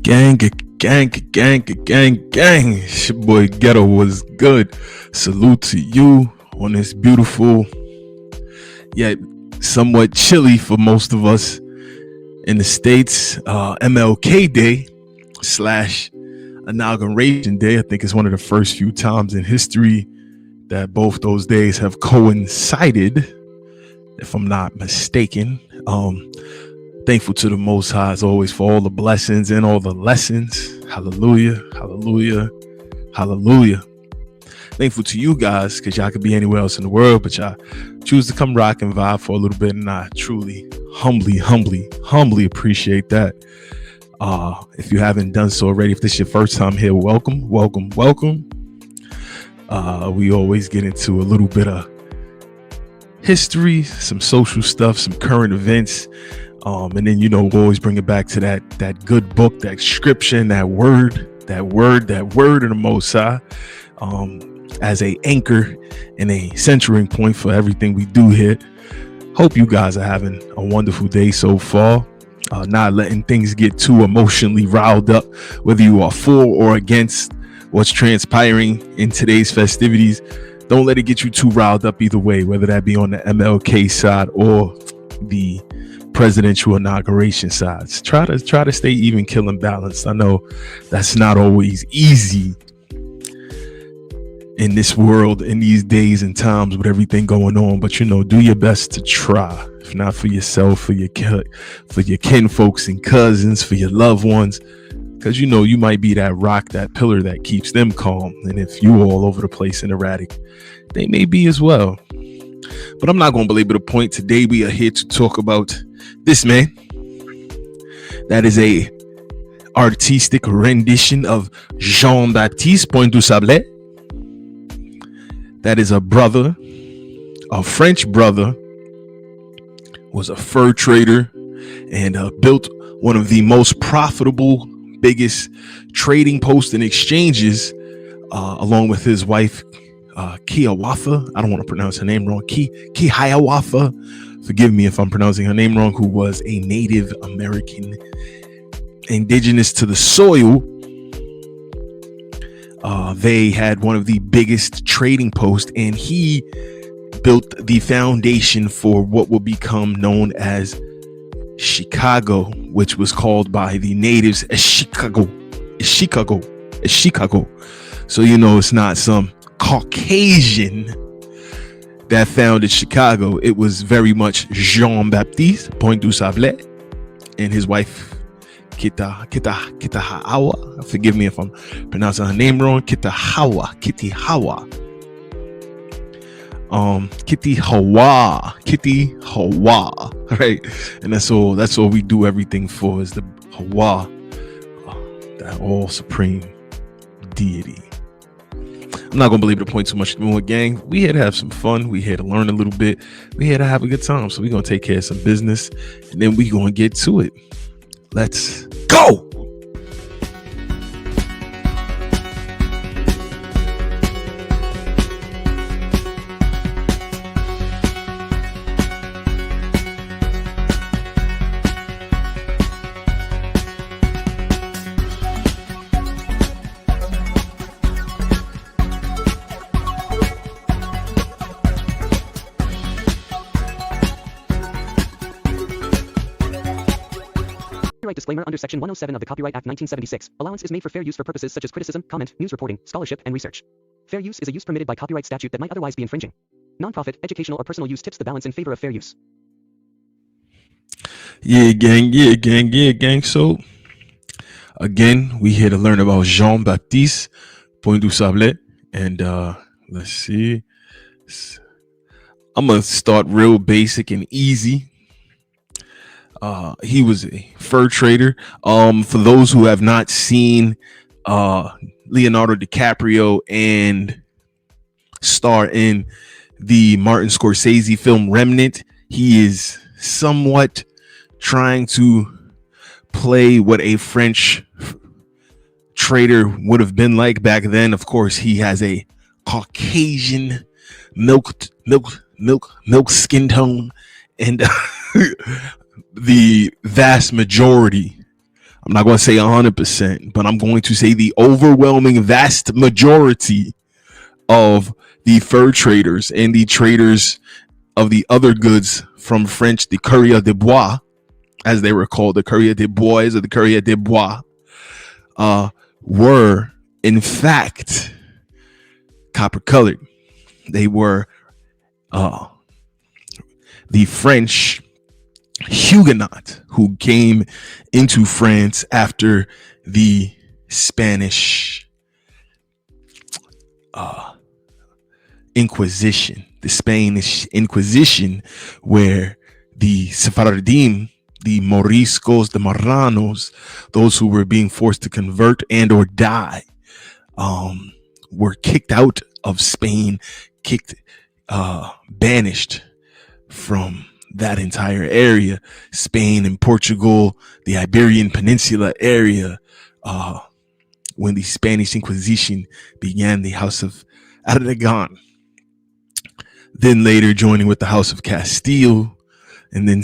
Gang, gang, gang, gang, gang. It's your boy Ghetto was good. Salute to you on this beautiful, yet somewhat chilly for most of us in the States, MLK Day slash Inauguration Day. I think it's one of the first few times in history that both those days have coincided, if I'm not mistaken. Thankful to the Most High as always for all the blessings and all the lessons. Hallelujah, hallelujah, hallelujah. Thankful to you guys because y'all could be anywhere else in the world, but y'all choose to come rock and vibe for a little bit, and I truly, humbly appreciate that. If you haven't done so already, if this is your first time here, welcome. We always get into a little bit of history, some social stuff, some current events. And then, we'll always bring it back to that good book, that scripture, and that word of the Most High, as a anchor and a centering point for everything we do here. Hope you guys are having a wonderful day so far. Not letting things get too emotionally riled up, whether you are for or against what's transpiring in today's festivities. Don't let it get you too riled up either way, whether that be on the MLK side or the presidential inauguration sides. Try to stay even, kill, and balanced. I know that's not always easy in this world, in these days and times with everything going on, but do your best to try. If not for yourself, for your kin folks and cousins, for your loved ones, because you might be that rock, that pillar that keeps them calm. And if you all over the place and erratic, they may be as well. But I'm not going to belabor the point. Today we are here to talk about this man. That is a artistic rendition of Baptiste Du Sable. That is a brother, a French brother, was a fur trader and built one of the most profitable, biggest trading posts and exchanges, along with his wife, Kiawafa. I don't want to pronounce her name wrong. Kihayawafa. Forgive me if I'm pronouncing her name wrong, who was a Native American, indigenous to the soil. They had one of the biggest trading posts, and he built the foundation for what will become known as Chicago, which was called by the natives as Chicago. So it's not some Caucasian that founded Chicago. It was very much Jean-Baptiste Du Sable and his wife Kitahawa. Forgive me if I'm pronouncing her name wrong. Kitihawa. Right? And that's all we do everything for, is the Hawa, that all supreme deity. I'm not gonna belabor the point too much more, gang. We here to have some fun. We here to learn a little bit. We here to have a good time. So we're gonna take care of some business, and then we gonna get to it. Let's go. Copyright disclaimer under Section 107 of the Copyright Act 1976. Allowance is made for fair use for purposes such as criticism, comment, news reporting, scholarship, and research. Fair use is a use permitted by copyright statute that might otherwise be infringing. Non-profit, educational, or personal use tips the balance in favor of fair use. Yeah, gang. So, again, we here to learn about Jean-Baptiste Du Sable. And let's see. I'm going to start real basic and easy. He was a fur trader. For those who have not seen Leonardo DiCaprio and star in the Martin Scorsese film Remnant, he is somewhat trying to play what a French trader would have been like back then. Of course, he has a Caucasian milk skin tone, and the vast majority I'm not going to say 100%, but I'm going to say the overwhelming vast majority of the fur traders and the traders of the other goods from French, the courrier de bois, as they were called, the courrier de bois or the courrier de bois, were in fact copper colored. They were the French Huguenot who came into France after the Spanish Inquisition, the Spanish Inquisition, where the Sephardim, the Moriscos, the Marranos, those who were being forced to convert and or die, were kicked out of Spain, banished from that entire area, Spain and Portugal, the Iberian Peninsula area, when the Spanish Inquisition began, the House of Aragon, then later joining with the House of Castile, and then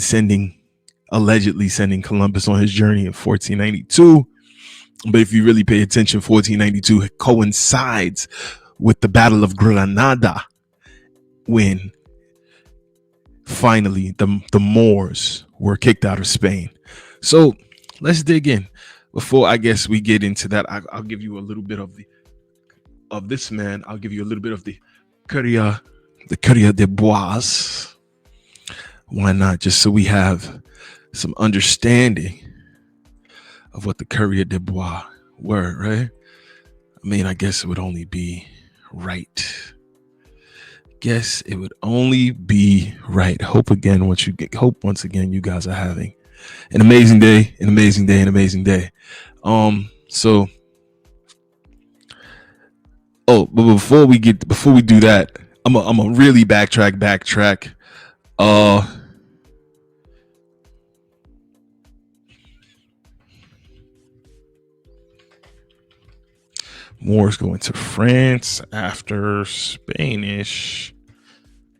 allegedly sending Columbus on his journey in 1492. But if you really pay attention, 1492 coincides with the Battle of Granada, when finally the Moors were kicked out of Spain. So let's dig in. Before I guess we get into that, I'll give you a little bit of this man. I'll give you a little bit of the courrier de bois. Why not? Just so we have some understanding of what the courrier de bois were, right? I mean, I guess it would only be right. Hope once again you guys are having an amazing day. But before we do that, I'm a really backtrack. Moors go into France after Spanish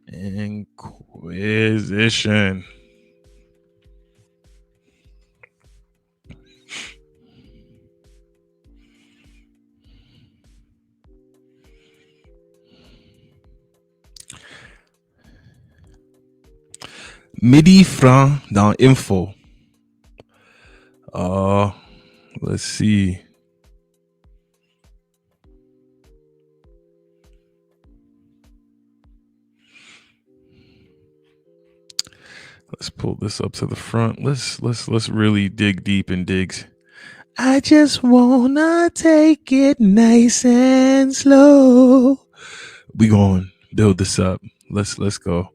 Inquisition. Midi franc dans info. Let's see. Let's pull this up to the front. Let's really dig deep and digs. I just wanna take it nice and slow. We gonna build this up. Let's go.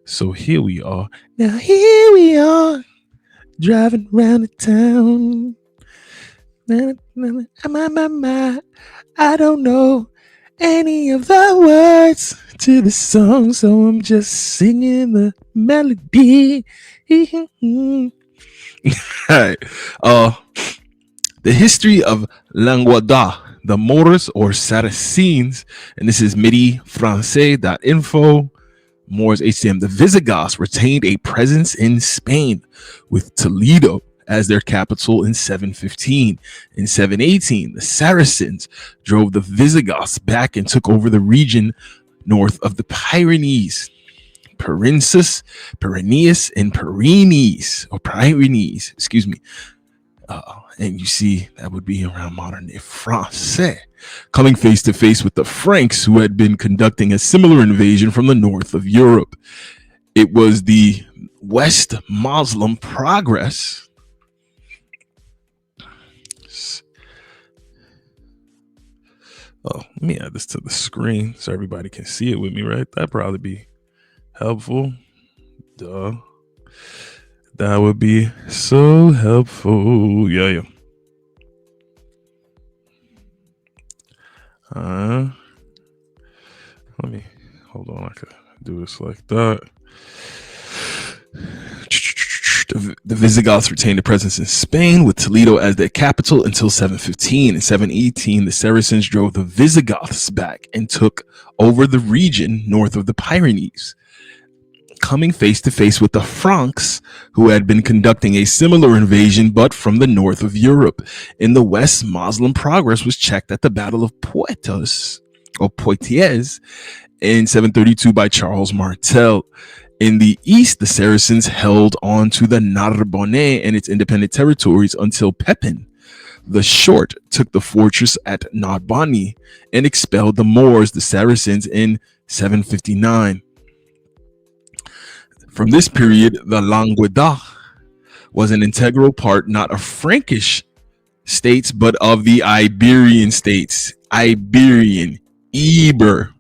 So here we are. Now here we are, driving around the town. I don't know any of the words to the song, so I'm just singing the melody. Right. The history of Languedoc, the Moors or Saracens, and this is midifrancais.info. Moors HTM. The Visigoths retained a presence in Spain, with Toledo as their capital in 715. In 718, the Saracens drove the Visigoths back and took over the region north of the Pyrenees. Pyrenees, excuse me. And you see, that would be around modern day France, coming face to face with the Franks, who had been conducting a similar invasion from the north of Europe. It was the West Moslem progress. Let me add this to the screen so everybody can see it with me, right? That'd probably be helpful. Duh. That would be so helpful. Yeah. Let me hold on. I could do this like that. The Visigoths retained a presence in Spain, with Toledo as their capital until 715. In 718, the Saracens drove the Visigoths back and took over the region north of the Pyrenees. coming face to face with the Franks, who had been conducting a similar invasion but from the north of Europe. In the west, Muslim progress was checked at the Battle of Poitiers in 732 by Charles Martel. In the east, the Saracens held on to the Narbonne and its independent territories until Pepin the Short took the fortress at Narbonne and expelled the Moors, the Saracens, in 759. From this period, the Languedoc was an integral part not of Frankish states but of the Iberian states. Iberian, Eber.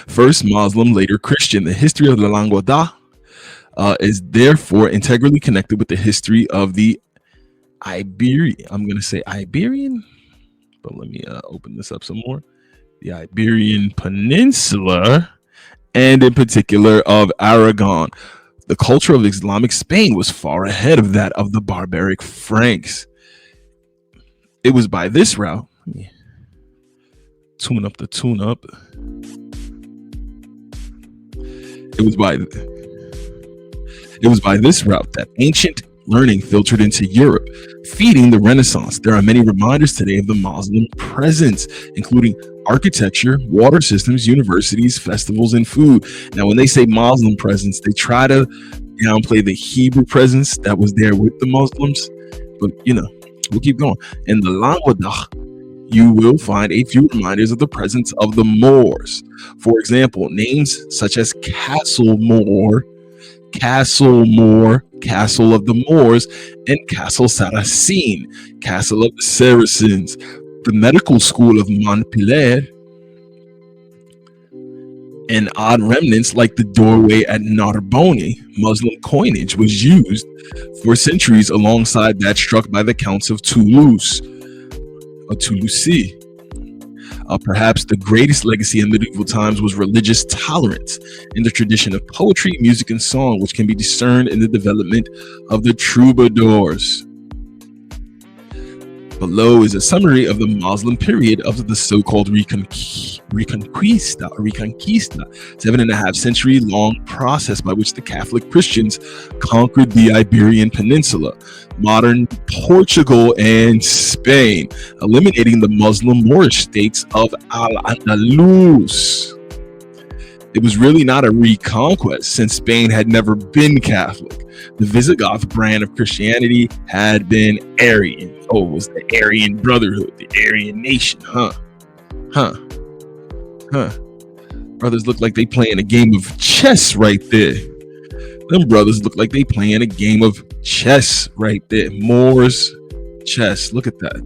First Muslim, later Christian. The history of the Languedoc is therefore integrally connected with the history of the Iberian. I'm going to say Iberian, but let me open this up some more. The Iberian Peninsula, and in particular of Aragon. The culture of Islamic Spain was far ahead of that of the barbaric Franks. It was by this route. Let me tune up the tune up. It was by this route that ancient learning filtered into Europe, feeding the Renaissance. There are many reminders today of the Muslim presence, including architecture, water systems, universities, festivals, and food. Now, when they say Muslim presence, they try to downplay the Hebrew presence that was there with the Muslims. But, we'll keep going. In the Languedoc, you will find a few reminders of the presence of the Moors. For example, names such as Castlemore, Castle of the Moors, and Castle Saracen, Castle of the Saracens. The medical school of Montpellier, and odd remnants like the doorway at Narbonne. Muslim coinage was used for centuries alongside that struck by the Counts of Toulouse. Perhaps the greatest legacy in medieval times was religious tolerance in the tradition of poetry, music, and song, which can be discerned in the development of the troubadours. Below is a summary of the Muslim period of the so-called Reconquista, 7.5 century long process by which the Catholic Christians conquered the Iberian Peninsula, modern Portugal, and Spain, eliminating the Muslim Moorish states of Al-Andalus. It was really not a reconquest, since Spain had never been Catholic. The Visigoth brand of Christianity had been Arian. Oh, it was the Aryan Brotherhood, the Aryan nation, huh? Brothers look like they playing a game of chess right there. Them brothers look like they playing a game of chess right there. Moors chess. Look at that.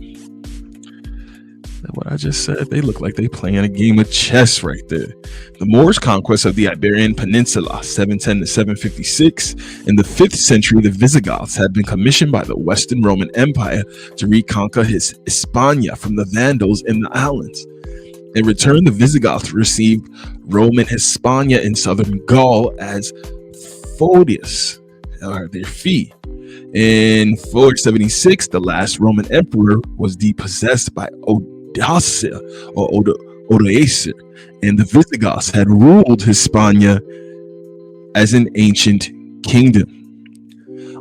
What I just said, they look like they playing a game of chess right there. The Moors' conquest of the Iberian Peninsula, 710 to 756. In the 5th century, the Visigoths had been commissioned by the Western Roman Empire to reconquer Hispania from the Vandals in the islands. In return, the Visigoths received Roman Hispania in southern Gaul as Photius, or their fee. In 476, the last Roman emperor was depossessed by Odoacer, and the Visigoths had ruled Hispania as an ancient kingdom.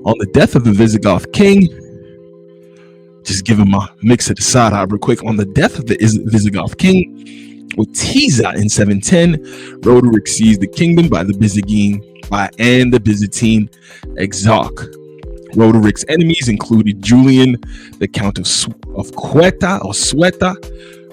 On the death of the Visigoth king, just give him a mix of the side eye real quick. On the death of the Visigoth king, Witiza in 710, Roderick seized the kingdom by the Byzantine exarch. Roderick's enemies included Julian, the Count of Sueta,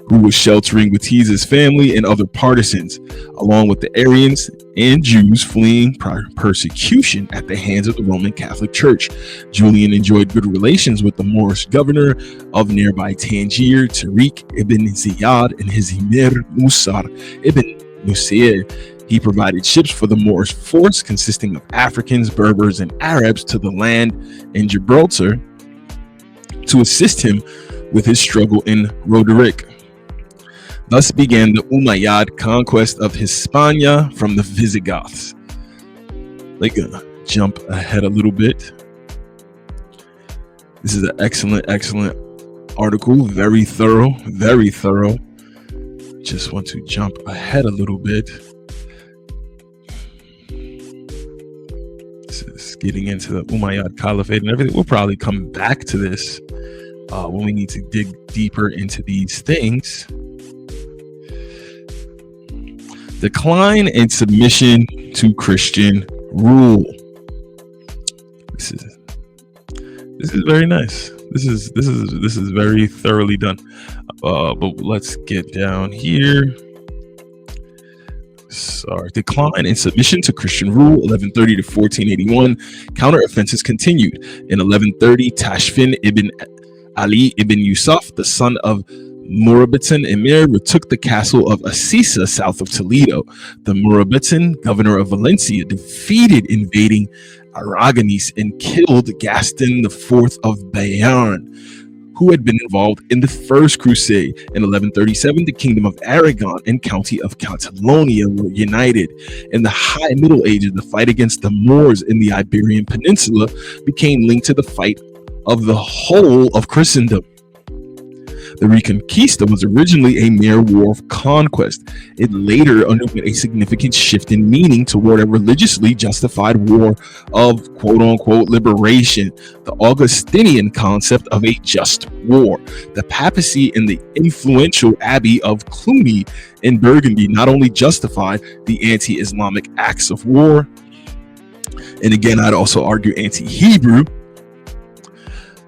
who was sheltering Witiza's family and other partisans, along with the Arians and Jews fleeing persecution at the hands of the Roman Catholic Church. Julian enjoyed good relations with the Moorish governor of nearby Tangier, Tariq ibn Ziyad, and his emir Musar ibn Nusayr. He provided ships for the Moorish force consisting of Africans, Berbers, and Arabs to the land in Gibraltar to assist him with his struggle in Roderick. Thus began the Umayyad conquest of Hispania from the Visigoths. They're gonna jump ahead a little bit. This is an excellent article. Very thorough, very thorough. Just want to jump ahead a little bit. This is getting into the Umayyad Caliphate and everything. We'll probably come back to this when we need to dig deeper into these things. Decline and submission to Christian rule. This is very nice. This is very thoroughly done. But let's get down here. Sorry. Decline and submission to Christian rule, 1130 to 1481. Counteroffenses continued. In 1130, Tashfin ibn Ali ibn Yusuf, the son of Murabitan Emir, retook the castle of Assisa south of Toledo. The Murabitan, governor of Valencia, defeated invading Aragonese and killed Gaston IV of Bayern, who had been involved in the First Crusade. In 1137, the Kingdom of Aragon and County of Catalonia were united. In the High Middle Ages, the fight against the Moors in the Iberian Peninsula became linked to the fight of the whole of Christendom. The Reconquista was originally a mere war of conquest. It later underwent a significant shift in meaning toward a religiously justified war of quote-unquote liberation, the Augustinian concept of a just war. The papacy and the influential abbey of Cluny in Burgundy not only justified the anti-Islamic acts of war, and again I'd also argue anti-Hebrew,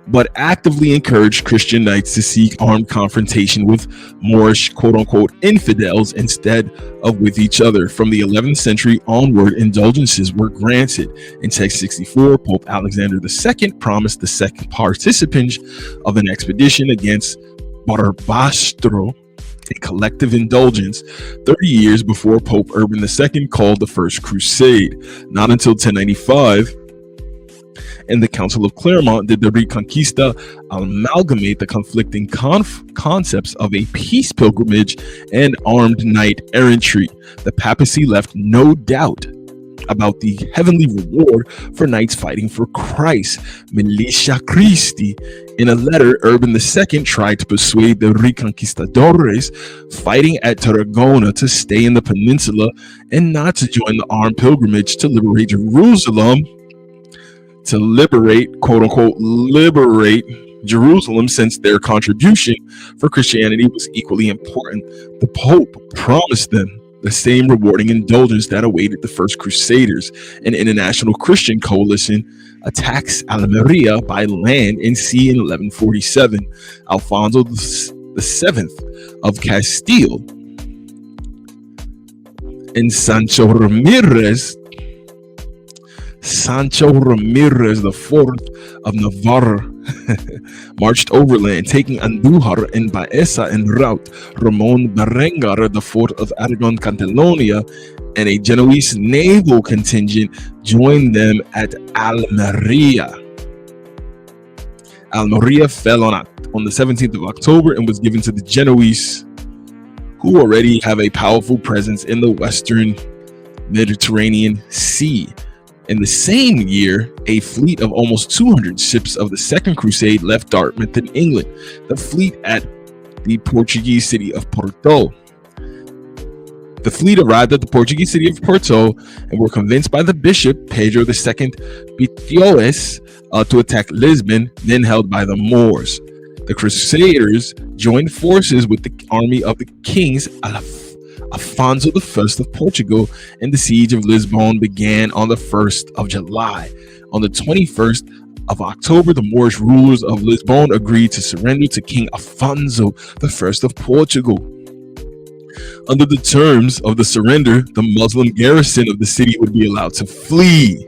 but actively encouraged Christian knights to seek armed confrontation with Moorish quote-unquote infidels instead of with each other. From the 11th century onward, indulgences were granted. In 1064, Pope Alexander II promised the second participants of an expedition against Barbastro a collective indulgence 30 years before Pope Urban II called the First Crusade. Not until 1095 and the Council of Clermont did the Reconquista amalgamate the conflicting concepts of a peace pilgrimage and armed knight errantry. The papacy left no doubt about the heavenly reward for knights fighting for Christ. Militia Christi. In a letter, Urban II tried to persuade the Reconquistadores fighting at Tarragona to stay in the peninsula and not to join the armed pilgrimage to liberate Jerusalem. To liberate, quote unquote, liberate Jerusalem, since their contribution for Christianity was equally important. The Pope promised them the same rewarding indulgence that awaited the First Crusaders. An international Christian coalition attacks Almeria by land and sea in 1147. Alfonso VII of Castile and Sancho Ramirez IV of Navarre marched overland, taking Andújar and Baeza en route. Ramon Berengar IV of Aragon Catalonia and a Genoese naval contingent joined them at Almeria. Almeria fell on the 17th of October and was given to the Genoese, who already have a powerful presence in the western Mediterranean Sea. In the same year, a fleet of almost 200 ships of the Second Crusade left Dartmouth in England. The fleet at the Portuguese city of Porto. The fleet arrived at the Portuguese city of Porto and were convinced by the bishop, Pedro II Pitoes, to attack Lisbon, then held by the Moors. The Crusaders joined forces with the army of the kings Afonso I of Portugal, and the siege of Lisbon began on the 1st of July. On the 21st of October, the Moorish rulers of Lisbon agreed to surrender to King Afonso I of Portugal. Under the terms of the surrender, the Muslim garrison of the city would be allowed to flee.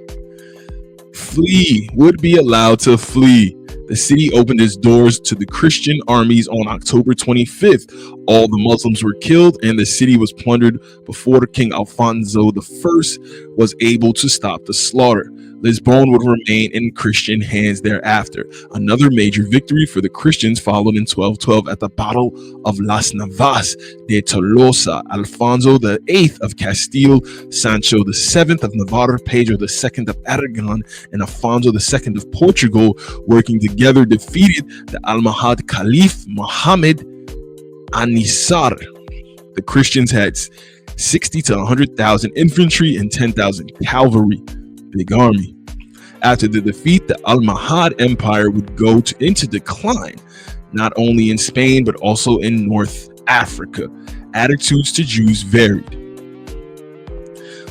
The city opened its doors to the Christian armies on October 25th. All the Muslims were killed and the city was plundered before King Alfonso I was able to stop the slaughter. Lisbon would remain in Christian hands thereafter. Another major victory for the Christians followed in 1212 at the Battle of Las Navas de Tolosa. Alfonso VIII of Castile, Sancho VII of Navarre, Pedro II of Aragon, and Afonso II of Portugal, working together together defeated the Almohad Caliph Muhammad Anisar. The Christians had 60 to 100,000 infantry and 10,000 cavalry. Big army. After the defeat, the Almohad Empire would go into decline, not only in Spain but also in North Africa. Attitudes to Jews varied.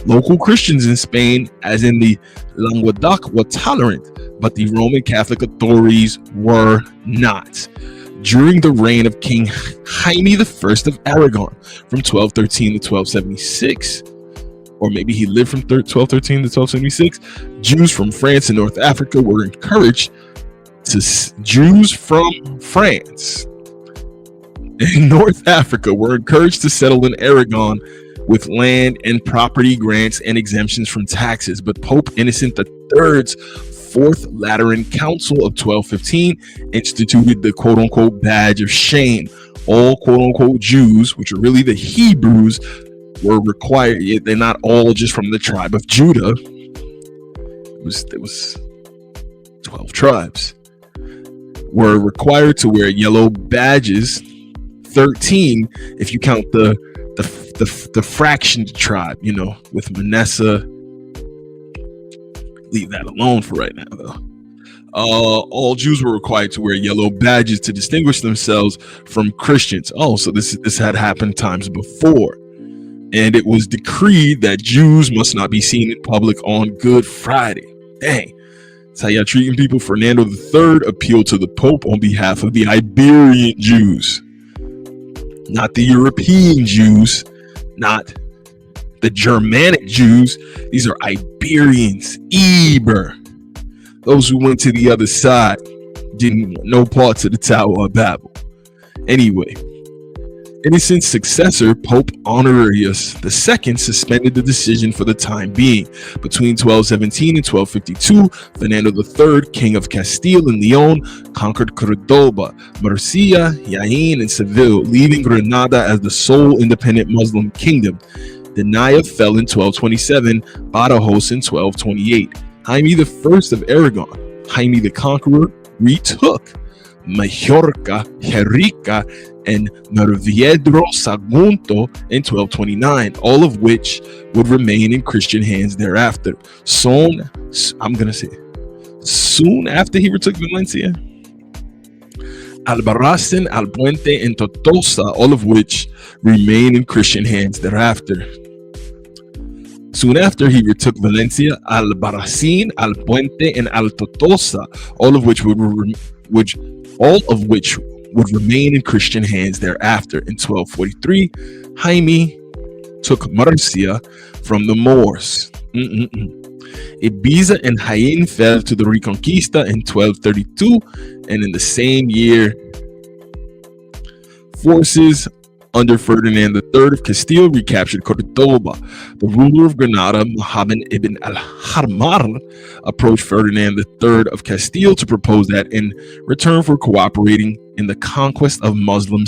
Local Christians in Spain, as in the Languedoc, were tolerant, but the Roman Catholic authorities were not. During the reign of King Jaime I of Aragon from 1213 to 1276, or maybe he lived from 1213 to 1276, Jews from France and North Africa were encouraged to settle in Aragon with land and property grants and exemptions from taxes. But Pope Innocent III's Fourth Lateran Council of 1215 instituted the quote-unquote badge of shame. All quote-unquote Jews, which are really the Hebrews, were required. They're not all just from the tribe of Judah. There was 12 tribes. Were required to wear yellow badges. 13 if you count the fractioned tribe, with Manasseh. Leave that alone for right now, though. All Jews were required to wear yellow badges to distinguish themselves from Christians. Oh, so this had happened times before. And it was decreed that Jews must not be seen in public on Good Friday. Dang. That's how y'all treating people. Fernando III appealed to the Pope on behalf of the Iberian Jews. Not the European Jews, not the Germanic Jews. These are Iberians, Eber. Those who went to the other side didn't want no parts of the Tower of Babel. Anyway, Innocent's successor, Pope Honorius II, suspended the decision for the time being. Between 1217 and 1252, Fernando III, King of Castile and Leon, conquered Cordoba, Murcia, Jaén, and Seville, leaving Granada as the sole independent Muslim kingdom. Denaya fell in 1227, Badajoz in 1228. Jaime I of Aragon, Jaime the Conqueror, retook Majorca, Jerica, and Murviedro Sagunto in 1229, all of which would remain in Christian hands thereafter. Soon after he retook Valencia, Albarracin, Alpuente, and Tortosa, all of which remain in Christian hands thereafter. Soon after he retook Valencia, Albarracin, Alpuente, and Altotosa, all of which would remain in Christian hands thereafter. In 1243, Jaime took Murcia from the Moors. Ibiza and Jaén fell to the Reconquista in 1232, and in the same year, forces under Ferdinand III of Castile recaptured Cordoba. The ruler of Granada, Muhammad ibn al-Harmar, approached Ferdinand III of Castile to propose that in return for cooperating in the conquest of Muslim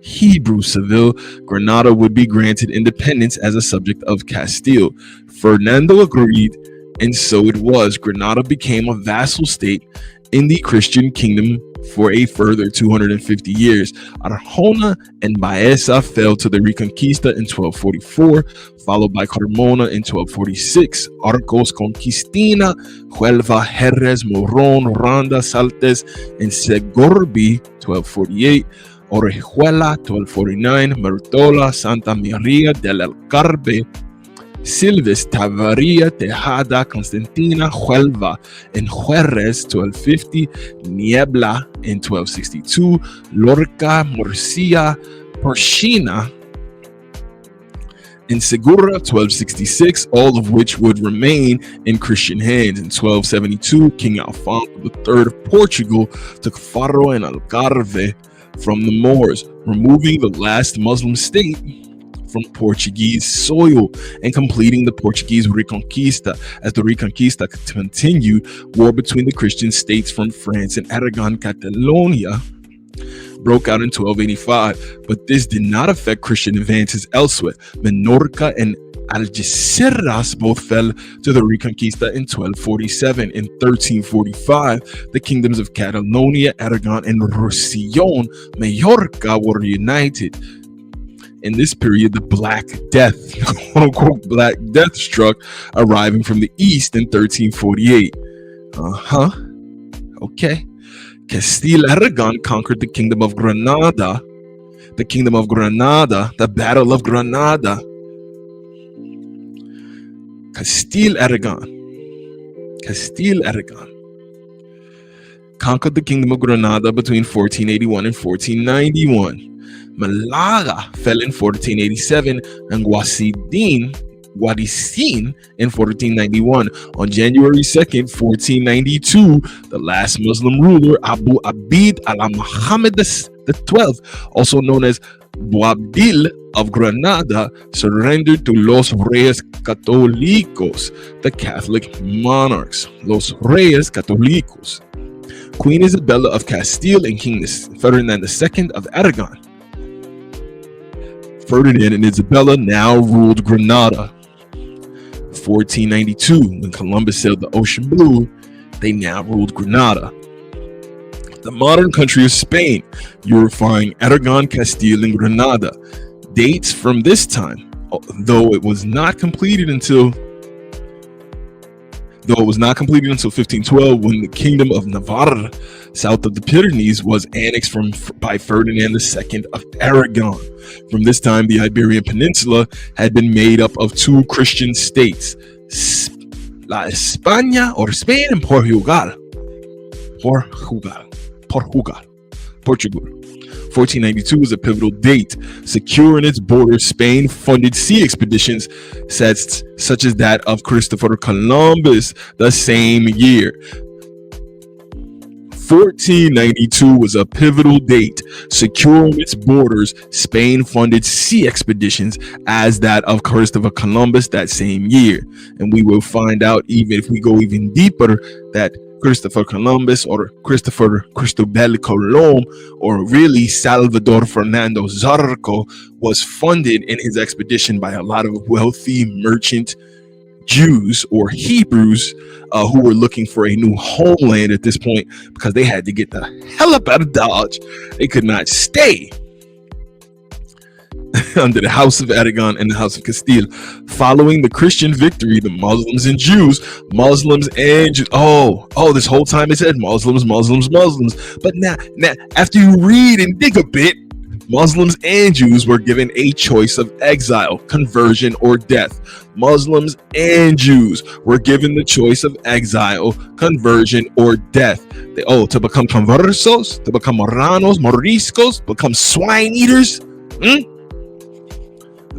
Hebrew Seville, Granada would be granted independence as a subject of Castile. Fernando agreed, and so it was. Granada became a vassal state in the Christian kingdom for a further 250 years. Arjona and Baeza fell to the Reconquista in 1244, followed by Carmona in 1246, Arcos, Conquistina, Huelva, Jerez, Morón, Ronda, Saltes, and Segorbe 1248, Orejuela 1249, Mertola, Santa Maria del Alcarbe, Silves, Tavaria, Tejada, Constantina, Huelva, and Jerez 1250, Niebla in 1262, Lorca, Murcia, Porcina, and Segura 1266, all of which would remain in Christian hands. In 1272, King Alfonso III of Portugal took Faro and Algarve from the Moors, removing the last Muslim state from Portuguese soil and completing the Portuguese Reconquista. As the Reconquista continued, war between the Christian states from France and Aragon, Catalonia broke out in 1285, but this did not affect Christian advances elsewhere. Menorca and Algeciras both fell to the Reconquista in 1247. In 1345, the kingdoms of Catalonia, Aragon, and Roussillon, Majorca were united. In this period, the Black Death, quote unquote, Black Death struck, arriving from the east in 1348. Okay. Castile Aragon conquered the kingdom of Granada. The kingdom of Granada, the Battle of Granada. Castile Aragon conquered the kingdom of Granada between 1481 and 1491. Malaga fell in 1487 and Guadicin in 1491. On January 2nd, 1492, the last Muslim ruler, Abu Abid al-Muhammad XII, also known as Boabdil of Granada, surrendered to Los Reyes Católicos, the Catholic monarchs. Los Reyes Católicos. Queen Isabella of Castile and King Ferdinand II of Aragon. Ferdinand and Isabella now ruled Granada. 1492, when Columbus sailed the ocean blue, they now ruled Granada. The modern country of Spain, unifying Aragon, Castile, and Granada. Dates from this time, though it was not completed until 1512, when the kingdom of Navarre, south of the Pyrenees, was annexed by Ferdinand II of Aragon. From this time, the Iberian Peninsula had been made up of two Christian states, La España, or Spain, and Portugal. 1492 was a pivotal date. Secure in its borders, Spain funded sea expeditions such as that of Christopher Columbus the same year. 1492 was a pivotal date. Secure in its borders, Spain funded sea expeditions as that of Christopher Columbus that same year. And we will find out, even if we go even deeper, that Christopher Columbus, or Cristobal Colon, or really Salvador Fernando Zarco, was funded in his expedition by a lot of wealthy merchant Jews or Hebrews who were looking for a new homeland at this point, because they had to get the hell up out of Dodge. They could not stay under the House of Aragon and the House of Castile. Following the Christian victory, the Muslims and Jews, this whole time it said Muslims. But now after you read and dig a bit, Muslims and Jews were given a choice of exile, conversion, or death. Muslims and Jews were given the choice of exile, conversion, or death. To become conversos, to become moriscos, become swine eaters.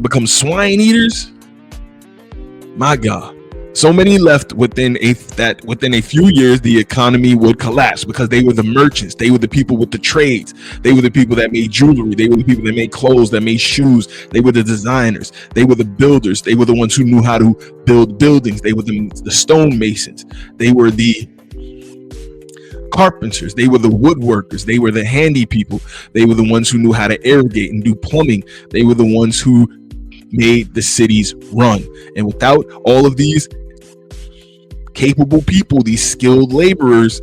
Become swine eaters. My God, so many left within a few years the economy would collapse, because they were the merchants, they were the people with the trades, they were the people that made jewelry, they were the people that made clothes, that made shoes, they were the designers, they were the builders, they were the ones who knew how to build buildings, they were the stonemasons, they were the carpenters, they were the woodworkers, they were the handy people, they were the ones who knew how to irrigate and do plumbing, they were the ones who made the cities run. And without all of these capable people, these skilled laborers,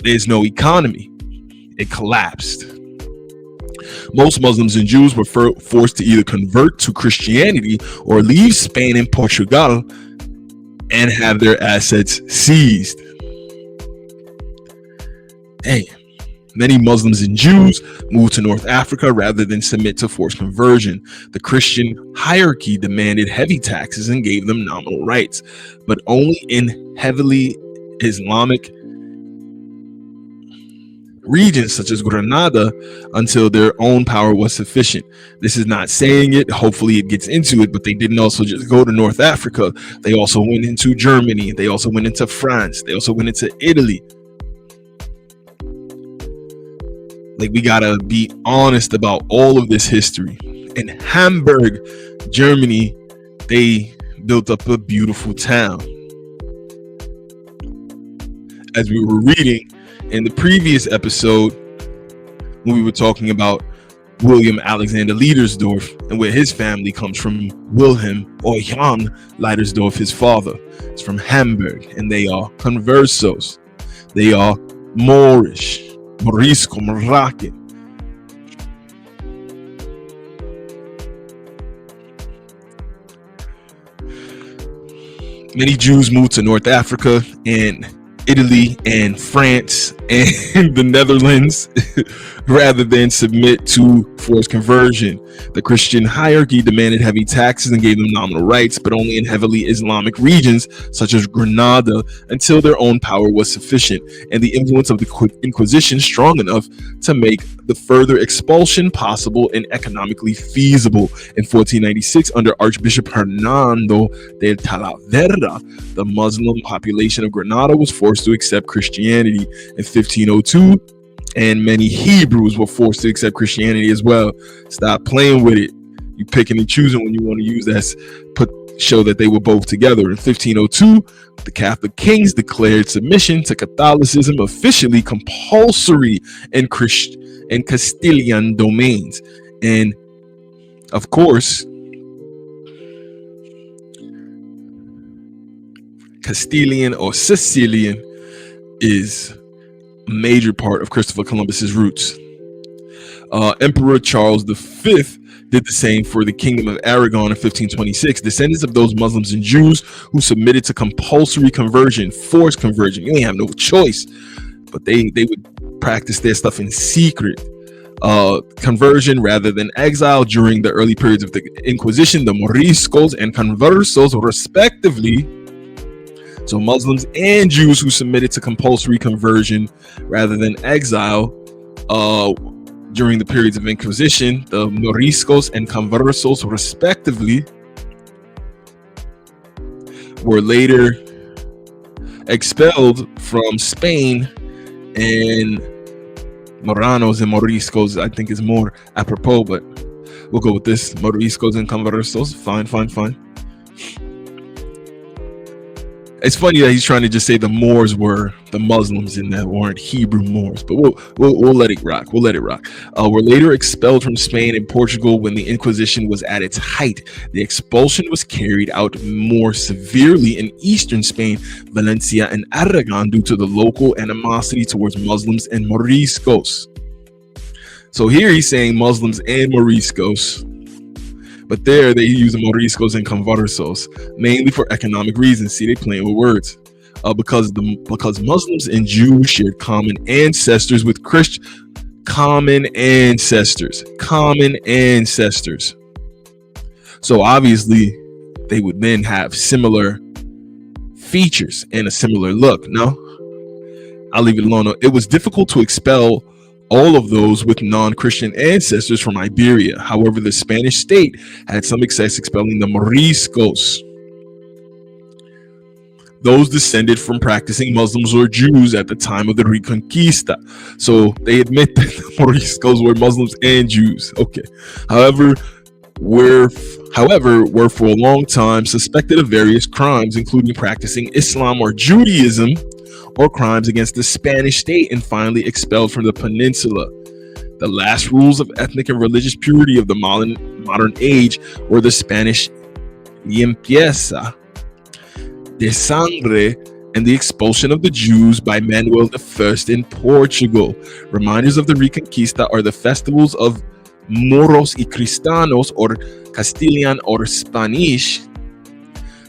there's no economy. It collapsed. Most Muslims and Jews were forced to either convert to Christianity or leave Spain and Portugal and have their assets seized. Hey, many Muslims and Jews moved to North Africa rather than submit to forced conversion. The Christian hierarchy demanded heavy taxes and gave them nominal rights, but only in heavily Islamic regions such as Granada, until their own power was sufficient. This is not saying it, hopefully it gets into it, but they didn't also just go to North Africa. They also went into Germany, they also went into France, they also went into Italy. Like, we gotta be honest about all of this history. In Hamburg, Germany, they built up a beautiful town. As we were reading in the previous episode, when we were talking about William Alexander Leitersdorf, and where his family comes from, Wilhelm or Jan Leitersdorf, his father, is from Hamburg, and they are conversos. They are Moorish, Morisco, Moroccan. Many Jews moved to North Africa and Italy and France and the Netherlands rather than submit to forced conversion. The Christian hierarchy demanded heavy taxes and gave them nominal rights, but only in heavily Islamic regions such as Granada until their own power was sufficient and the influence of the Inquisition strong enough to make the further expulsion possible and economically feasible. In 1496, under Archbishop Hernando de Talavera, the Muslim population of Granada was forced to accept Christianity. In 1502, and many Hebrews were forced to accept Christianity as well. Stop playing with it. You picking and choosing when you want to use that. Show that they were both together. In 1502, the Catholic kings declared submission to Catholicism officially compulsory in Castilian domains. And of course, Castilian or Sicilian is a major part of Christopher Columbus's roots. Emperor Charles V did the same for the Kingdom of Aragon in 1526. Descendants of those Muslims and Jews who submitted to compulsory conversion, forced conversion, you ain't have no choice, but they would practice their stuff in secret. Conversion rather than exile during the early periods of the Inquisition, the Moriscos and Conversos respectively. So Muslims and Jews who submitted to compulsory conversion rather than exile during the periods of Inquisition, the Moriscos and Conversos respectively, were later expelled from Spain, and Moranos and Moriscos I think is more apropos, but we'll go with this. Moriscos and Conversos, fine. It's funny that he's trying to just say the Moors were the Muslims and that weren't Hebrew Moors, but we'll let it rock. We'll let it rock. Were later expelled from Spain and Portugal when the Inquisition was at its height. The expulsion was carried out more severely in eastern Spain, Valencia, and Aragon due to the local animosity towards Muslims and Moriscos. So here he's saying Muslims and Moriscos, but there they use the Moriscos and Conversos mainly for economic reasons. See, they playing with words. Because Muslims and Jews shared common ancestors with Christians. Common ancestors. So obviously they would then have similar features and a similar look. No, I'll leave it alone. It was difficult to expel all of those with non-Christian ancestors from Iberia. However, the Spanish state had some success expelling the Moriscos, those descended from practicing Muslims or Jews at the time of the Reconquista. So they admit that the Moriscos were Muslims and Jews. Okay. However, were for a long time suspected of various crimes, including practicing Islam or Judaism, or crimes against the Spanish state, and finally expelled from the peninsula. The last rules of ethnic and religious purity of the modern age were the Spanish limpieza de sangre and the expulsion of the Jews by Manuel I in Portugal. Reminders of the Reconquista are the festivals of Moros y Cristianos, or Castilian or Spanish,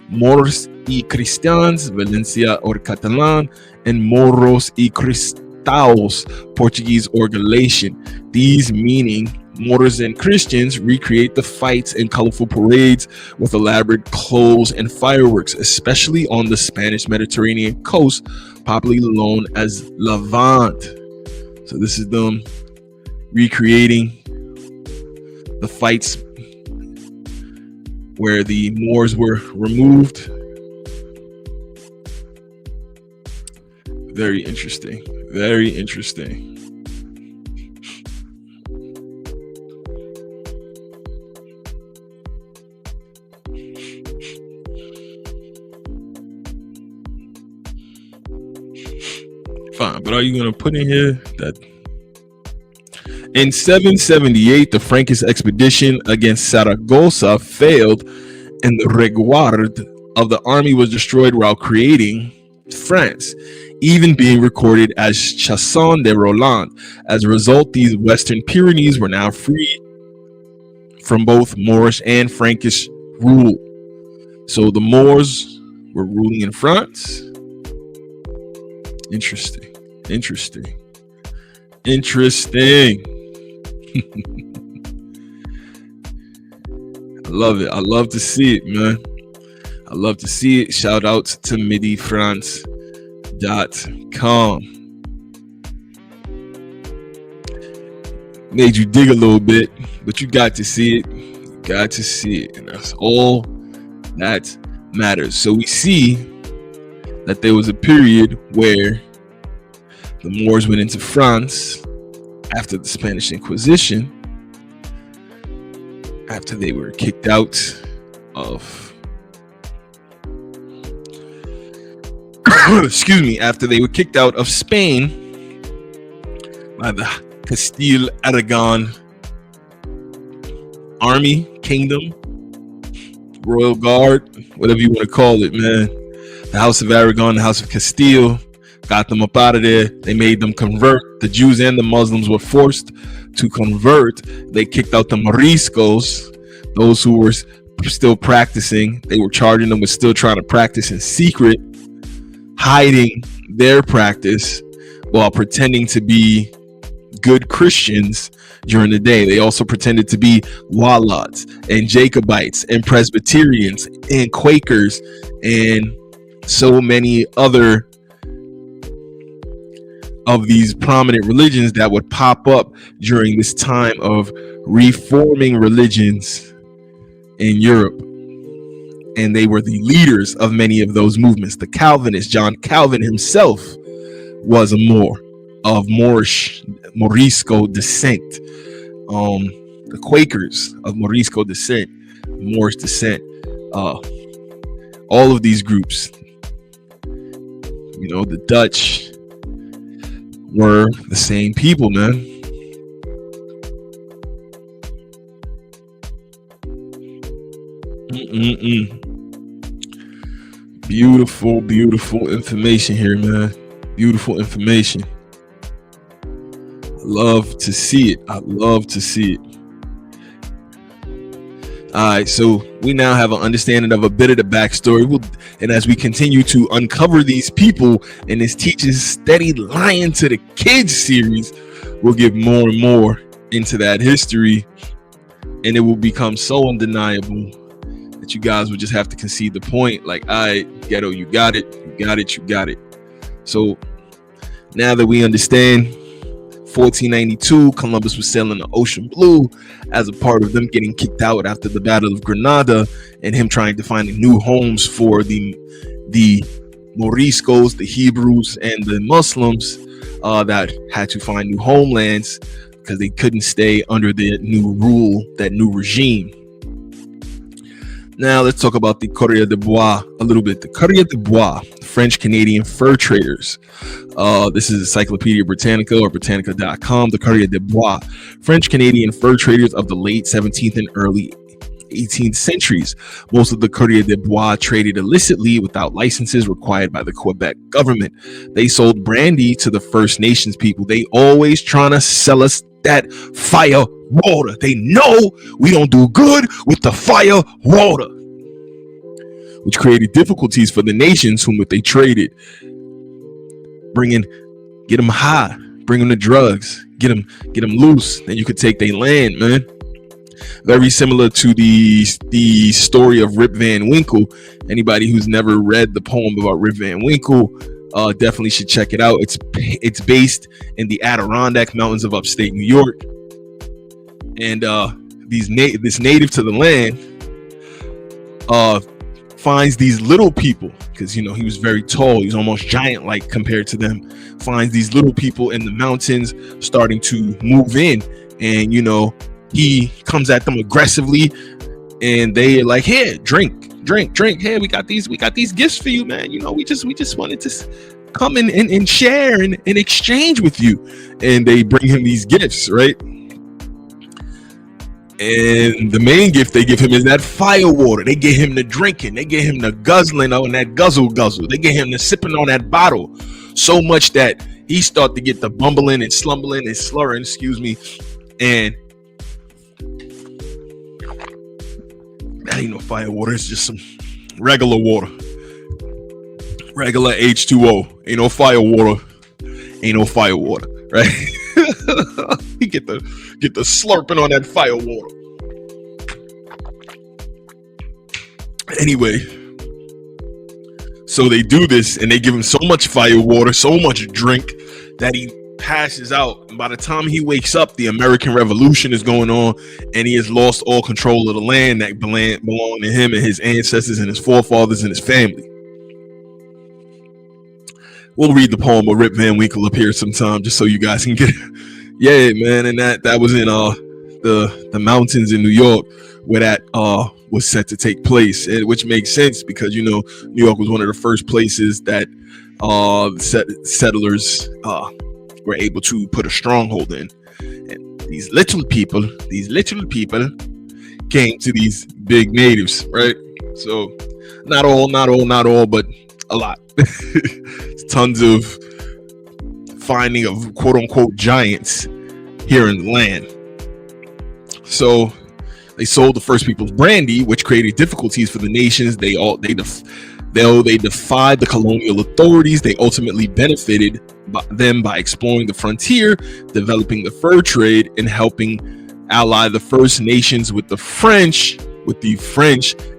Moros y Cristians, Valencia or Catalan, and Moros y Cristaos, Portuguese or Galician. These, meaning Moors and Christians, recreate the fights and colorful parades with elaborate clothes and fireworks, especially on the Spanish Mediterranean coast, popularly known as Levant. So this is them recreating the fights where the Moors were removed. Very interesting. Fine, but are you going to put in here that In 778, the Frankish expedition against Saragossa failed, and the rearguard of the army was destroyed while creating France, even being recorded as Chasson de Roland. As a result, these Western Pyrenees were now free from both Moorish and Frankish rule. So the Moors were ruling in France. Interesting. I love it. I love to see it, man. I love to see it. Shout out to midifrance.com. Made you dig a little bit, but you got to see it. You got to see it. And that's all that matters. So we see that there was a period where the Moors went into France after the Spanish Inquisition, after they were kicked out of after they were kicked out of Spain by the Castile Aragon army, kingdom, royal guard, whatever you want to call it, man. The House of Aragon, the House of Castile, got them up out of there. They made them convert. The Jews and the Muslims were forced to convert. They kicked out the Moriscos, those who were still practicing. They were charging them with still trying to practice in secret, hiding their practice while pretending to be good Christians during the day. They also pretended to be Wallats and Jacobites and Presbyterians and Quakers and so many other of these prominent religions that would pop up during this time of reforming religions in Europe. And they were the leaders of many of those movements. The Calvinists, John Calvin himself was a Moor of Morisco descent. The Quakers of Morisco descent, Moorish descent. All of these groups, the Dutch, were the same people, man. Beautiful information here, man. Beautiful information. Love to see it. All right, so we now have an understanding of a bit of the backstory. And as we continue to uncover these people in this Teachers Steady Lying to the Kids series, we'll get more and more into that history. And it will become so undeniable that you guys would just have to concede the point. Like, all right, Ghetto, you got it. So now that we understand 1492, Columbus was sailing the ocean blue as a part of them getting kicked out after the Battle of Granada and him trying to find new homes for the Moriscos, the Hebrews, and the Muslims that had to find new homelands because they couldn't stay under the new rule, that new regime. Now let's talk about the Courrier de Bois a little bit. The Courrier de Bois, French-Canadian fur traders. This is Encyclopedia Britannica or Britannica.com. The Courrier de Bois, French-Canadian fur traders of the late 17th and early 18th centuries. Most of the Courrier de Bois traded illicitly without licenses required by the Quebec government. They sold brandy to the First Nations people. They always trying to sell us that fire water. They know we don't do good with the fire water, which created difficulties for the nations whom they traded. Get them high, bring them to drugs, get them loose, then you could take their land, man. Very similar to the story of Rip Van Winkle. Anybody who's never read the poem about Rip Van Winkle definitely should check it out. It's based in the Adirondack Mountains of upstate New York, and this native to the land finds these little people, because he was very tall, he's almost giant-like compared to them. Finds these little people in the mountains starting to move in, and he comes at them aggressively, and they are like, "Here, drink. Hey, we got these gifts for you, man. We just wanted to come and share and exchange with you." And they bring him these gifts, right? And the main gift they give him is that fire water. They get him the drinking. They get him the guzzling on that guzzle. They get him the sipping on that bottle. So much that he start to get the bumbling and slumbling and slurring, excuse me. And that ain't no fire water. It's just some regular water. Regular H2O. Ain't no fire water. Ain't no fire water, right? He get the slurping on that fire water. Anyway, so they do this and they give him so much fire water, so much drink that he passes out. And by the time he wakes up, the American Revolution is going on and he has lost all control of the land that belonged to him and his ancestors and his forefathers and his family. We'll read the poem of Rip Van Winkle up here sometime just so you guys can get it. Yeah, man, and that was in the mountains in New York where that was set to take place, which makes sense because you know New York was one of the first places that settlers were able to put a stronghold in, and these little people came to these big natives, right? So not all, but a lot. Tons of finding of quote unquote giants here in the land. So they sold the first people's brandy, which created difficulties for the nations. They defied the colonial authorities. They ultimately benefited them by exploring the frontier, developing the fur trade, and helping ally the First Nations with the French,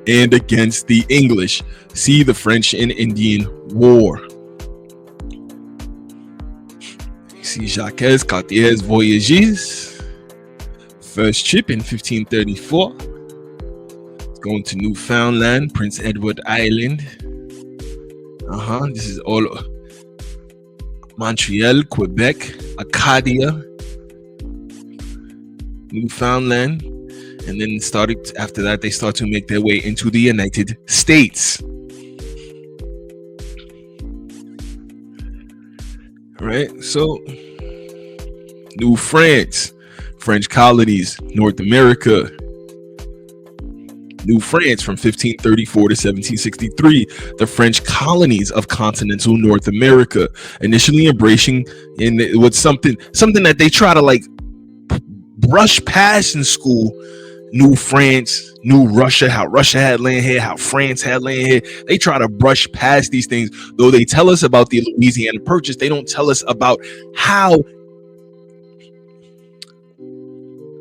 and against the English. See the French and Indian War. See Jacques Cartier's voyages. First trip in 1534. It's going to Newfoundland, Prince Edward Island. This is all Montreal, Quebec, Acadia, Newfoundland. And then after that, they start to make their way into the United States. Right, so New France, French colonies, North America. New France from 1534 to 1763, the French colonies of continental North America, initially embracing in with something that they try to like brush past in school. New France, New Russia, how Russia had land here, how France had land here. They try to brush past these things, though they tell us about the Louisiana Purchase. They don't tell us about how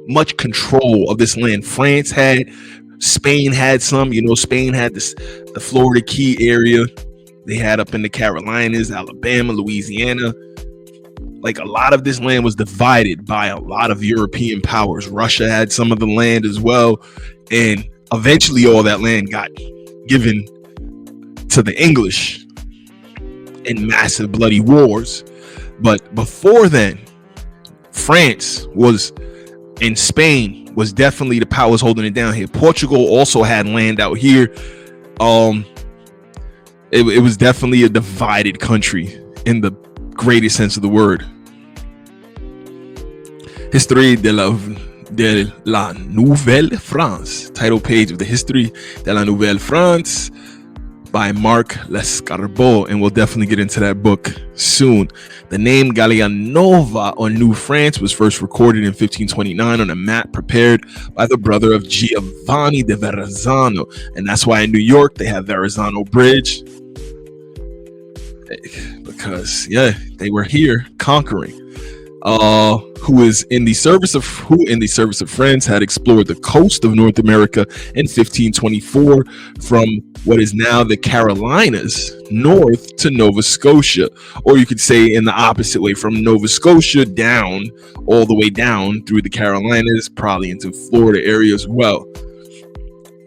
much control of this land France had. Spain had some, Spain had the Florida Key area. They had up in the Carolinas, Alabama, Louisiana. Like a lot of this land was divided by a lot of European powers. Russia had some of the land as well. And eventually all that land got given to the English in massive bloody wars. But before then, France was in Spain was definitely the powers holding it down here. Portugal also had land out here. It was definitely a divided country in the greatest sense of the word. History de la Nouvelle France, title page of the History de la Nouvelle France by Marc Lescarbot, and we'll definitely get into that book soon. The name Gallianova or New France was first recorded in 1529 on a map prepared by the brother of Giovanni de Verrazzano, and that's why in New York they have Verrazzano Bridge, because they were here conquering. Who in the service of France had explored the coast of North America in 1524 from what is now the Carolinas north to Nova Scotia, or you could say in the opposite way, from Nova Scotia down all the way down through the Carolinas, probably into Florida area as well.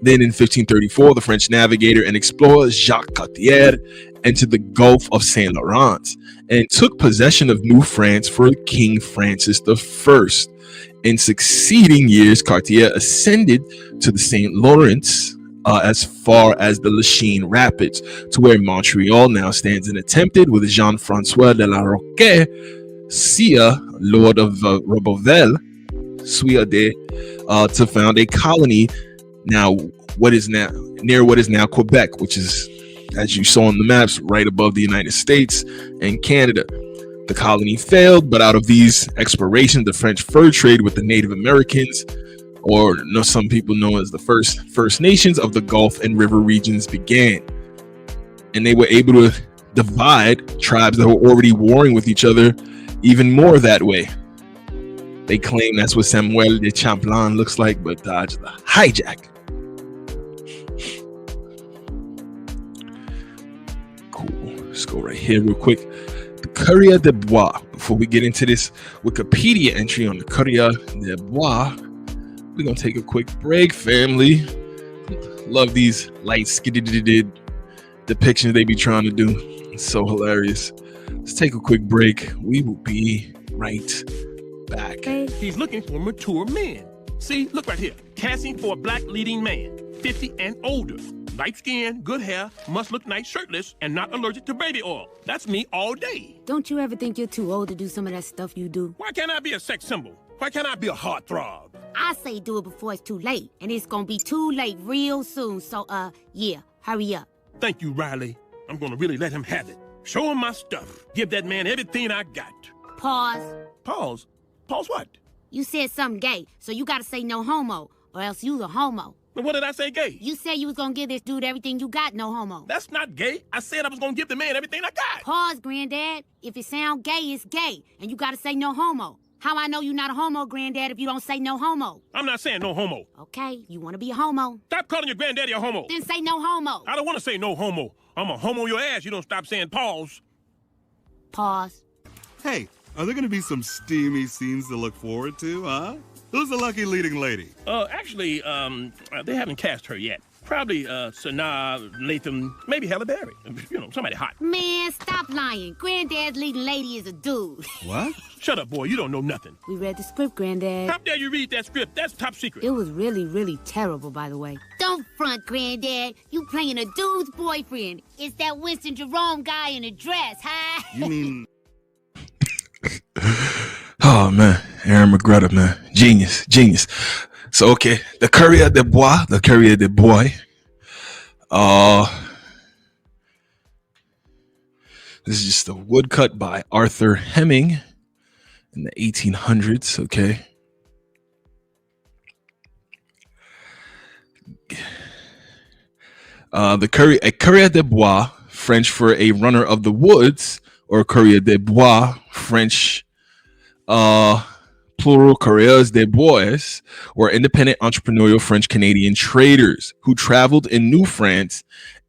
Then in 1534, the French navigator and explorer Jacques Cartier entered the Gulf of Saint Lawrence and took possession of New France for King Francis I. In succeeding years, Cartier ascended to the St. Lawrence as far as the Lachine Rapids, to where Montreal now stands, and attempted with Jean-François de la Roquette, Sia, Lord of Roberval, Suade, to found a colony now near what is now Quebec, which is, as you saw on the maps, right above the United States and Canada. The colony failed, but out of these explorations, the French fur trade with the Native Americans, or some people know as the First Nations of the Gulf and River regions, began. And they were able to divide tribes that were already warring with each other even more that way. They claim that's what Samuel de Champlain looks like, but just a hijack. Cool. Let's go right here real quick. The Courrier de Bois. Before we get into this Wikipedia entry on the Courrier de Bois, we're gonna take a quick break, family. Love these light skidded depictions they be trying to do. It's so hilarious. Let's take a quick break. We will be right back. He's looking for mature men. See, look right here. Casting for a black leading man, 50 and older. Light skin, good hair, must look nice shirtless, and not allergic to baby oil. That's me all day. Don't you ever think you're too old to do some of that stuff you do? Why can't I be a sex symbol? Why can't I be a heartthrob? I say do it before it's too late, and it's gonna be too late real soon, so, yeah, hurry up. Thank you, Riley. I'm gonna really let him have it. Show him my stuff. Give that man everything I got. Pause. Pause? Pause what? You said something gay, so you gotta say no homo, or else you's a homo. But what did I say gay? You said you was gonna give this dude everything you got, no homo. That's not gay. I said I was gonna give the man everything I got. Pause, Granddad. If it sound gay, it's gay, and you gotta say no homo. How I know you're not a homo, Granddad, if you don't say no homo? I'm not saying no homo. Okay, you wanna be a homo? Stop calling your granddaddy a homo. Then say no homo. I don't want to say no homo. I'm a homo your ass. You don't stop saying pause. Pause. Hey, are there gonna be some steamy scenes to look forward to, huh? Who's the lucky leading lady? Actually, they haven't cast her yet. Probably, Sanaa, Latham, maybe Halle Berry. Somebody hot. Man, stop lying. Granddad's leading lady is a dude. What? Shut up, boy. You don't know nothing. We read the script, Granddad. How dare you read that script? That's top secret. It was really, really terrible, by the way. Don't front, Granddad. You playing a dude's boyfriend. It's that Winston Jerome guy in a dress, huh? You mean... Oh man, Aaron McGruder, man, genius. So okay, the Courrier de Bois. This is just a woodcut by Arthur Hemming in the 1800s. Okay. A Courrier de Bois, French for a runner of the woods, or Courrier de Bois, French plural courriers de bois, were independent entrepreneurial French Canadian traders who traveled in New France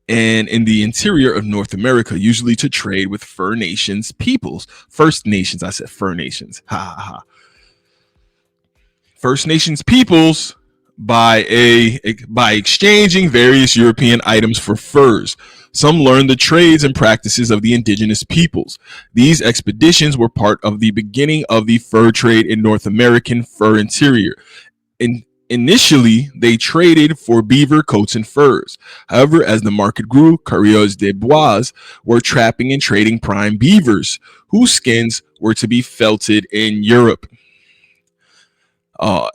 and in the interior of North America, usually to trade with First Nations peoples. First Nations, I said Fur Nations. Ha ha ha. First Nations peoples by exchanging various European items for furs. Some learned the trades and practices of the indigenous peoples. These expeditions were part of the beginning of the fur trade in North American fur interior. Initially, they traded for beaver coats and furs. However, as the market grew, courriers de bois were trapping and trading prime beavers, whose skins were to be felted in Europe.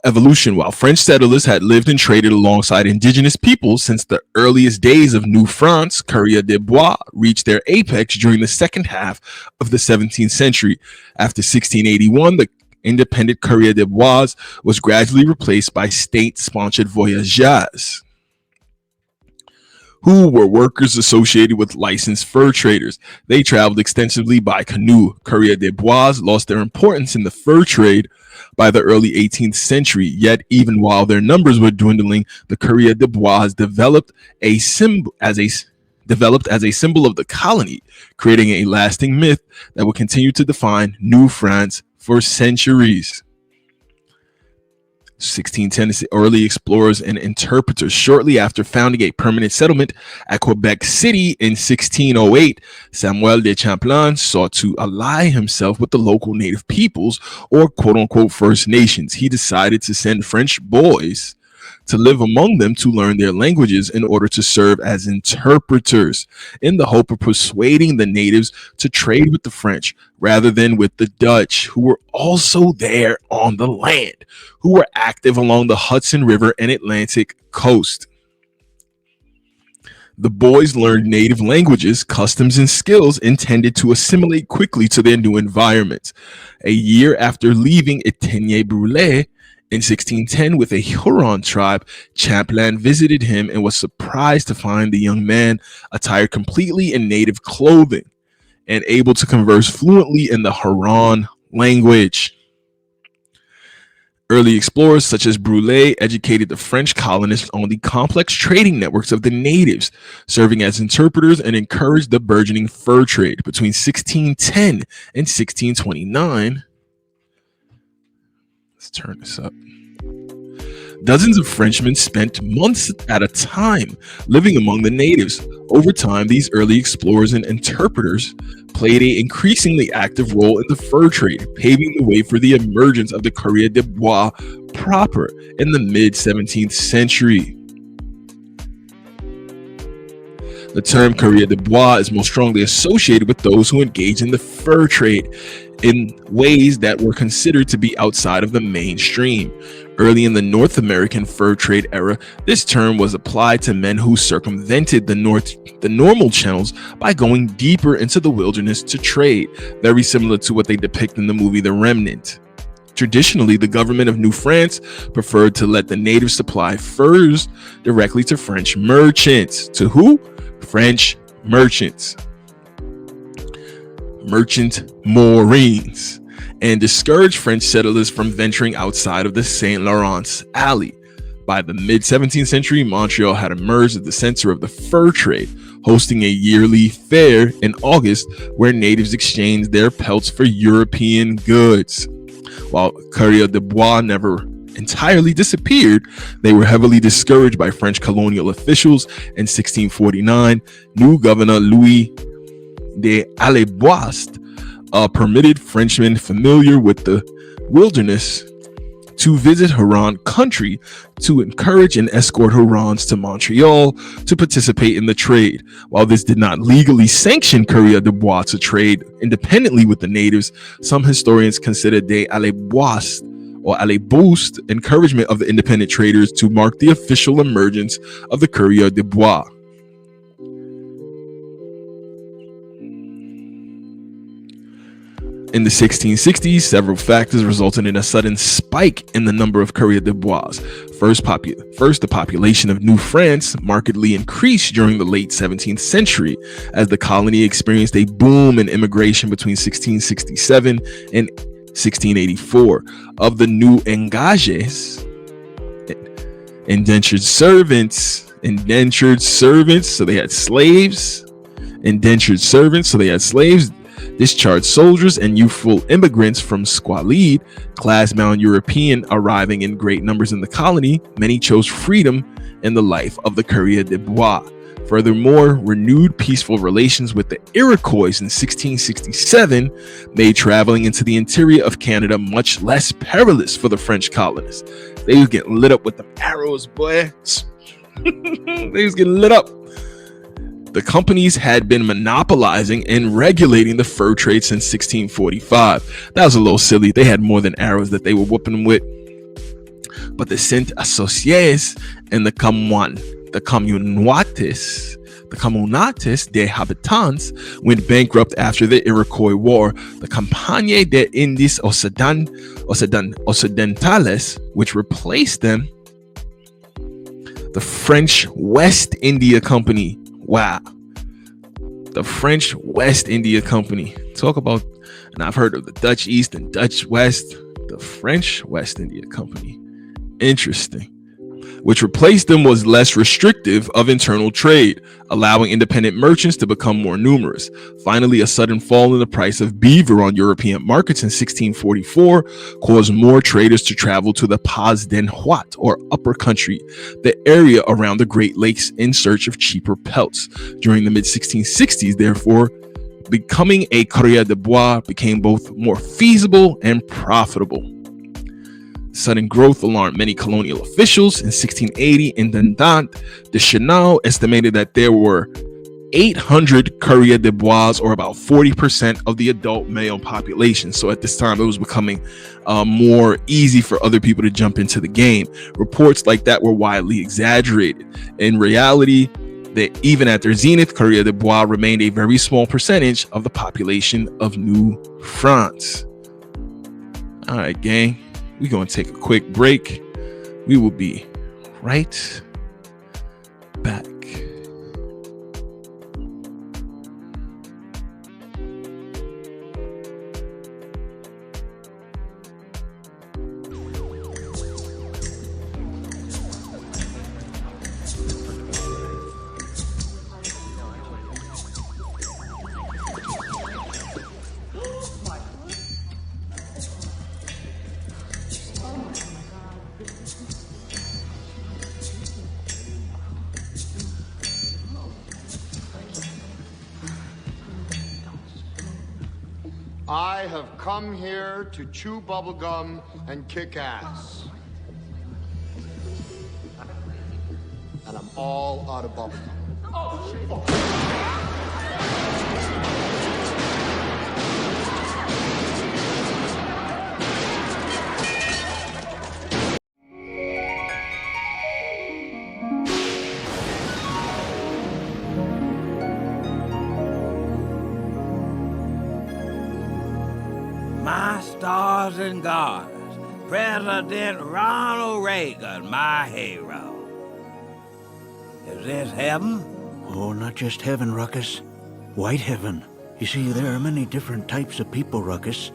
Evolution. While French settlers had lived and traded alongside indigenous peoples since the earliest days of New France, courrier de bois reached their apex during the second half of the 17th century. After 1681, the independent courrier de bois was gradually replaced by state-sponsored voyageurs, who were workers associated with licensed fur traders. They traveled extensively by canoe. Courrier de bois lost their importance in the fur trade by the early 18th century. Yet, even while their numbers were dwindling, the Courrier de Bois developed as a symbol of the colony, creating a lasting myth that will continue to define New France for centuries. 1610, early explorers and interpreters. Shortly after founding a permanent settlement at Quebec City in 1608, Samuel de Champlain sought to ally himself with the local native peoples, or quote-unquote First Nations. He decided to send French boys to live among them to learn their languages in order to serve as interpreters, in the hope of persuading the natives to trade with the French rather than with the Dutch, who were also there on the land, who were active along the Hudson River and Atlantic coast. The boys learned native languages, customs, and skills intended to assimilate quickly to their new environment. A year after leaving Étigny-Brûlé in 1610 with a Huron tribe, Champlain visited him and was surprised to find the young man attired completely in native clothing and able to converse fluently in the Huron language. Early explorers such as Brûlé educated the French colonists on the complex trading networks of the natives, serving as interpreters, and encouraged the burgeoning fur trade. Between 1610 and 1629, let's turn this up. Dozens of Frenchmen spent months at a time living among the natives. Over time, these early explorers and interpreters played an increasingly active role in the fur trade, paving the way for the emergence of the courrier de bois proper in the mid-17th century. The term courrier de bois is most strongly associated with those who engage in the fur trade in ways that were considered to be outside of the mainstream. Early in the North American fur trade era, this term was applied to men who circumvented the normal channels by going deeper into the wilderness to trade, very similar to what they depict in the movie The Remnant. Traditionally, the government of New France preferred to let the natives supply furs directly to French merchants. To who? French merchants. Merchant marines, and discouraged French settlers from venturing outside of the St. Lawrence Alley. By the mid-17th century, Montreal had emerged as the center of the fur trade, hosting a yearly fair in August where natives exchanged their pelts for European goods. While courrier de bois never entirely disappeared, they were heavily discouraged by French colonial officials. In 1649, new governor Louis de Alleboist permitted Frenchmen familiar with the wilderness to visit Huron country to encourage and escort Hurons to Montreal to participate in the trade. While this did not legally sanction courrier de bois to trade independently with the natives, some historians consider de Alleboist or Alleboust encouragement of the independent traders to mark the official emergence of the courrier de bois. In the 1660s, several factors resulted in a sudden spike in the number of courrier de bois. First, the population of New France markedly increased during the late 17th century as the colony experienced a boom in immigration between 1667 and 1684. Of the new engages, indentured servants, so they had slaves, indentured servants, so they had slaves, discharged soldiers, and youthful immigrants from squalid, class-bound European arriving in great numbers in the colony. Many chose freedom in the life of the courrier de bois. Furthermore, renewed peaceful relations with the Iroquois in 1667 made traveling into the interior of Canada much less perilous for the French colonists. They was getting lit up with them arrows, boy. They was getting lit up. The companies had been monopolizing and regulating the fur trade since 1645. That was a little silly. They had more than arrows that they were whooping them with. But the Saint Associés and the Communautes des Habitants went bankrupt after the Iroquois War. The Campagne des Indies Occidentales, which replaced them, the French West India Company. Wow. The French West India Company. Talk about, and I've heard of the Dutch East and Dutch West, the French West India Company. Interesting. Which replaced them was less restrictive of internal trade, allowing independent merchants to become more numerous. Finally, a sudden fall in the price of beaver on European markets in 1644 caused more traders to travel to the Pas d'en Huat, or upper country, the area around the Great Lakes, in search of cheaper pelts. During the mid-1660s, therefore, becoming a courrier de bois became both more feasible and profitable. Sudden growth alarmed many colonial officials. In 1680, Intendant de Chenal estimated that there were 800 courrier de bois, or about 40% of the adult male population. So at this time, it was becoming more easy for other people to jump into the game. Reports like that were widely exaggerated. In reality, that even at their zenith, courrier de bois remained a very small percentage of the population of New France. All right, gang, we're going to take a quick break. We will be right back. I have come here to chew bubblegum and kick ass. And I'm all out of bubblegum. My stars and garters, President Ronald Reagan, my hero. Is this heaven? Oh, not just heaven, Ruckus. White heaven. You see, there are many different types of people, Ruckus.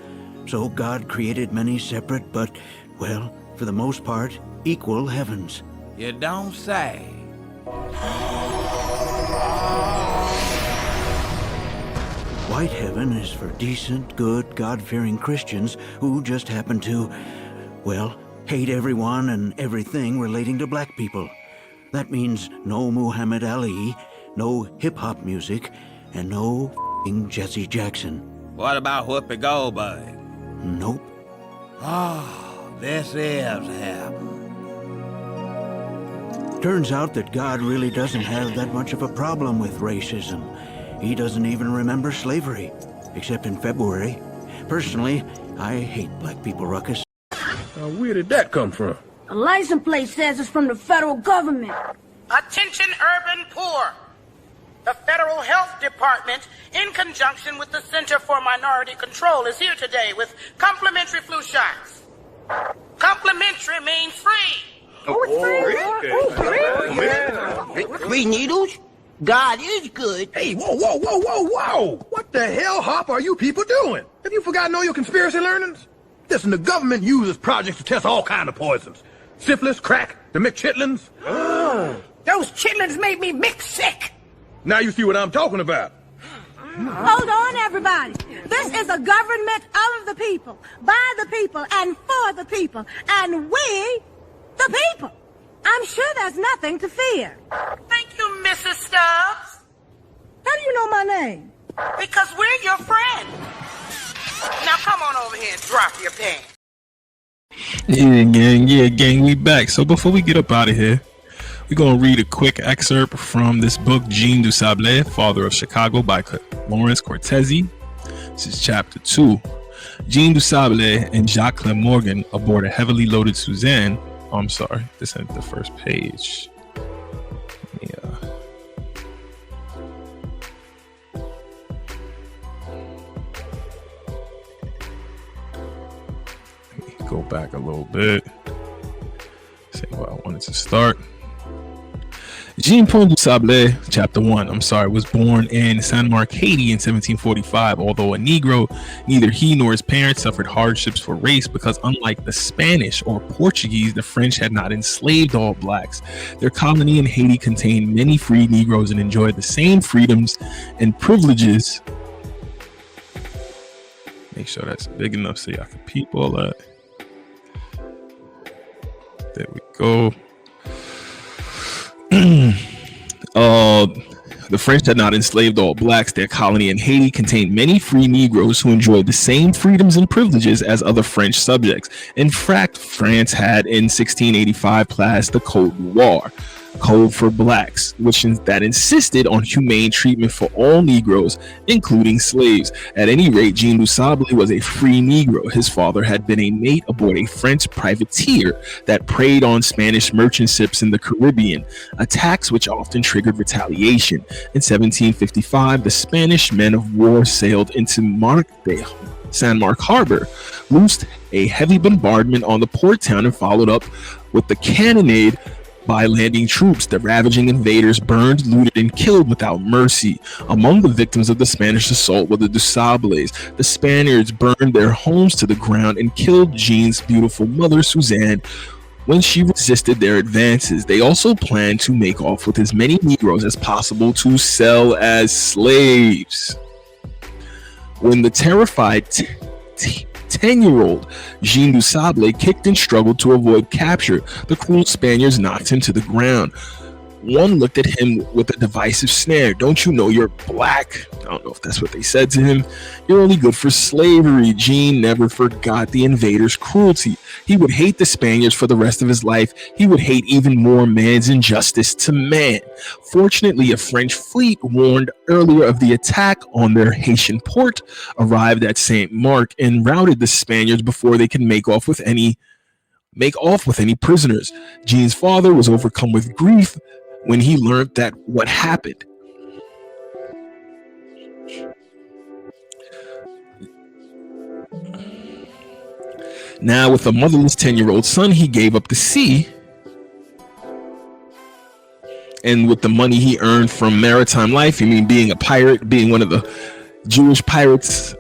So God created many separate, but, well, for the most part, equal heavens. You don't say. White heaven is for decent, good, God-fearing Christians who just happen to, well, hate everyone and everything relating to black people. That means no Muhammad Ali, no hip-hop music, and no f***ing Jesse Jackson. What about Whoopi Goldberg? Nope. Oh, this is heaven. Turns out that God really doesn't have that much of a problem with racism. He doesn't even remember slavery, except in February. Personally, I hate black people, Ruckus. Where did that come from? A license plate says it's from the federal government. Attention urban poor. The Federal Health Department, in conjunction with the Center for Minority Control, is here today with complimentary flu shots. Complimentary means free. Free needles? God is good. Hey, whoa. What the hell, Hop, are you people doing? Have you forgotten all your conspiracy learnings? Listen, the government uses projects to test all kinds of poisons. Syphilis, crack, the McChitlins. Those chitlins made me mix sick. Now you see what I'm talking about. Hold on, everybody. This is a government of the people, by the people, and for the people. And we, the people. I'm sure there's nothing to fear. Thank you, Mrs. Stubbs. How do you know my name? Because we're your friend. Now come on over here and drop your pants. Yeah, gang, we back. So before we get up out of here, we're going to read a quick excerpt from this book, Kidz Du Sable, Father of Chicago, by Lawrence Cortese. This is chapter 2. Kidz Du Sable and Jacques Le Morgan aboard a heavily loaded Suzanne. Oh, I'm sorry, this isn't the first page. Let me go back a little bit. Say where I wanted to start. Jean-Paul Du Sable, chapter 1, was born in San Marc, Haiti in 1745. Although a Negro, neither he nor his parents suffered hardships for race because unlike the Spanish or Portuguese, the French had not enslaved all blacks. Their colony in Haiti contained many free Negroes and enjoyed the same freedoms and privileges. Make sure that's big enough so y'all can peep all that. There we go. The French had not enslaved all blacks. Their colony in Haiti contained many free Negroes who enjoyed the same freedoms and privileges as other French subjects. In fact, France had in 1685 passed the Code Noir, code for blacks, which that insisted on humane treatment for all Negroes, including slaves. At any rate, Jean Du Sable was a free Negro. His father had been a mate aboard a French privateer that preyed on Spanish merchant ships in the Caribbean, attacks which often triggered retaliation. In 1755, the Spanish men of war sailed into San Mark Harbor, loosed a heavy bombardment on the port town, and followed up with the cannonade by landing troops. The ravaging invaders burned, looted, and killed without mercy. Among the victims of the Spanish assault were the Du Sables. The Spaniards burned their homes to the ground and killed Jean's beautiful mother, Suzanne, when she resisted their advances. They also planned to make off with as many Negroes as possible to sell as slaves. When the terrified 10-year-old Jean Du Sable kicked and struggled to avoid capture, the cruel Spaniards knocked him to the ground. One looked at him with a divisive snare. "Don't you know you're black?" I don't know if that's what they said to him. "You're only good for slavery." Jean never forgot the invaders' cruelty. He would hate the Spaniards for the rest of his life. He would hate even more man's injustice to man. Fortunately, a French fleet, warned earlier of the attack on their Haitian port, arrived at Saint Mark and routed the Spaniards before they could make off with any prisoners. Jean's father was overcome with grief when he learned that what happened. Now, with a motherless 10-year-old son, he gave up the sea, and with the money he earned from maritime life, you mean being a pirate, being one of the Jewish pirates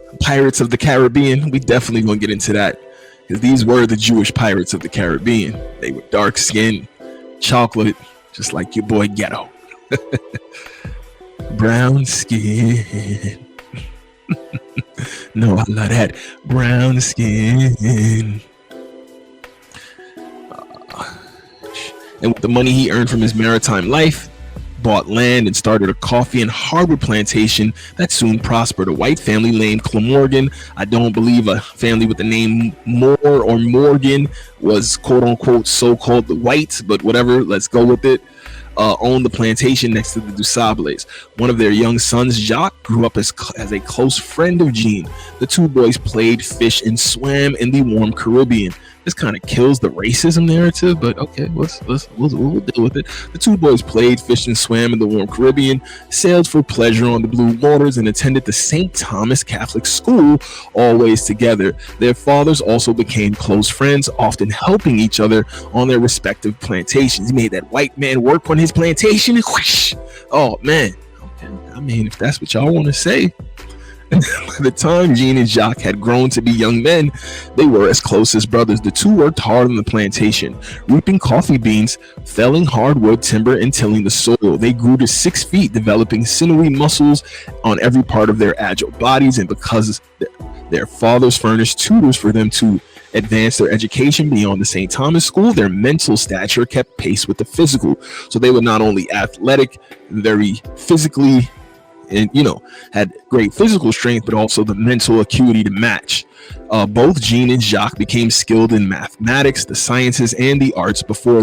of the Caribbean. We definitely gonna get into that, because these were the Jewish pirates of the Caribbean. They were dark skinned, chocolate, just like your boy Ghetto. Brown skin. No, I love that. Brown skin. And with the money he earned from his maritime life, bought land and started a coffee and hardwood plantation that soon prospered. A white family named Clamorgan, I don't believe a family with the name Moore or Morgan was quote unquote so-called the whites, but whatever, let's go with it. Owned the plantation next to the Du Sables. One of their young sons, Jacques, grew up as a close friend of Jean. The two boys played, fished, and swam in the warm Caribbean. This kind of kills the racism narrative, but okay, we'll deal with it. The two boys played, fished, and swam in the warm Caribbean, sailed for pleasure on the blue waters, and attended the St. Thomas Catholic School, always together. Their fathers also became close friends, often helping each other on their respective plantations. He made that white man work on his plantation, and whoosh! Oh man, okay. I mean, if that's what y'all want to say. By the time Jean and Jacques had grown to be young men, they were as close as brothers. The two worked hard on the plantation, reaping coffee beans, felling hardwood timber, and tilling the soil. They grew to 6 feet, developing sinewy muscles on every part of their agile bodies, and because their fathers furnished tutors for them to advance their education beyond the St. Thomas School, their mental stature kept pace with the physical. So they were not only athletic, very physically, and had great physical strength, but also the mental acuity to match. Both Jean and Jacques became skilled in mathematics, the sciences, and the arts. Before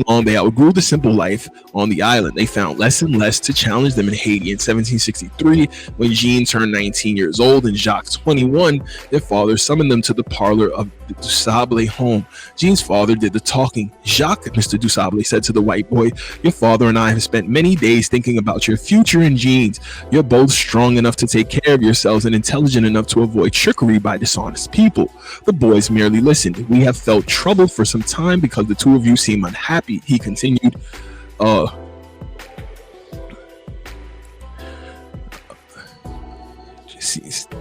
long, they outgrew the simple life on the island. They found less and less to challenge them in Haiti. In 1763, when Jean turned 19 years old and Jacques 21, their father summoned them to the parlor of the Du Sable home. Jean's father did the talking. "Jacques," Mr. Du Sable said to the white boy, "your father and I have spent many days thinking about your future and Jean's. You're both strong enough to take care of yourselves and intelligent enough to avoid trickery by dishonest people." The boys merely listened. "We have felt troubled for some time because the two of you seem unhappy," he continued.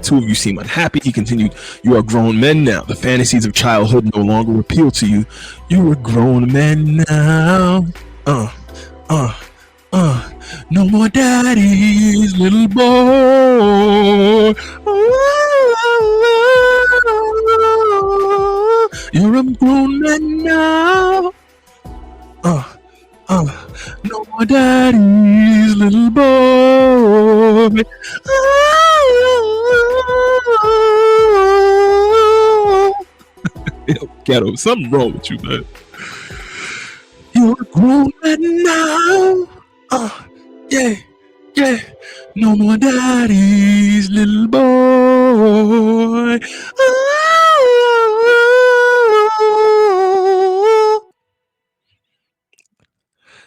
Two of you seem unhappy. He continued. "You are grown men now. The fantasies of childhood no longer appeal to you. You are grown men now. No more daddy's little boy. You're a grown man now. No more daddy's little boy. Yo, Ghetto, something wrong with you, man. You're a grown man now. Yeah, yeah. No more daddy's little boy.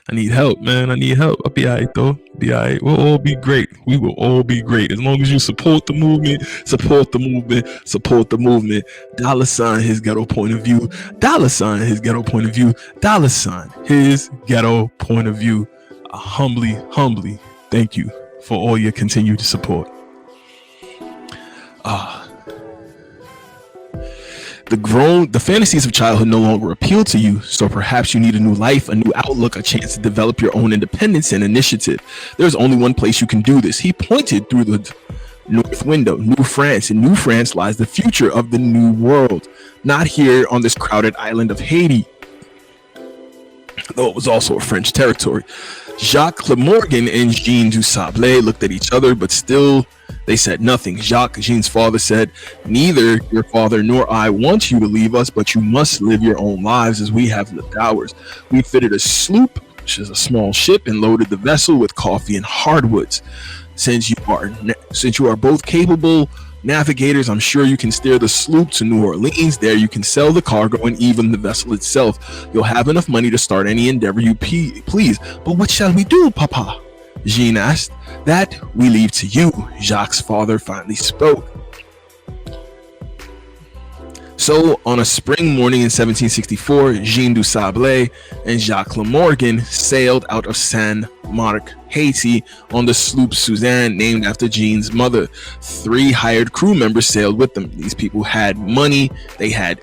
I need help, man. I need help. I'll be alright, though. Be alright. We'll all be great. We will all be great. As long as you support the movement, support the movement, support the movement. $ his ghetto point of view. $ his ghetto point of view. $ his ghetto point of view. Humbly, thank you for all your continued support. The fantasies of childhood no longer appeal to you, so perhaps you need a new life, a new outlook, a chance to develop your own independence and initiative. There's only one place you can do this. He pointed through the north window. New France. In New France lies the future of the new world. Not here on this crowded island of Haiti, though it was also a French territory. Jacques Lemorgan and Jean Du Sable looked at each other, but still they said nothing. Jacques, Jean's father, said, "Neither your father nor I want you to leave us, but you must live your own lives as we have lived ours. We fitted a sloop, which is a small ship, and loaded the vessel with coffee and hardwoods. Since you are both capable navigators, I'm sure you can steer the sloop to New Orleans. There you can sell the cargo and even the vessel itself. You'll have enough money to start any endeavor you please. But what shall we do, Papa?" Jean asked. "That we leave to you," Jacques' father finally spoke. So, on a spring morning in 1764, Jean Du Sable and Jacques Lemorgan sailed out of Saint-Marc, Haiti, on the sloop Suzanne, named after Jean's mother. 3 hired crew members sailed with them. These people had money, they had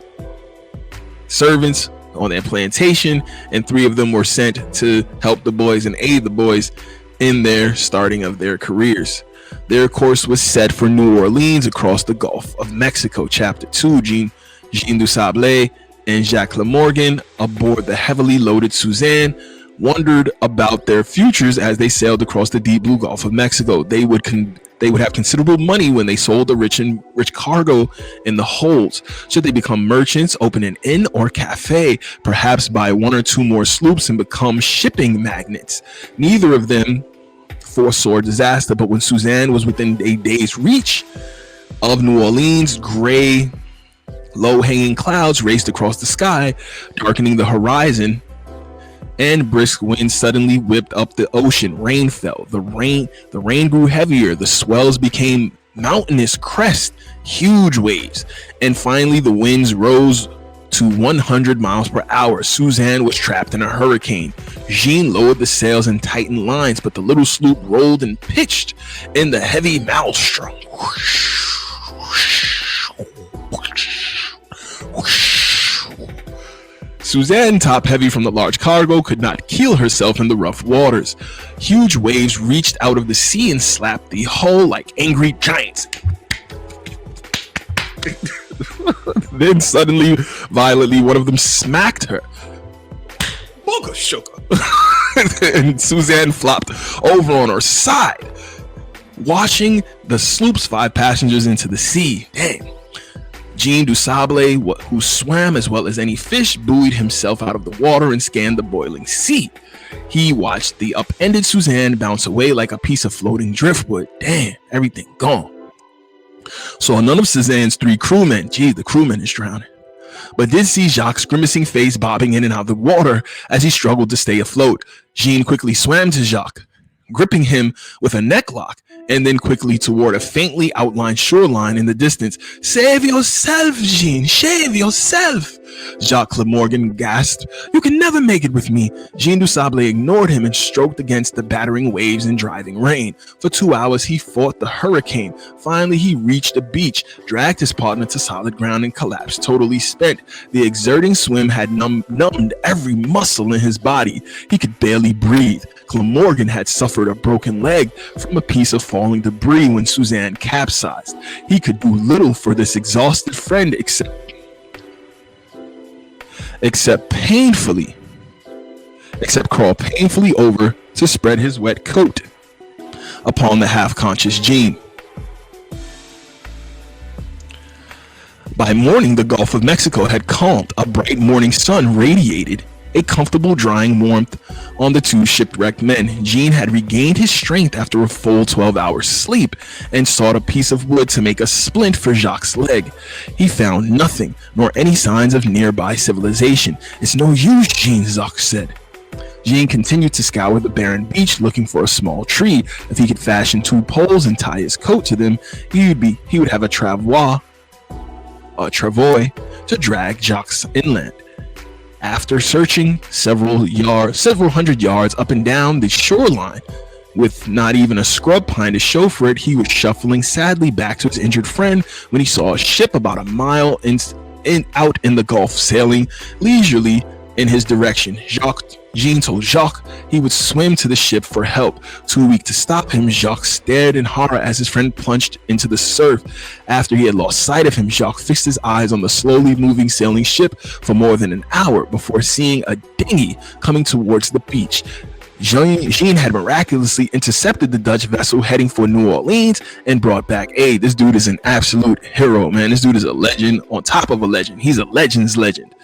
servants on their plantation, and 3 of them were sent to help the boys and aid the boys in their starting of their careers. Their course was set for New Orleans across the Gulf of Mexico. Chapter 2, Jean Du Sable and Jacques Lemorgan, aboard the heavily loaded Suzanne, wondered about their futures as they sailed across the deep blue Gulf of Mexico. They would have considerable money when they sold the rich cargo in the holds. Should they become merchants, open an inn or cafe, perhaps buy 1 or 2 more sloops and become shipping magnates? Neither of them foresaw disaster, but when Suzanne was within a day's reach of New Orleans, gray, low-hanging clouds raced across the sky, darkening the horizon, and brisk winds suddenly whipped up the ocean. Rain fell. The rain grew heavier. The swells became mountainous crests, huge waves, and finally the winds rose to 100 miles per hour. Suzanne was trapped in a hurricane. Jean lowered the sails and tightened lines, but the little sloop rolled and pitched in the heavy maelstrom. Suzanne, top heavy from the large cargo, could not keel herself in the rough waters. Huge waves reached out of the sea and slapped the hull like angry giants. Then suddenly, violently, one of them smacked her. Boga shook her. And Suzanne flopped over on her side, washing the sloop's 5 passengers into the sea. Damn. Jean Du Sable, who swam as well as any fish, buoyed himself out of the water and scanned the boiling sea. He watched the upended Suzanne bounce away like a piece of floating driftwood. Damn, everything gone. Saw none of Suzanne's 3 crewmen. Gee, the crewman is drowning. But did see Jacques' grimacing face bobbing in and out of the water as he struggled to stay afloat. Jean quickly swam to Jacques, gripping him with a necklock, and then quickly toward a faintly outlined shoreline in the distance. "Save yourself, Jean, save yourself!" Jacques Lemorgan gasped. "You can never make it with me." Jean Du Sable ignored him and stroked against the battering waves and driving rain. For 2 hours he fought the hurricane. Finally he reached the beach, dragged his partner to solid ground, and collapsed totally spent. The exerting swim had numbed every muscle in his body. He could barely breathe. Lemorgan had suffered a broken leg from a piece of falling debris when Suzanne capsized. He could do little for this exhausted friend except painfully except crawl painfully over to spread his wet coat upon the half-conscious Jean. By morning, the Gulf of Mexico had calmed. A bright morning sun radiated a comfortable drying warmth on the two shipwrecked men. Jean had regained his strength after a full 12 hours sleep and sought a piece of wood to make a splint for Jacques' leg. He found nothing, nor any signs of nearby civilization. "It's no use, Jean," Jacques said. Jean continued to scour the barren beach looking for a small tree. If he could fashion 2 poles and tie his coat to them, he would have a travois to drag Jacques inland. After searching several hundred yards up and down the shoreline, with not even a scrub pine to show for it, he was shuffling sadly back to his injured friend when he saw a ship about a mile out in the Gulf sailing leisurely in his direction. Jean told Jacques he would swim to the ship for help. Too weak to stop him, Jacques stared in horror as his friend plunged into the surf. After he had lost sight of him, Jacques fixed his eyes on the slowly moving sailing ship for more than an hour before seeing a dinghy coming towards the beach. Jean had miraculously intercepted the Dutch vessel heading for New Orleans and brought back aid. This dude is an absolute hero, man. This dude is a legend on top of a legend. He's a legend's legend.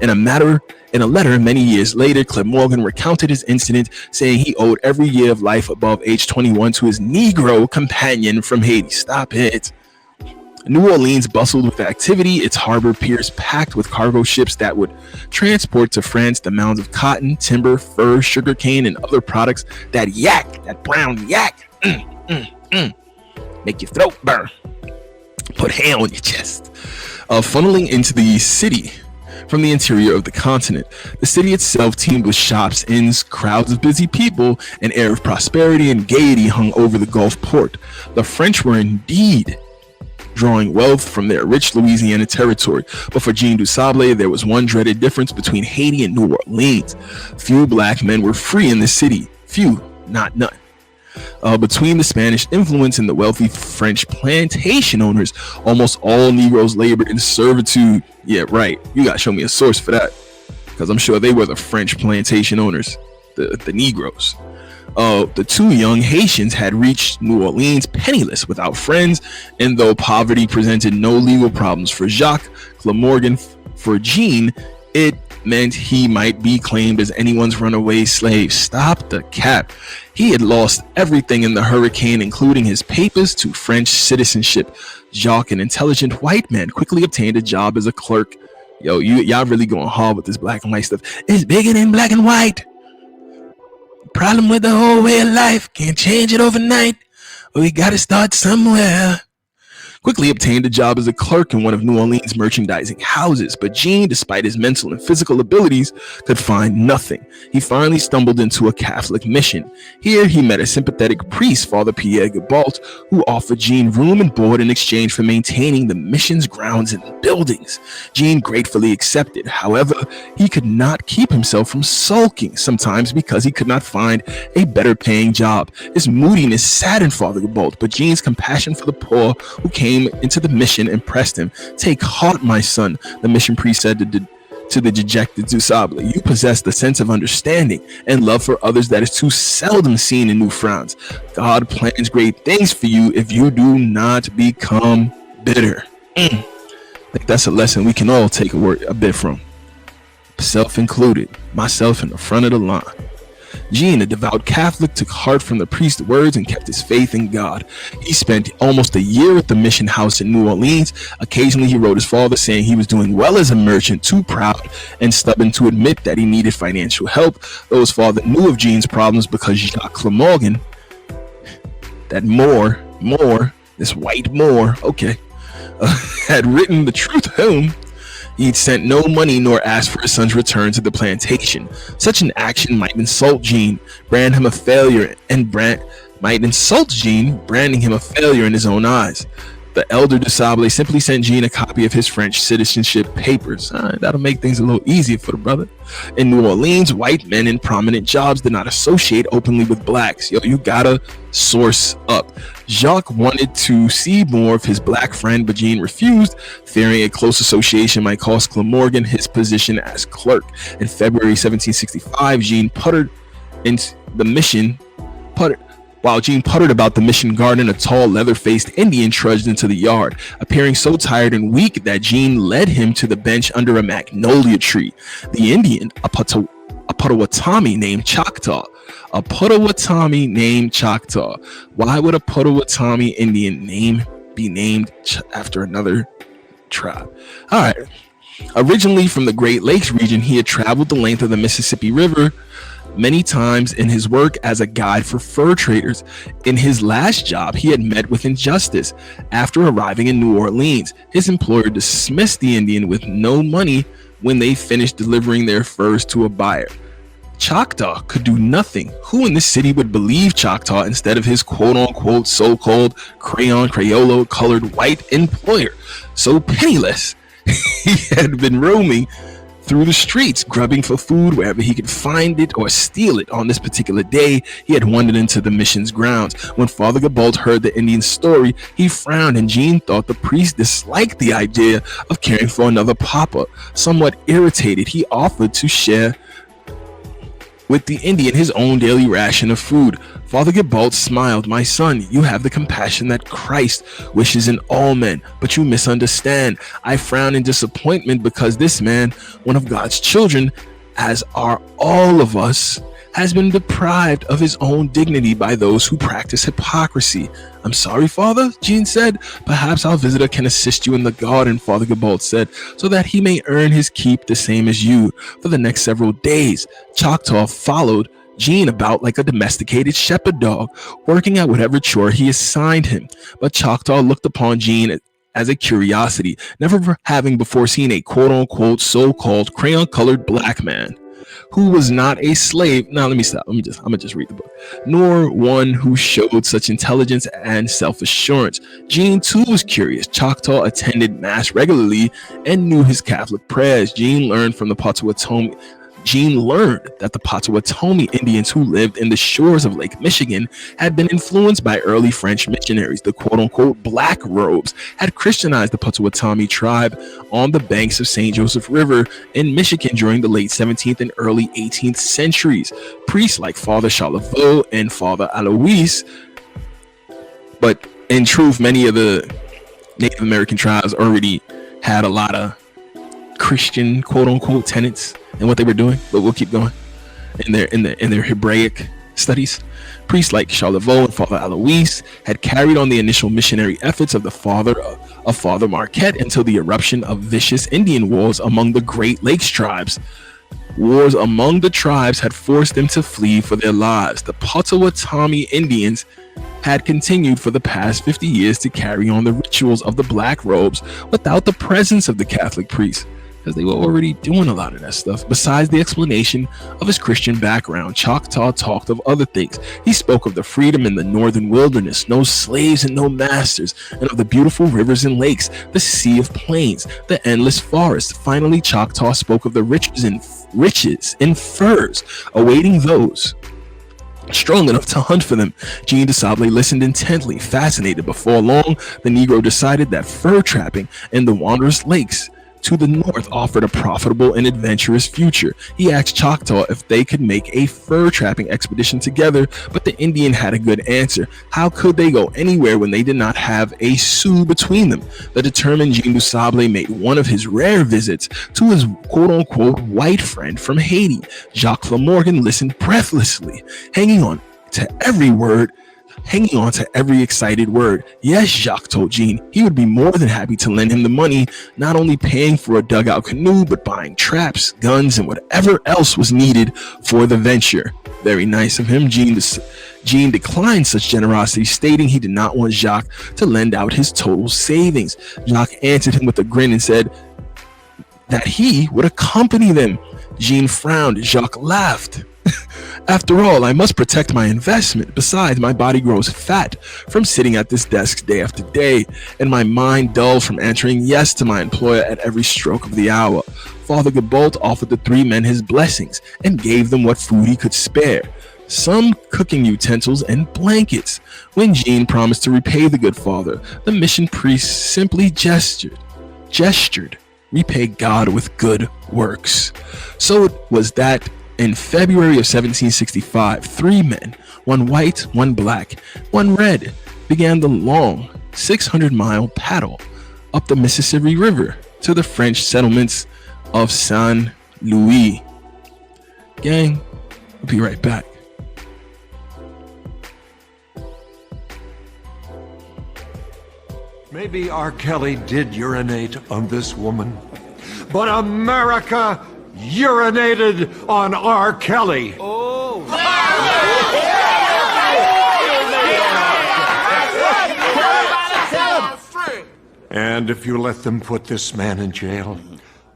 In a letter many years later, Clermorgan recounted his incident, saying he owed every year of life above age 21 to his Negro companion from Haiti. Stop it. New Orleans bustled with activity, its harbor piers packed with cargo ships that would transport to France the mounds of cotton, timber, fur, sugarcane, and other products that brown yak, make your throat burn, put hair on your chest, funneling into the city from the interior of the continent. The city itself teemed with shops, inns, crowds of busy people. An air of prosperity and gaiety hung over the Gulf port. The French were indeed drawing wealth from their rich Louisiana territory, but for Baptiste Du Sable, there was one dreaded difference between Haiti and New Orleans. Few black men were free in the city. Few, not none. Between the Spanish influence and the wealthy French plantation owners, almost all Negroes labored in servitude. Yeah, right. You gotta show me a source for that, because I'm sure they were the French plantation owners, the Negroes. The 2 young Haitians had reached New Orleans penniless, without friends, and though poverty presented no legal problems for Jacques Clermorgan, for Jean, it meant he might be claimed as anyone's runaway slave. Stop the cap. He had lost everything in the hurricane, including his papers to French citizenship. Jacques, an intelligent white man, quickly obtained a job as a clerk. Yo, y'all really going hard with this black and white stuff. It's bigger than black and white. Problem with the whole way of life. Can't change it overnight. We gotta start somewhere. Quickly obtained a job as a clerk in one of New Orleans' merchandising houses, but Jean, despite his mental and physical abilities, could find nothing. He finally stumbled into a Catholic mission. Here he met a sympathetic priest, Father Pierre Gabault, who offered Jean room and board in exchange for maintaining the mission's grounds and buildings. Jean gratefully accepted. However, he could not keep himself from sulking, sometimes because he could not find a better paying job. His moodiness saddened Father Gabault, but Jean's compassion for the poor who came into the mission impressed him. "Take heart, my son," the mission priest said to the dejected Du Sable. "You possess the sense of understanding and love for others that is too seldom seen in New France. God plans great things for you if you do not become bitter." I think that's a lesson we can all take a bit from, self included, myself in the front of the line. Jean, a devout Catholic, took heart from the priest's words and kept his faith in God. He spent almost a year at the mission house in New Orleans. Occasionally, he wrote his father saying he was doing well as a merchant, too proud and stubborn to admit that he needed financial help. Though his father knew of Jean's problems because Jacques Clermorgan, that this white Moor, had written the truth home. He'd sent no money nor asked for his son's return to the plantation. Such an action might insult Jean, brand him a failure, and branding him a failure in his own eyes. The elder Du Sable simply sent Jean a copy of his French citizenship papers. That'll make things a little easier for the brother. In New Orleans, white men in prominent jobs did not associate openly with blacks. Yo, you gotta source up. Jacques wanted to see more of his black friend, but Jean refused, fearing a close association might cost Glamorgan his position as clerk. In February 1765, Jean puttered into the mission. While Jean puttered about the mission garden, a tall, leather-faced Indian trudged into the yard, appearing so tired and weak that Jean led him to the bench under a magnolia tree. The Indian, a Potawatomi named Choctaw. A Potawatomi named Choctaw. Why would a Potawatomi Indian name be named after another tribe? All right. Originally from the Great Lakes region, he had traveled the length of the Mississippi River many times in his work as a guide for fur traders. In his last job, he had met with injustice. After arriving in New Orleans, his employer dismissed the Indian with no money when they finished delivering their furs to a buyer. Choctaw could do nothing. Who in this city would believe Choctaw instead of his quote-unquote so-called Creole colored white employer? So penniless, he had been roaming through the streets, grubbing for food wherever he could find it or steal it. On this particular day, he had wandered into the mission's grounds. When Father Gabault heard the Indian's story, he frowned, and Jean thought the priest disliked the idea of caring for another papa. Somewhat irritated, he offered to share with the Indian his own daily ration of food. Father Gabault smiled. "My son, you have the compassion that Christ wishes in all men, but you misunderstand. I frown in disappointment because this man, one of God's children, as are all of us, has been deprived of his own dignity by those who practice hypocrisy." "I'm sorry, Father," Jean said. "Perhaps our visitor can assist you in the garden," Father Gabault said, "so that he may earn his keep the same as you." For the next several days, Choctaw followed Jean about like a domesticated shepherd dog, working at whatever chore he assigned him. But Choctaw looked upon Jean as a curiosity, never having before seen a quote-unquote so-called crayon-colored black man who was not a slave. Now let me stop. I'm gonna just read the book. Nor one who showed such intelligence and self-assurance. Jean too was curious. Choctaw attended mass regularly and knew his Catholic prayers. Jean learned that the Potawatomi Indians who lived in the shores of Lake Michigan had been influenced by early French missionaries. The quote-unquote black robes had Christianized the Potawatomi tribe on the banks of St. Joseph River in Michigan during the late 17th and early 18th centuries. Priests like Father Charlevoix and Father Alois, but in truth, many of the Native American tribes already had a lot of Christian quote-unquote tenets and what they were doing, but we'll keep going. In their Hebraic studies, priests like Charlevoix and Father Alois had carried on the initial missionary efforts of Father Marquette until the eruption of vicious Indian wars among the Great Lakes tribes. Wars among the tribes had forced them to flee for their lives. The Potawatomi Indians had continued for the past 50 years to carry on the rituals of the black robes without the presence of the Catholic priests, because they were already doing a lot of that stuff. Besides the explanation of his Christian background, Choctaw talked of other things. He spoke of the freedom in the northern wilderness, no slaves and no masters, and of the beautiful rivers and lakes, the sea of plains, the endless forests. Finally, Choctaw spoke of the riches in furs awaiting those strong enough to hunt for them. Jean Du Sable listened intently, fascinated. Before long, the Negro decided that fur trapping in the Wanderous Lakes to the north offered a profitable and adventurous future. He asked Choctaw if they could make a fur trapping expedition together, but the Indian had a good answer. How could they go anywhere when they did not have a sou between them? The determined Jean Du Sable made one of his rare visits to his quote-unquote white friend from Haiti. Jacques Morgan listened breathlessly, hanging on to every excited word. Yes, Jacques told Jean, he would be more than happy to lend him the money, not only paying for a dugout canoe, but buying traps, guns, and whatever else was needed for the venture. Very nice of him. Jean declined such generosity, stating he did not want Jacques to lend out his total savings. Jacques answered him with a grin and said that he would accompany them. Jean frowned. Jacques laughed. After all, I must protect my investment. Besides, my body grows fat from sitting at this desk day after day, and my mind dull from answering yes to my employer at every stroke of the hour. Father Gabolt offered the three men his blessings and gave them what food he could spare, some cooking utensils and blankets. When Jean promised to repay the good father, the mission priest simply gestured, repay God with good works. So it was that in February of 1765, three men, one white, one black, one red, began the long 600-mile paddle up the Mississippi River to the French settlements of Saint Louis. Gang, I'll be right back. Maybe R. Kelly did urinate on this woman, but America urinated on R. Kelly. Oh. And if you let them put this man in jail,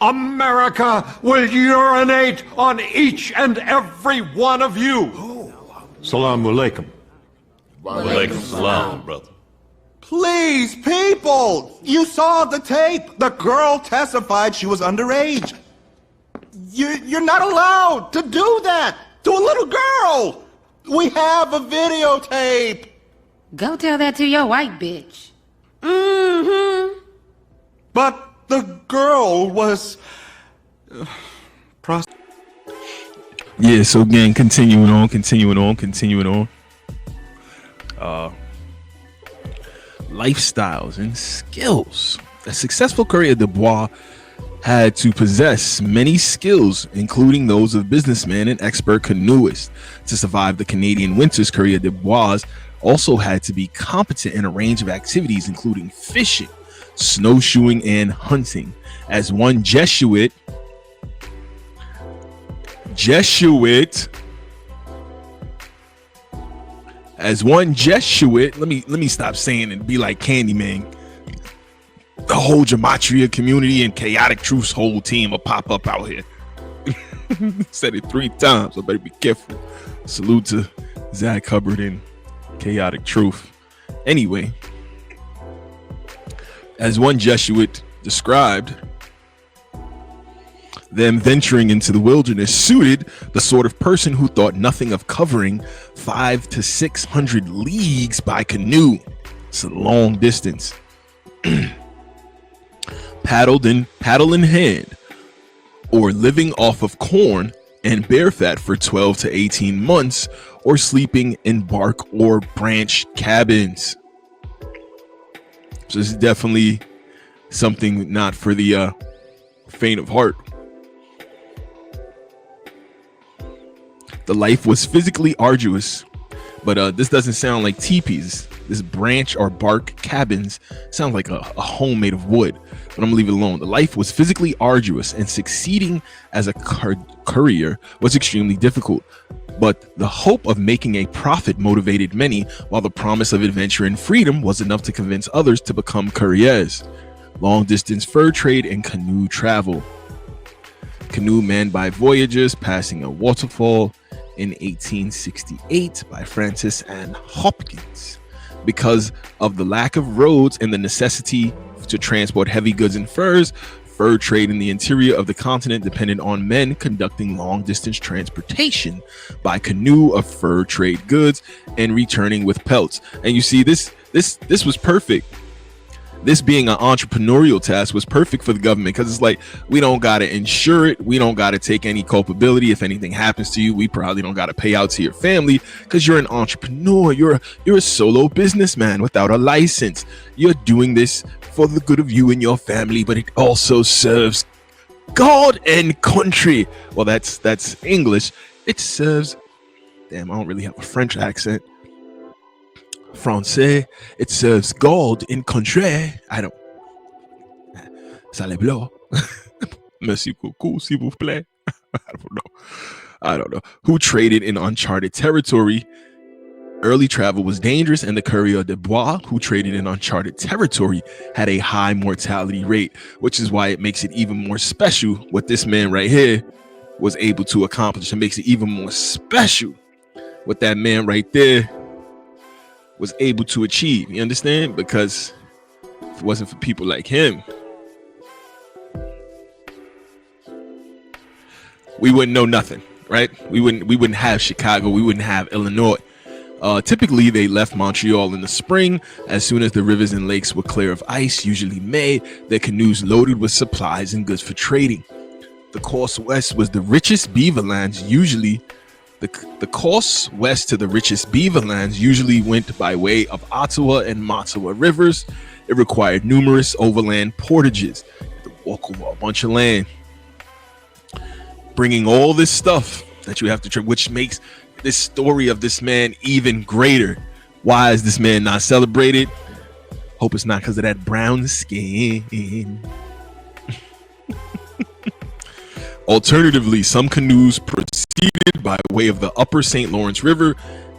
America will urinate on each and every one of you. Salam alaikum. Alaikum salam, brother. Please, people! You saw the tape. The girl testified she was underage. You're not allowed to do that to a little girl. We have a videotape. Go tell that to your white bitch. Mm-hmm. But the girl was... Yeah, so again, continuing on. Lifestyles and skills. A successful coureur de bois had to possess many skills, including those of businessman and expert canoeist. To survive the Canadian winters, coureur de bois also had to be competent in a range of activities, including fishing, snowshoeing, and hunting. As one Jesuit, let me stop saying and be like Candyman. The whole gematria community and chaotic truth's whole team will pop up out here. Said it 3 times. I better be careful. Salute to Zach Hubbard and chaotic truth. Anyway, as one Jesuit described, them venturing into the wilderness suited the sort of person who thought nothing of covering 500 to 600 leagues by canoe. It's a long distance. Paddle in hand, or living off of corn and bear fat for 12 to 18 months, or sleeping in bark or branch cabins. So this is definitely something not for the faint of heart. The life was physically arduous, but this doesn't sound like teepees. This branch or bark cabins sounds like a home made of wood, but I'm gonna leave it alone. The life was physically arduous, and succeeding as a courier was extremely difficult. But the hope of making a profit motivated many, while the promise of adventure and freedom was enough to convince others to become couriers. Long distance fur trade and canoe travel. Canoe manned by voyagers passing a waterfall in 1868 by Francis Ann Hopkins. Because of the lack of roads and the necessity to transport heavy goods and furs, fur trade in the interior of the continent depended on men conducting long distance transportation by canoe of fur trade goods and returning with pelts. And you see, this was perfect. This being an entrepreneurial task was perfect for the government, because it's like, we don't got to insure it. We don't got to take any culpability. If anything happens to you, we probably don't got to pay out to your family, because you're an entrepreneur. You're a solo businessman without a license. You're doing this for the good of you and your family, but it also serves God and country. Well, that's English. It serves, damn, I don't really have a French accent. Francais, it serves God in country. I don't. Ça les blanc. Merci beaucoup, s'il vous plaît. I don't know. Who traded in uncharted territory. Early travel was dangerous, and the coureur de bois, who traded in uncharted territory, had a high mortality rate, which is why it makes it even more special what this man right here was able to accomplish. It makes it even more special what that man right there was able to achieve. You understand? Because if it wasn't for people like him, we wouldn't know nothing, right? We wouldn't have Chicago. We wouldn't have Illinois. Typically, they left Montreal in the spring. As soon as the rivers and lakes were clear of ice, usually May, their canoes loaded with supplies and goods for trading. The course west was the richest beaver lands. Usually, the course west to the richest beaver lands usually went by way of Ottawa and Mattawa rivers. It required numerous overland portages. You had to walk over a bunch of land, bringing all this stuff that you have to trade, which makes this story of this man even greater. Why is this man not celebrated? Hope it's not because of that brown skin. Alternatively, some canoes proceeded by way of the upper St. Lawrence River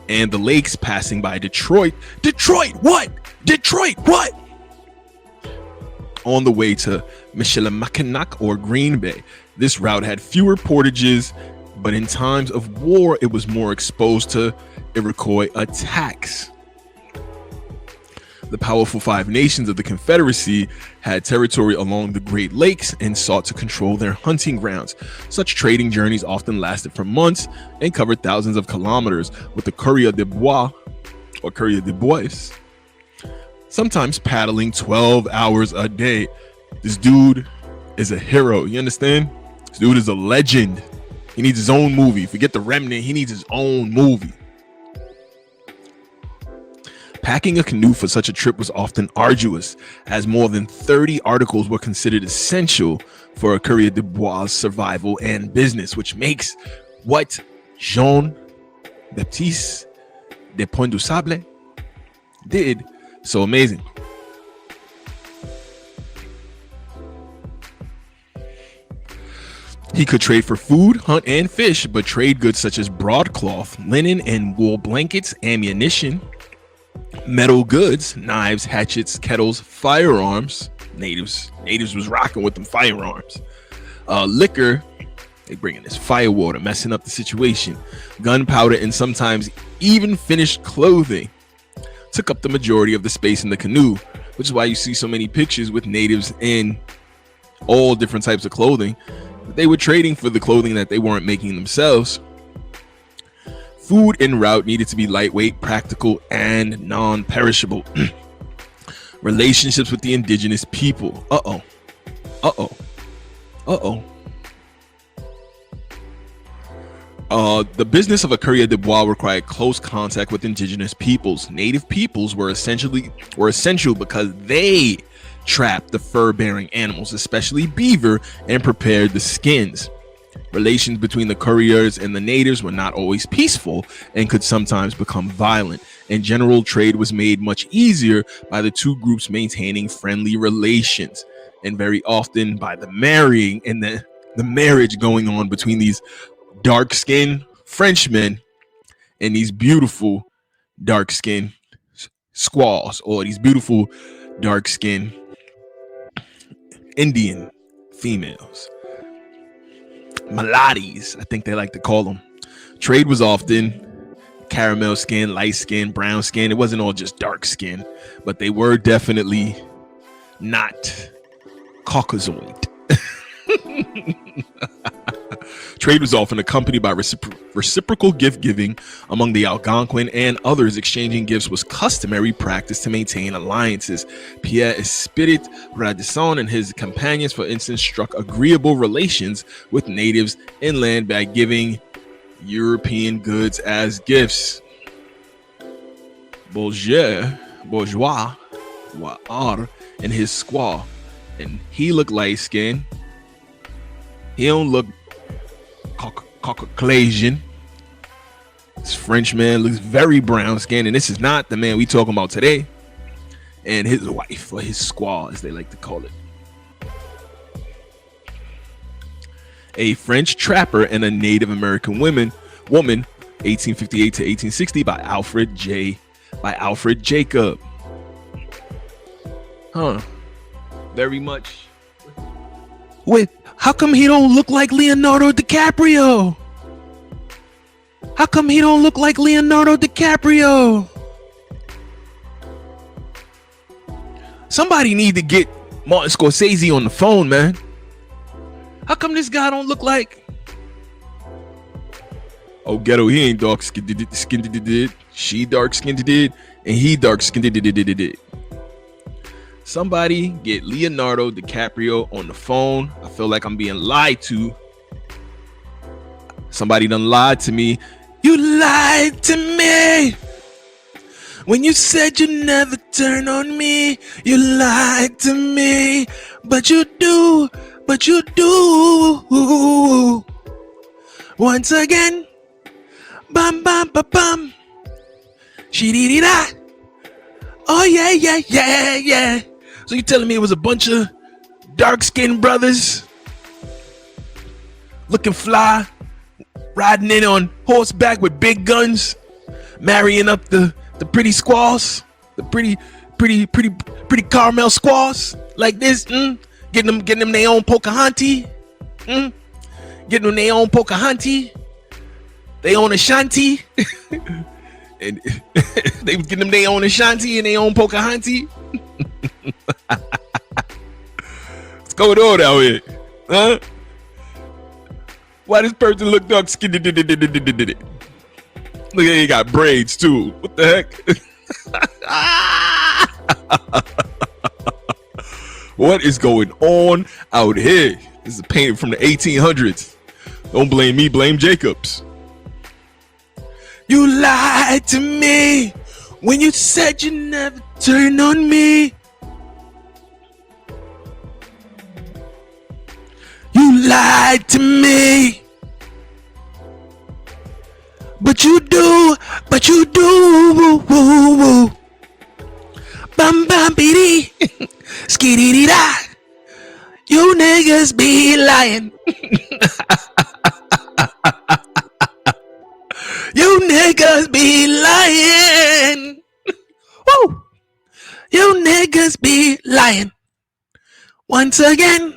and the lakes, passing by Detroit. Detroit what? On the way to Michilimackinac or Green Bay. This route had fewer portages, but in times of war, it was more exposed to Iroquois attacks. The powerful Five Nations of the Confederacy had territory along the Great Lakes and sought to control their hunting grounds. Such trading journeys often lasted for months and covered thousands of kilometers, with the courrier de bois or courrier de bois sometimes paddling 12 hours a day. This dude is a hero. You understand? This dude is a legend. He needs his own movie. Forget the Remnant. He needs his own movie. Packing a canoe for such a trip was often arduous, as more than 30 articles were considered essential for a courrier de bois' survival and business, which makes what Jean-Baptiste Du Sable did so amazing. He could trade for food, hunt, and fish, but trade goods such as broadcloth, linen, and wool blankets, ammunition, metal goods, knives, hatchets, kettles, firearms. Natives was rocking with them firearms. Liquor, they bring in this firewater, messing up the situation. Gunpowder, and sometimes even finished clothing took up the majority of the space in the canoe, which is why you see so many pictures with natives in all different types of clothing. They were trading for the clothing that they weren't making themselves. Food en route needed to be lightweight, practical, and non-perishable. Relationships with the indigenous people. The business of a courrier de bois required close contact with indigenous peoples. Native peoples were essential because they trapped the fur-bearing animals, especially beaver, and prepared the skins. Relations between the couriers and the natives were not always peaceful and could sometimes become violent. In general, trade was made much easier by the two groups maintaining friendly relations, and very often by the marrying and the marriage going on between these dark-skinned Frenchmen and these beautiful dark-skinned squaws, or these beautiful dark-skinned Indian females. Mulatties, I think they like to call them. Trade was often caramel skin, light skin, brown skin. It wasn't all just dark skin, but they were definitely not Caucasoid. Trade was often accompanied by reciprocal gift giving among the Algonquin, and others. Exchanging gifts was customary practice to maintain alliances. Pierre Esprit Radisson and his companions, for instance, struck agreeable relations with natives inland by giving European goods as gifts. Bourgeois and his squaw, and he looked light skinned. He don't look Caucasian. This French man looks very brown skinned, and this is not the man we talking about today. And his wife, or his squaw as they like to call it, a French trapper and a Native American woman, 1858 to 1860, by Alfred Jacob. Very much with How come he don't look like Leonardo DiCaprio? How come he don't look like Leonardo DiCaprio? Somebody need to get Martin Scorsese on the phone, man. How come this guy don't look like... Oh, ghetto, he ain't dark skinned, she dark skinned, and he dark skinned. Somebody get Leonardo DiCaprio on the phone. I feel like I'm being lied to. Somebody done lied to me. You lied to me when you said you never turn on me. You lied to me, but you do. Once again, bam bam bam bam, she did it. Oh yeah. So you telling me it was a bunch of dark-skinned brothers looking fly, riding in on horseback with big guns, marrying up the pretty squaws, the pretty caramel squaws like this, getting them their own Pocahontas, getting them their own Pocahontas, they own Ashanti, and they was getting them their own Ashanti and their own Pocahontas. What's going on out here? Huh? Why this person look dark skinned? Look at he got braids too. What the heck? What is going on out here? This is a painting from the 1800s. Don't blame me, blame Jacobs. You lied to me when you said you never turn on me. You lied to me, but you do. Woo, woo, woo. Bam bam bidi, skiddy da. You niggas be lying. You niggas be lying. Woo. You niggas be lying. Once again.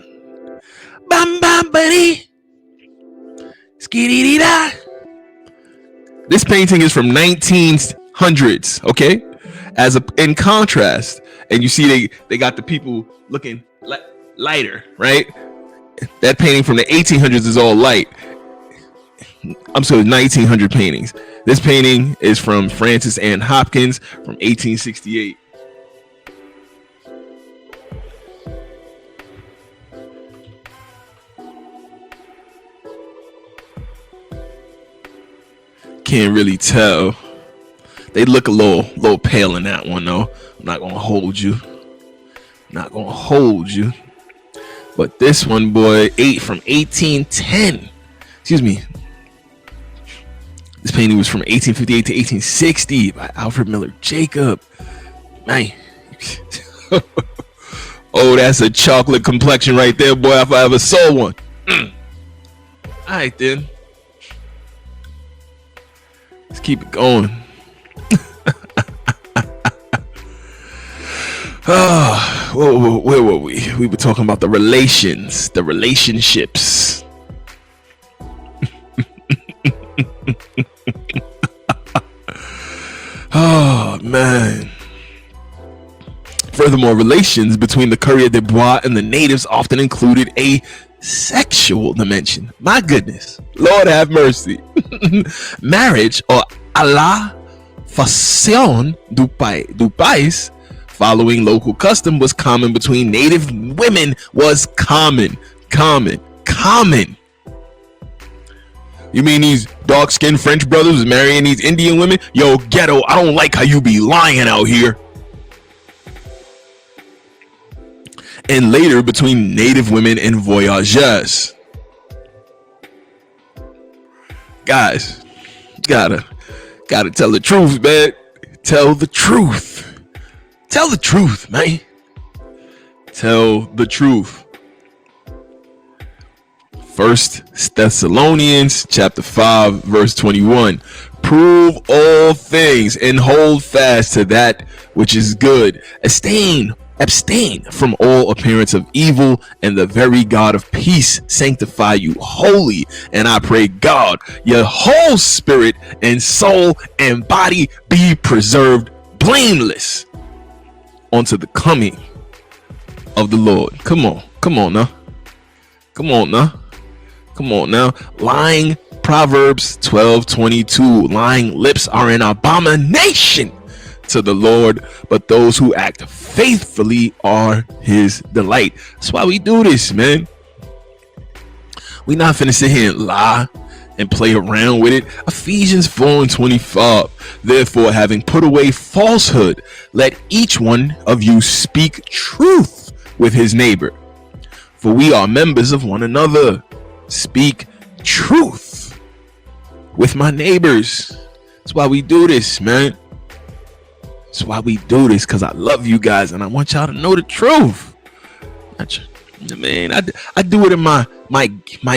Bam bam buddy. Skiddy da. This painting is from 1900s, okay? In contrast, and you see they got the people looking lighter, right? That painting from the 1800s is all light. I'm sorry, 1900 paintings. This painting is from Francis Ann Hopkins from 1868. Can't really tell. They look a little pale in that one though. I'm not gonna hold you. But this one, boy, from 1810. Excuse me. This painting was from 1858 to 1860 by Alfred Miller Jacob. Man. Oh, that's a chocolate complexion right there, boy, if I ever saw one. All right, then. Let's keep it going. Where were we? We were talking about the relationships. Oh, man. Furthermore, relations between the coureur de bois and the natives often included a sexual dimension. My goodness. Lord have mercy. Marriage, or à la façon du pays, following local custom, was common between native women. Was common. You mean these dark-skinned French brothers marrying these Indian women? Yo, ghetto, I don't like how you be lying out here. And later between native women and voyageurs. Guys, gotta tell the truth, man. Tell the truth, man. Tell the truth. 1 Thessalonians chapter 5 verse 21. Prove all things and hold fast to that which is good. Abstain Abstain from all appearance of evil, and the very God of peace sanctify you wholly. And I pray, God, your whole spirit and soul and body be preserved blameless unto the coming of the Lord. Come on now. Lying, Proverbs 12:22. Lying lips are an abomination to the Lord, but those who act faithfully are his delight. That's why we do this, man. We not finna sit here and lie and play around with it. Ephesians 4:25. Therefore, having put away falsehood, let each one of you speak truth with his neighbor, for we are members of one another. Speak truth with my neighbors. That's why we do this, man. That's why we do this, because I love you guys and I want y'all to know the truth. Man, I do it in my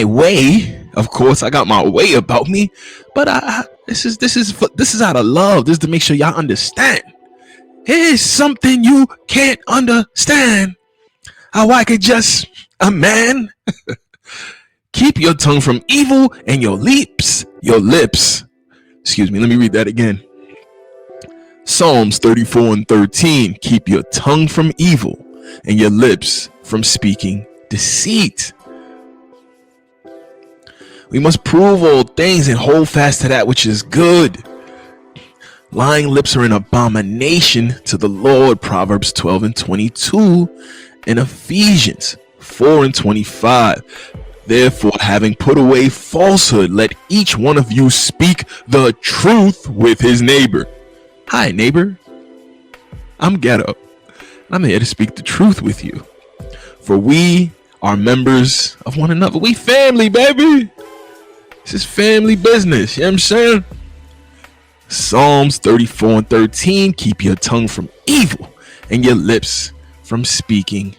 way. Of course, I got my way about me, but this is out of love. This is to make sure y'all understand. Here's something you can't understand. How I could just a man. Keep your tongue from evil and your lips. Excuse me, let me read that again. Psalms 34:13. Keep your tongue from evil and your lips from speaking deceit. We must prove all things and hold fast to that which is good. Lying lips are an abomination to the Lord. Proverbs 12:22 and Ephesians 4:25. Therefore, having put away falsehood, let each one of you speak the truth with his neighbor. Hi, neighbor. I'm Ghetto. I'm here to speak the truth with you. For we are members of one another. We family, baby. This is family business. You know what I'm saying? Psalms 34:13. Keep your tongue from evil and your lips from speaking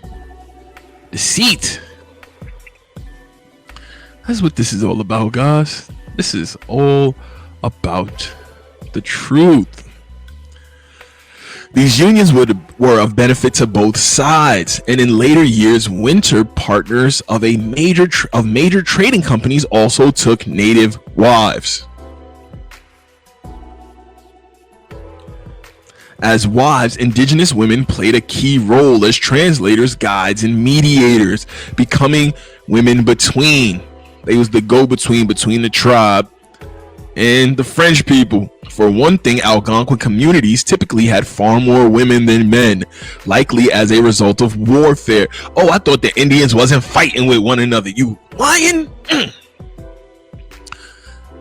deceit. That's what this is all about, guys. This is all about the truth. These unions were of benefit to both sides, and in later years, winter partners of major trading companies also took native wives. As wives, indigenous women played a key role as translators, guides, and mediators, becoming women between. They was the go-between between the tribe and the French people. For one thing, Algonquin communities typically had far more women than men, likely as a result of warfare. Oh, I thought the Indians wasn't fighting with one another. You lying?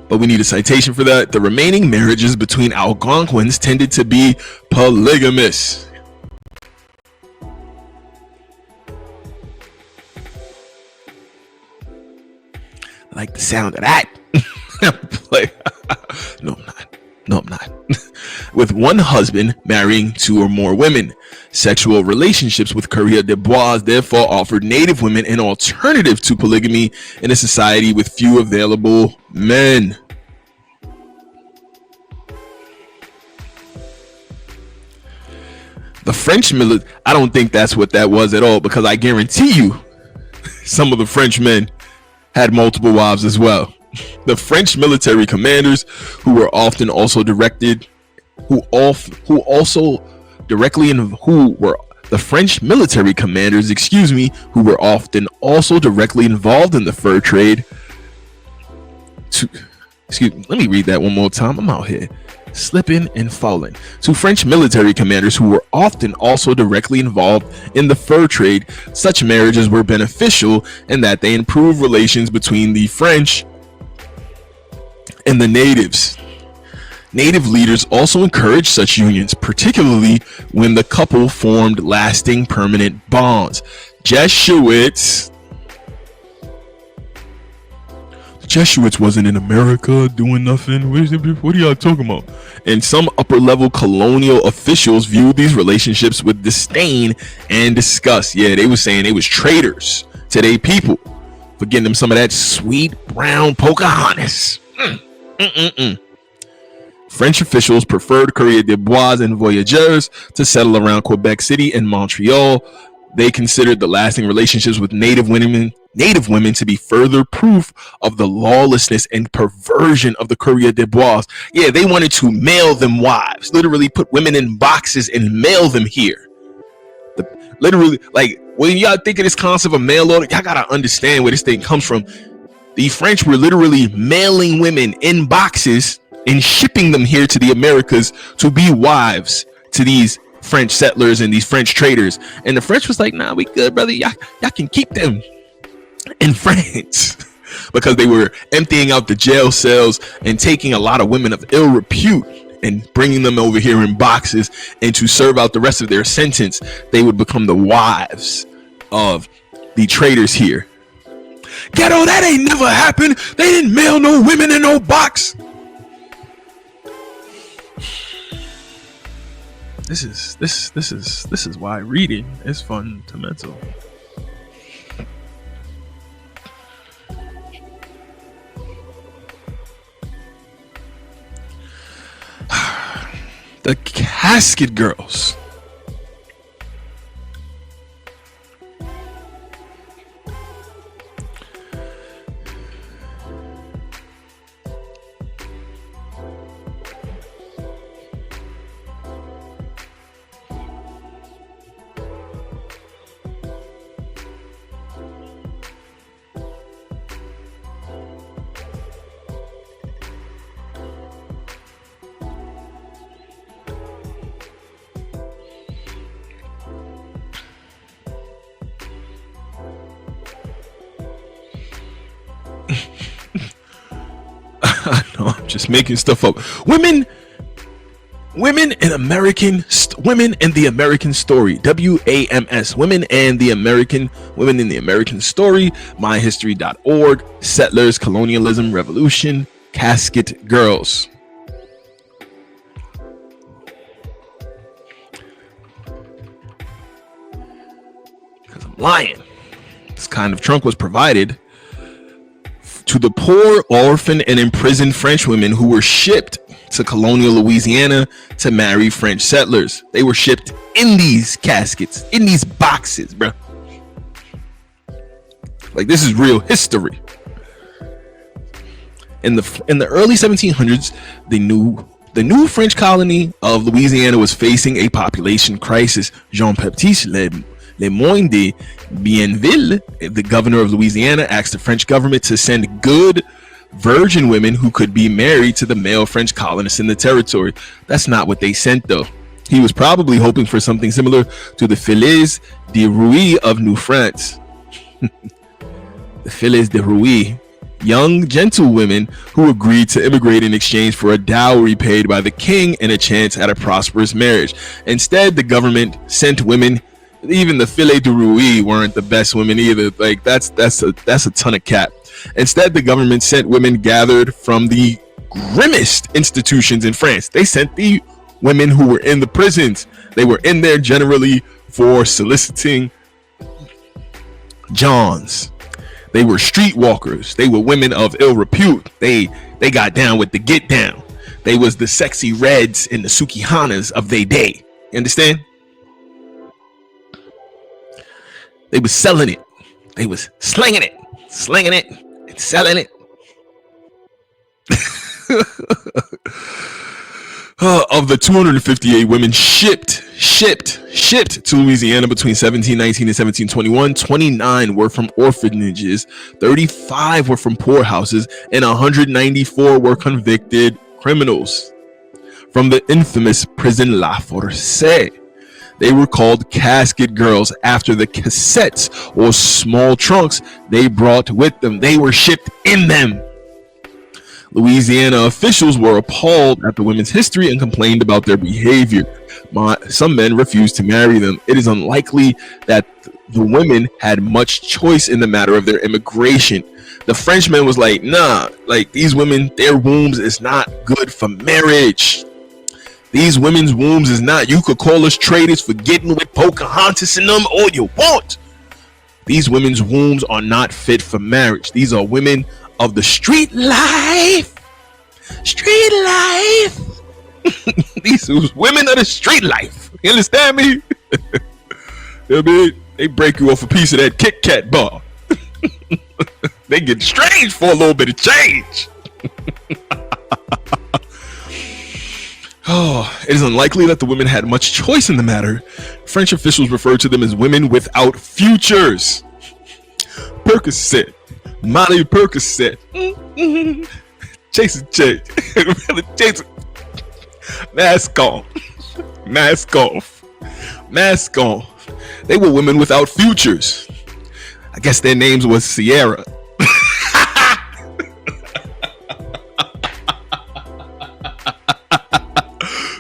But we need a citation for that. The remaining marriages between Algonquins tended to be polygamous. I like the sound of that. No, I'm not. With one husband marrying two or more women. Sexual relationships with Coureur de Bois therefore offered native women an alternative to polygamy in a society with few available men. The French military, I don't think that's what that was at all, because I guarantee you some of the French men had multiple wives as well. The French military commanders who were often also directly involved in the fur trade. Let me read that one more time. I'm out here slipping and falling. To French military commanders who were often also directly involved in the fur trade, such marriages were beneficial in that they improved relations between the French and the natives. Native leaders also encouraged such unions, particularly when the couple formed lasting permanent bonds. Jesuits wasn't in America doing nothing. What are y'all talking about? And some upper level colonial officials viewed these relationships with disdain and disgust. Yeah, they were saying they was traitors to their people for getting them some of that sweet brown Pocahontas. French officials preferred courriers de bois and voyageurs to settle around Quebec City and Montreal. They considered the lasting relationships with native women to be further proof of the lawlessness and perversion of the courrier de bois. Yeah, they wanted to mail them wives, literally put women in boxes and mail them here. Literally, like, when y'all think of this concept of mail order, y'all gotta understand where this thing comes from. The French were literally mailing women in boxes and shipping them here to the Americas to be wives to these French settlers and these French traders. And the French was like, nah, we good, brother. Y'all can keep them in France. Because they were emptying out the jail cells and taking a lot of women of ill repute and bringing them over here in boxes, and to serve out the rest of their sentence, they would become the wives of the traders here. Ghetto, that ain't never happened. They didn't mail no women in no box. This is why reading is fundamental. The Casket Girls. I know, I'm just making stuff up. Women in American women in the American story. WAMS. Women in the American story. myhistory.org. Settlers, colonialism, revolution. Casket Girls. Because I'm lying. This kind of trunk was provided to the poor, orphan, and imprisoned French women who were shipped to colonial Louisiana to marry French settlers. They were shipped in these caskets, in these boxes, bro. Like, this is real history. In the early 1700s, the new French colony of Louisiana was facing a population crisis. Jean-Baptiste Lemoyne de Bienville, the governor of Louisiana, asked the French government to send good virgin women who could be married to the male French colonists in the territory. That's not what they sent, though. He was probably hoping for something similar to the filles de rouille of New France. The filles de rouille, young gentlewomen who agreed to immigrate in exchange for a dowry paid by the king and a chance at a prosperous marriage. Instead, the government sent women. Even the filles de rouille weren't the best women either. Like, that's a ton of cap. Instead, the government sent women gathered from the grimmest institutions in France. They sent the women who were in the prisons. They were in there generally for soliciting Johns. They were streetwalkers. They were women of ill repute. They got down with the get down. They was the sexy reds and the Sukihanas of their day. You understand? They was selling it. They was slinging it and selling it. Of the 258 women shipped to Louisiana between 1719 and 1721, 29 were from orphanages, 35 were from poorhouses, and 194 were convicted criminals from the infamous prison La Forcée. They were called casket girls after the cassettes or small trunks they brought with them. They were shipped in them. Louisiana officials were appalled at the women's history and complained about their behavior. Some men refused to marry them. It is unlikely that the women had much choice in the matter of their immigration. The Frenchman was like, nah, like, these women, their wombs is not good for marriage. These women's wombs is not, you could call us traitors for getting with Pocahontas and them all you want. These women's wombs are not fit for marriage. These are women of the street life. Street life. These was women of the street life. You understand me? They break you off a piece of that Kit Kat bar. They get strange for a little bit of change. It is unlikely that the women had much choice in the matter. French officials referred to them as women without futures. Percocet, Molly Percocet, Chasing Chick, Chasing, mask on, mask off, mask on. They were women without futures. I guess their names was Sierra.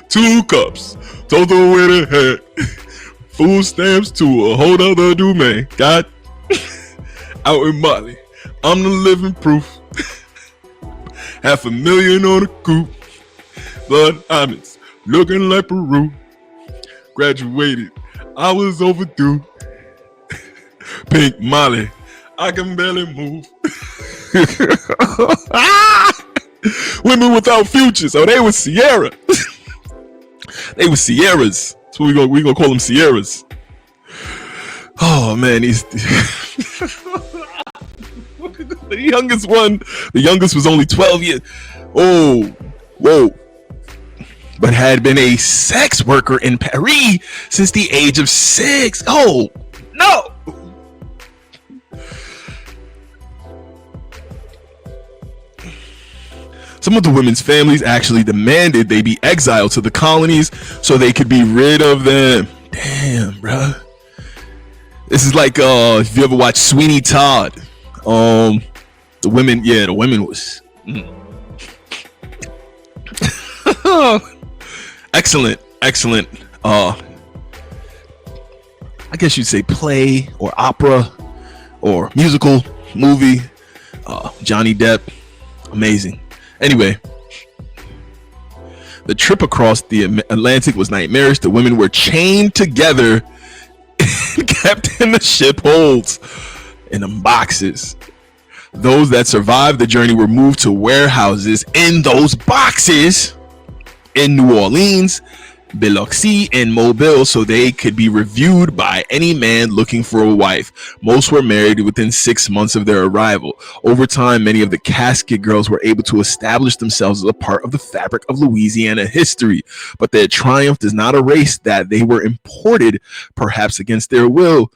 Two cups, total with a head, food stamps to a whole other domain. Got out in Molly, I'm the living proof. $500,000 on a coupe, blood diamonds, looking like Peru. Graduated, I was overdue. Pink Molly, I can barely move. Women without futures. Oh, they were Sierra. They were Sierras. So we gonna call them Sierras. Oh man, these the youngest was only 12 years. Oh, whoa. But had been a sex worker in Paris since the age of 6. Oh, no. Some of the women's families actually demanded they be exiled to the colonies so they could be rid of them. Damn, bruh. This is like if you ever watched Sweeney Todd. The women was excellent. I guess you'd say play or opera or musical movie. Johnny Depp, amazing. Anyway, the trip across the Atlantic was nightmarish. The women were chained together and kept in the ship holds in them boxes. Those that survived the journey were moved to warehouses in those boxes in New Orleans, Biloxi, and Mobile so they could be reviewed by any man looking for a wife. Most were married within 6 months of their arrival. Over time, many of the casket girls were able to establish themselves as a part of the fabric of Louisiana history, but their triumph does not erase that they were imported, perhaps against their will,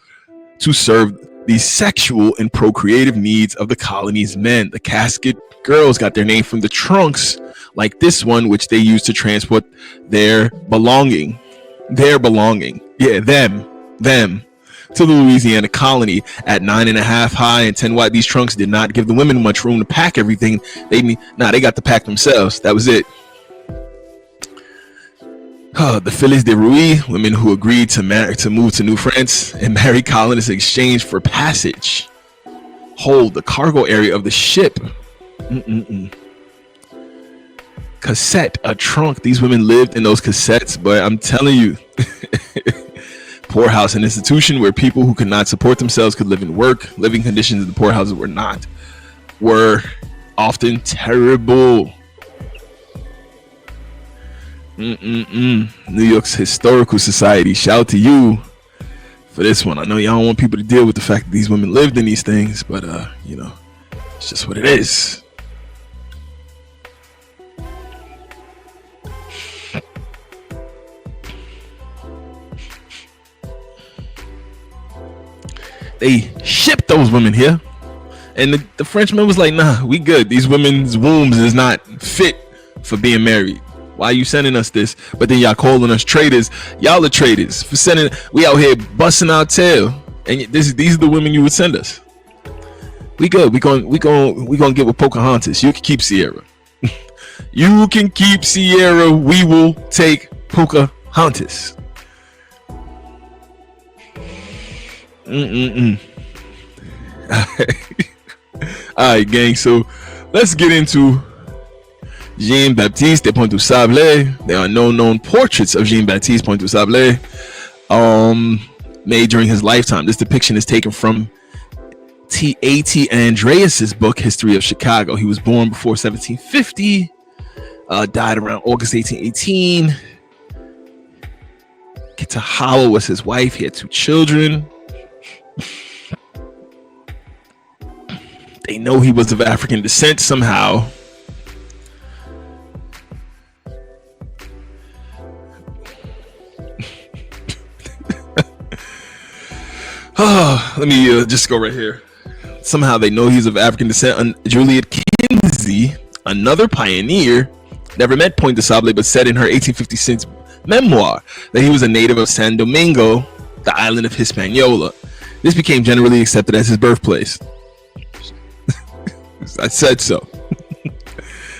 to serve the sexual and procreative needs of the colony's men. The casket girls got their name from the trunks like this one, which they used to transport their belonging. Yeah, them to the Louisiana colony at 9.5 high and 10 wide. These trunks did not give the women much room to pack everything. They got to pack themselves. That was it. The filles de Rouy, women who agreed to move to New France and marry colonists in exchange for passage, hold the cargo area of the ship. Cassette, a trunk. These women lived in those cassettes, but I'm telling you, poorhouse, an institution where people who could not support themselves could live and work. Living conditions in the poorhouses were often terrible. New York's Historical Society, shout out to you for this one. I know y'all don't want people to deal with the fact that these women lived in these things, but it's just what it is. They shipped those women here, and the Frenchman was like, nah, we good. These women's wombs is not fit for being married. Why are you sending us this? But then y'all calling us traitors. Y'all are traitors for sending. We out here busting our tail, and these are the women you would send us. We good. We gonna get with Pocahontas. You can keep Sierra. You can keep Sierra. We will take Pocahontas. Alright, gang, so let's get into Jean-Baptiste Du Sable. There are no known portraits of Jean-Baptiste Du Sable made during his lifetime. This depiction is taken from A.T. Andreas's book History of Chicago. He was born before 1750. died around August 1818. Kitahawa was his wife. He had 2 children. They know he was of African descent somehow. Let me just go right here. Somehow they know he's of African descent. Juliet Kinsey, another pioneer, never met Point du Sable, but said in her 1856 memoir that he was a native of San Domingo, the island of Hispaniola. This became generally accepted as his birthplace. I said so.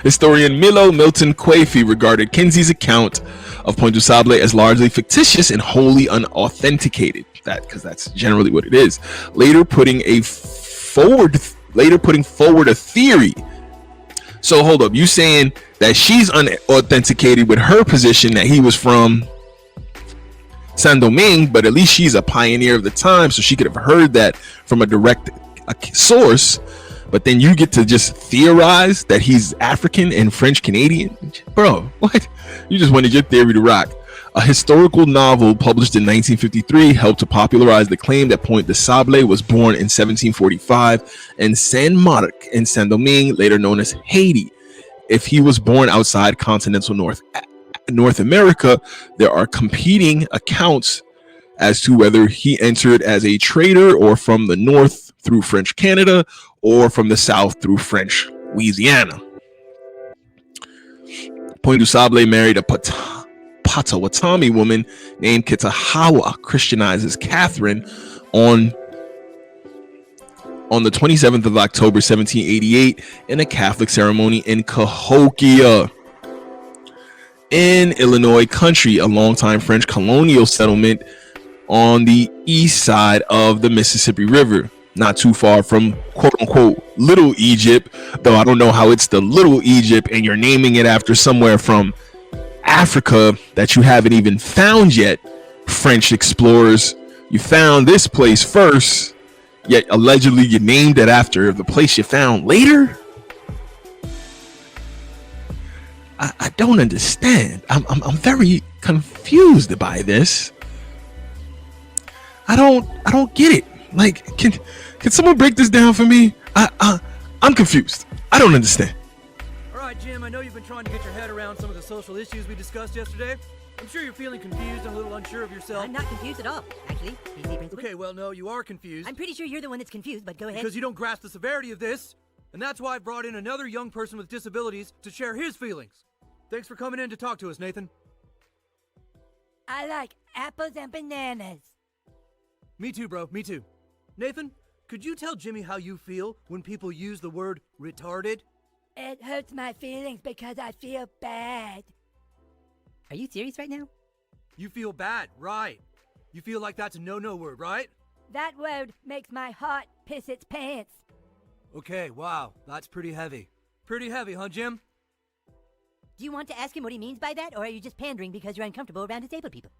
Historian Milo Milton Quaife regarded Kinsey's account of Point du Sable as largely fictitious and wholly unauthenticated. Because that's generally what it is. Later putting forward a theory. So hold up, you saying that she's unauthenticated with her position that he was from San Domingue, but at least she's a pioneer of the time, so she could have heard that from a direct source. But then you get to just theorize that he's African and French Canadian, bro. What? You just wanted your theory to rock. A historical novel published in 1953 helped to popularize the claim that Point du Sable was born in 1745 in Saint Marc in Saint Domingue, later known as Haiti. If he was born outside continental North America, there are competing accounts as to whether he entered as a trader or from the north through French Canada or from the south through French Louisiana. Point du Sable married a Potawatomi woman named Kitahawa, Christianized as Catherine, on the 27th of October 1788 in a Catholic ceremony in Cahokia in Illinois country, a longtime French colonial settlement on the east side of the Mississippi River, not too far from quote-unquote Little Egypt, though I don't know how it's the Little Egypt and you're naming it after somewhere from Africa that you haven't even found yet. French explorers, you found this place first, yet allegedly you named it after the place you found later. I don't understand. I'm very confused by this. I don't get it. Like, can someone break this down for me? I'm confused. I don't understand. All right, Jim, I know you've been trying to get your head around some of the social issues we discussed yesterday. I'm sure you're feeling confused and a little unsure of yourself. I'm not confused at all, actually. Okay, well, no, you are confused. I'm pretty sure you're the one that's confused, but go ahead. Because you don't grasp the severity of this, and that's why I brought in another young person with disabilities to share his feelings. Thanks for coming in to talk to us, Nathan. I like apples and bananas. Me too, bro, me too. Nathan, could you tell Jimmy how you feel when people use the word retarded? It hurts my feelings because I feel bad. Are you serious right now? You feel bad, right. You feel like that's a no-no word, right? That word makes my heart piss its pants. Okay, wow, that's pretty heavy. Pretty heavy, huh, Jim? Do you want to ask him what he means by that, or are you just pandering because you're uncomfortable around disabled people?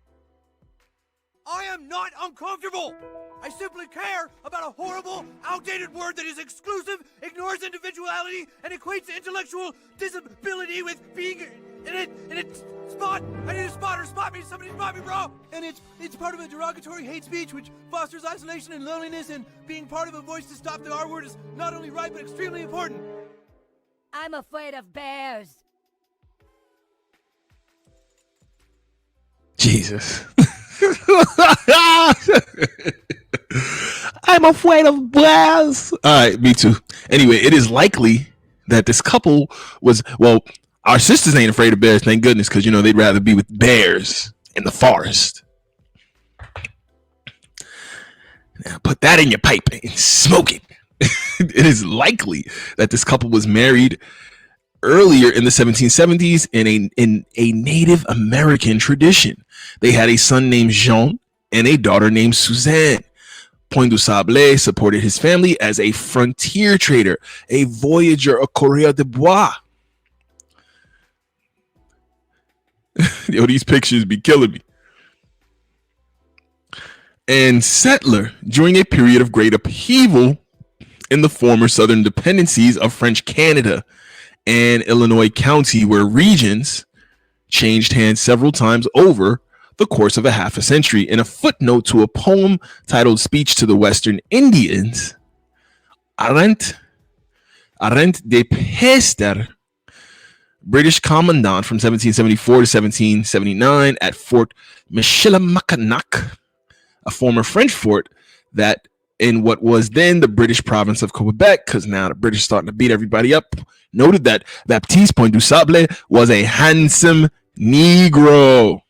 I am not uncomfortable! I simply care about a horrible, outdated word that is exclusive, ignores individuality, and equates intellectual disability with being in a spot. I need a spotter. Spot me. Somebody spot me, bro. And it's part of a derogatory hate speech which fosters isolation and loneliness, and being part of a voice to stop the R word is not only right but extremely important. I'm afraid of bears. Jesus. I'm afraid of bears. All right, me too. Anyway, it is likely that this couple was, well, our sisters ain't afraid of bears, thank goodness, because, you know, they'd rather be with bears in the forest. Now, put that in your pipe and smoke it. It is likely that this couple was married earlier in the 1770s in a Native American tradition. They had a son named Jean and a daughter named Suzanne. Point du Sable supported his family as a frontier trader, a voyager, a coureur de bois. Yo, these pictures be killing me. And settler during a period of great upheaval in the former southern dependencies of French Canada and Illinois County, where regions changed hands several times over the course of a half a century. In a footnote to a poem titled Speech to the Western Indians, Arent de Pester, British commandant from 1774 to 1779 at Fort Michilimackinac, a former French fort that in what was then the British province of Quebec, because now the British starting to beat everybody up, noted that Baptiste Du Sable was a handsome Negro.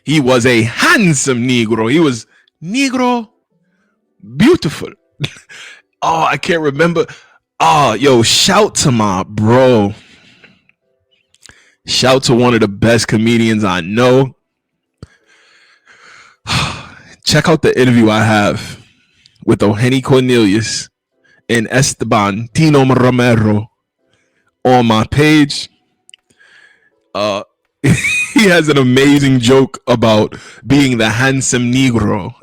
He was a handsome Negro. He was Negro beautiful. Oh, I can't remember. Oh, yo, shout to my bro. Shout to one of the best comedians I know. Check out the interview I have with Eugenio Cornelius and Esteban Tino Romero on my page. He has an amazing joke about being the handsome Negro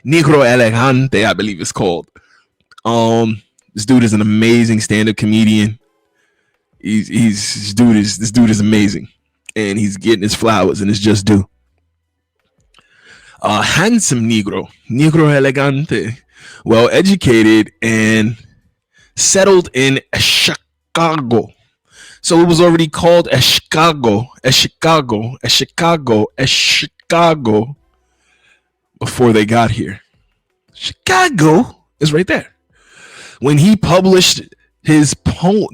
elegante, I believe it's called. This dude is an amazing stand-up comedian. This dude is amazing, and he's getting his flowers and it's just due. Handsome Negro elegante, well educated and settled in Chicago. So it was already called Chicago before they got here. Chicago is right there. When he published this poem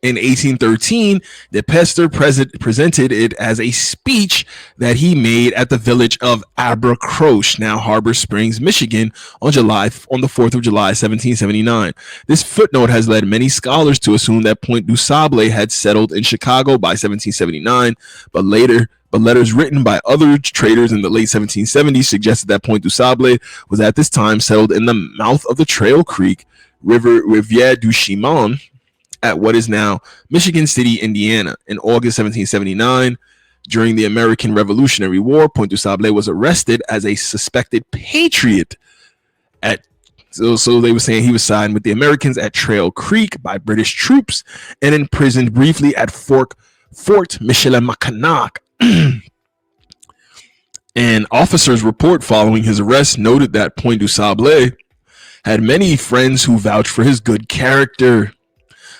in 1813, De Pester presented it as a speech that he made at the village of Abercrombie, now Harbor Springs, Michigan, on the 4th of July, 1779. This footnote has led many scholars to assume that Point du Sable had settled in Chicago by 1779, but letters written by other traders in the late 1770s suggested that Point du Sable was at this time settled in the mouth of the Trail Creek Rivière du Chemin at what is now Michigan City, Indiana. In August 1779, during the American Revolutionary War, Point du Sable was arrested as a suspected patriot. So they were saying he was siding with the Americans at Trail Creek by British troops and imprisoned briefly at Fort Michilimackinac. An officer's report following his arrest noted that Point du Sable had many friends who vouched for his good character.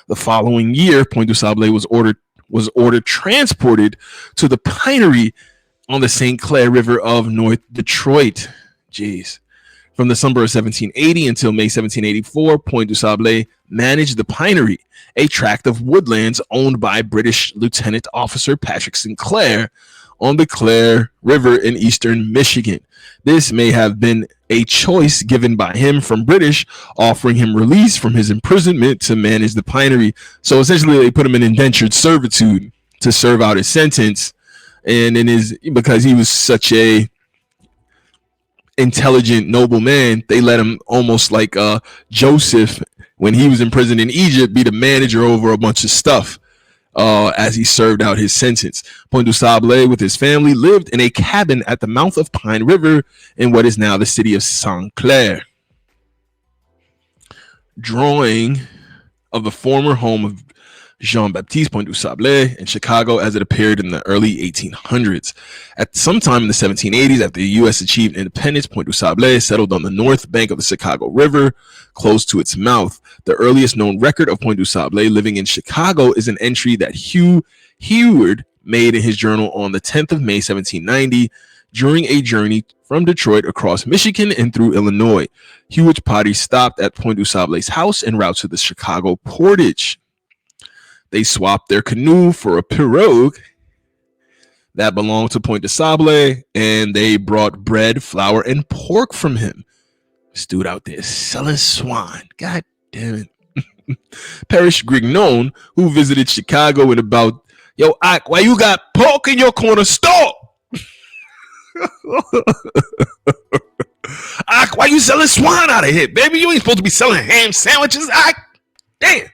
The following year, Point du Sable was ordered transported to the pinery on the St. Clair River of North Detroit. Jeez. From December of 1780 until May 1784, Point du Sable managed the pinery, a tract of woodlands owned by British Lieutenant Officer Patrick Sinclair on the Clair River in eastern Michigan. This may have been a choice given by him from British, offering him release from his imprisonment to manage the pinery. So essentially, they put him in indentured servitude to serve out his sentence, and because he was such a intelligent, noble man, they let him, almost like Joseph when he was imprisoned in Egypt, be the manager over a bunch of stuff. As he served out his sentence. Point du Sable with his family lived in a cabin at the mouth of Pine River in what is now the city of St. Clair. Drawing of the former home of Jean-Baptiste Point du Sable in Chicago as it appeared in the early 1800s. At some time in the 1780s, after the U.S. achieved independence, Point du Sable settled on the north bank of the Chicago River, close to its mouth. The earliest known record of Point du Sable living in Chicago is an entry that Hugh Heward made in his journal on the 10th of May, 1790, during a journey from Detroit across Michigan and through Illinois. Heward's party stopped at Point du Sable's house en route to the Chicago Portage. They swapped their canoe for a pirogue that belonged to Point du Sable, and they brought bread, flour, and pork from him. This dude out there selling swine. God damn it. Parrish Grignon, who visited Chicago in about, yo, Ike, why you got pork in your corner store? Ike, why you selling swine out of here, baby? You ain't supposed to be selling ham sandwiches, Ike. Damn.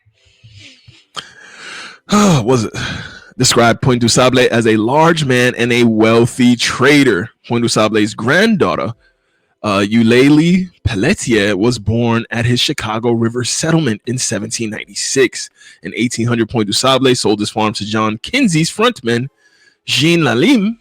Was it described Point du Sable as a large man and a wealthy trader. Point du Sable's granddaughter, Eulalie Pelletier was born at his Chicago River settlement in 1796. In 1800, Point du Sable sold his farm to John Kinsey's frontman, Jean Lalime,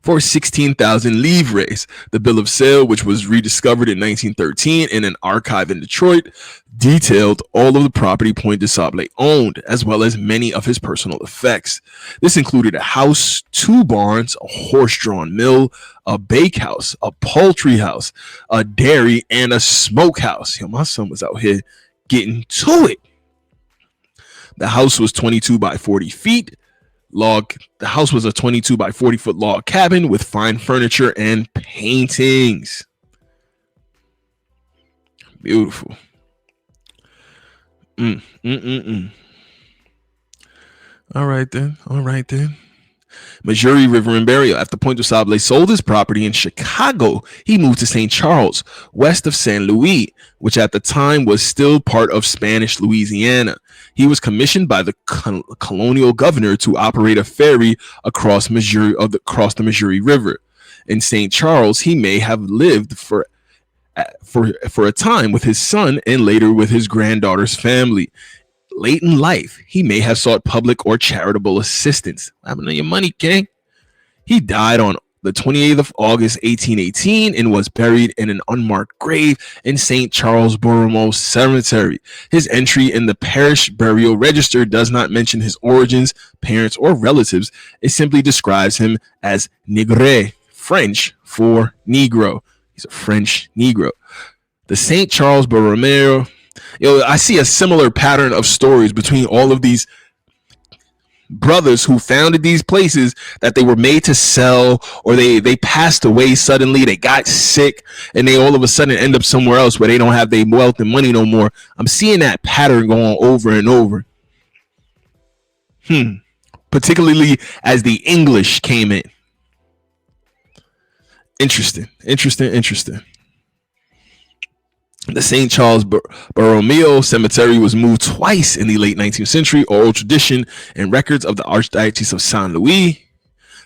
for 16,000 livres. The bill of sale, which was rediscovered in 1913 in an archive in Detroit, detailed all of the property Point du Sable owned, as well as many of his personal effects. This included a house, 2 barns, a horse-drawn mill, a bakehouse, a poultry house, a dairy, and a smokehouse. Yo, my son was out here getting to it. The house was 22 by 40 feet. The house was a 22 by 40 foot log cabin with fine furniture and paintings. Beautiful. All right then. Missouri River and Burial. After Point du Sable sold his property in Chicago, he moved to St. Charles, west of St. Louis, which at the time was still part of Spanish Louisiana. He was commissioned by the colonial governor to operate a ferry across the Missouri River. In St. Charles, he may have lived for a time with his son and later with his granddaughter's family. Late in life, he may have sought public or charitable assistance. What happened to your money, King? He died on the 28th of August, 1818, and was buried in an unmarked grave in St. Charles Borromeo Cemetery. His entry in the parish burial register does not mention his origins, parents, or relatives. It simply describes him as Nègre, French for Negro. He's a French Negro. The St. Charles Borromeo. I see a similar pattern of stories between all of these brothers who founded these places, that they were made to sell, or they passed away suddenly, they got sick, and they all of a sudden end up somewhere else where they don't have their wealth and money no more. I'm seeing that pattern going over and over. Particularly as the English came in. Interesting. The St. Charles Borromeo Cemetery was moved twice in the late 19th century. Oral tradition and records of the Archdiocese of Saint Louis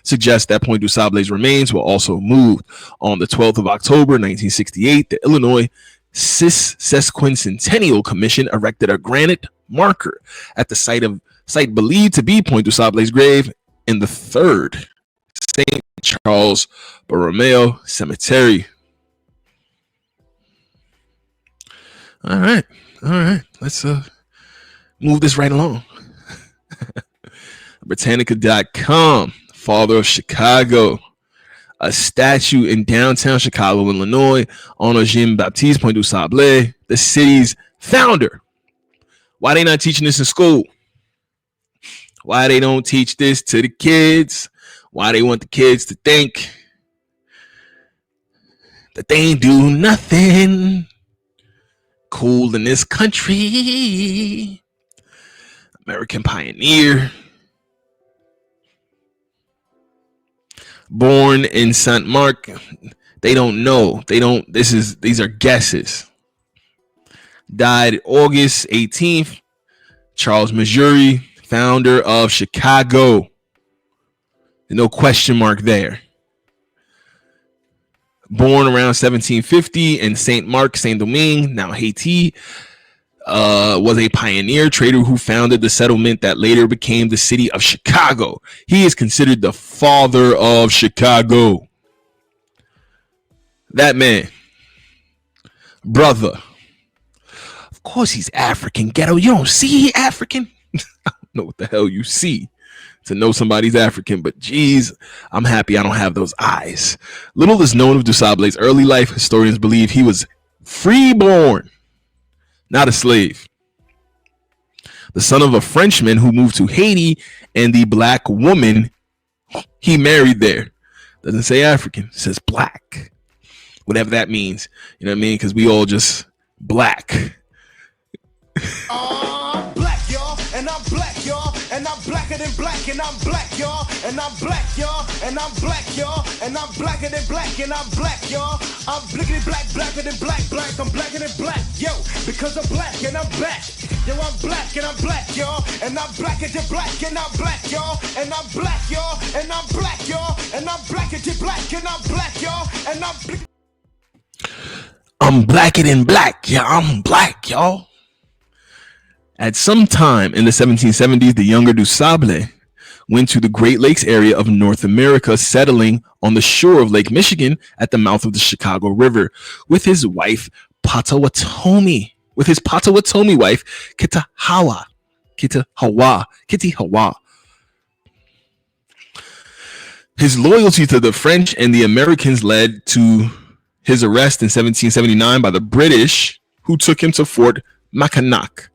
suggest that Point du Sable's remains were also moved. On the 12th of October, 1968, the Illinois Sesquicentennial Commission erected a granite marker at the site believed to be Point du Sable's grave in the 3rd St. Charles Borromeo Cemetery. All right. Let's move this right along. Britannica.com, father of Chicago. A statue in downtown Chicago, Illinois, honors Jean-Baptiste du Sable, the city's founder. Why they not teaching this in school? Why they don't teach this to the kids? Why they want the kids to think that they ain't do nothing cool in this country? American pioneer, born in Saint Mark. They don't know. These are guesses. Died August 18th. Charles, Missouri, founder of Chicago. No question mark there. Born around 1750 in Saint Mark, Saint Domingue, now Haiti, was a pioneer trader who founded the settlement that later became the city of Chicago. He is considered the father of Chicago. That man, brother. Of course he's African. Ghetto, you don't see he African? I don't know what the hell you see to know somebody's African, but geez, I'm happy I don't have those eyes. Little is known of Du Sable's early life. Historians believe he was freeborn, not a slave. The son of a Frenchman who moved to Haiti and the black woman he married there. Doesn't say African, it says black. Whatever that means. You know what I mean? Because we all just black. I'm black, y'all, and I'm black, y'all, and I'm blacker than black, and I'm black, y'all, and I'm black, y'all, and I'm black, y'all, and I'm blacker than black, and I'm black, y'all. I'm blickety black, blacker than black, I'm blacker than black, yo, because I'm black and I'm back. Yo, I'm black and I'm black, y'all, and I'm blacker than black, and I'm black, y'all, and I'm black, y'all, and I'm black, y'all, and I'm blacker than black, and I'm black, y'all, and I'm I'm blacker than black. Yeah, I'm black, y'all. At some time in the 1770s, the younger Du Sable went to the Great Lakes area of North America, settling on the shore of Lake Michigan at the mouth of the Chicago River with his wife Potawatomi, wife Kitty Hawa. His loyalty to the French and the Americans led to his arrest in 1779 by the British, who took him to Fort Mackinac.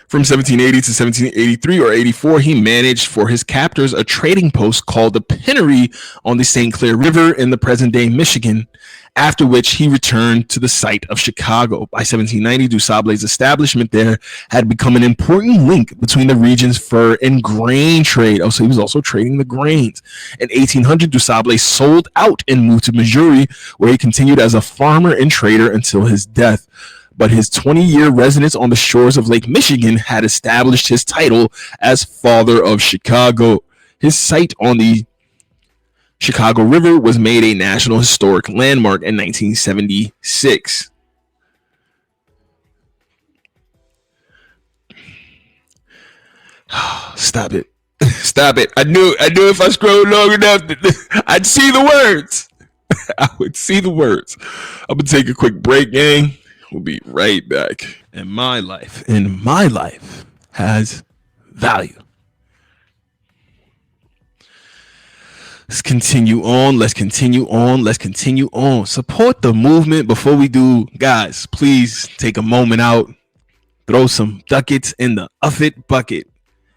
From 1780 to 1783 or 84, he managed for his captors a trading post called the Pennery on the St. Clair River in the present-day Michigan, after which he returned to the site of Chicago. By 1790, Du Sable's establishment there had become an important link between the region's fur and grain trade. Oh, so he was also trading the grains. In 1800, Du Sable sold out and moved to Missouri, where he continued as a farmer and trader until his death. But his 20-year residence on the shores of Lake Michigan had established his title as Father of Chicago. His site on the Chicago River was made a National Historic Landmark in 1976. Stop it. Stop it. I knew if I scrolled long enough, I'd see the words. I would see the words. I'm going to take a quick break, gang. We'll be right back. And my life has value. Let's continue on. Support the movement. Before we do, guys, please take a moment out. Throw some ducats in the Uffit bucket.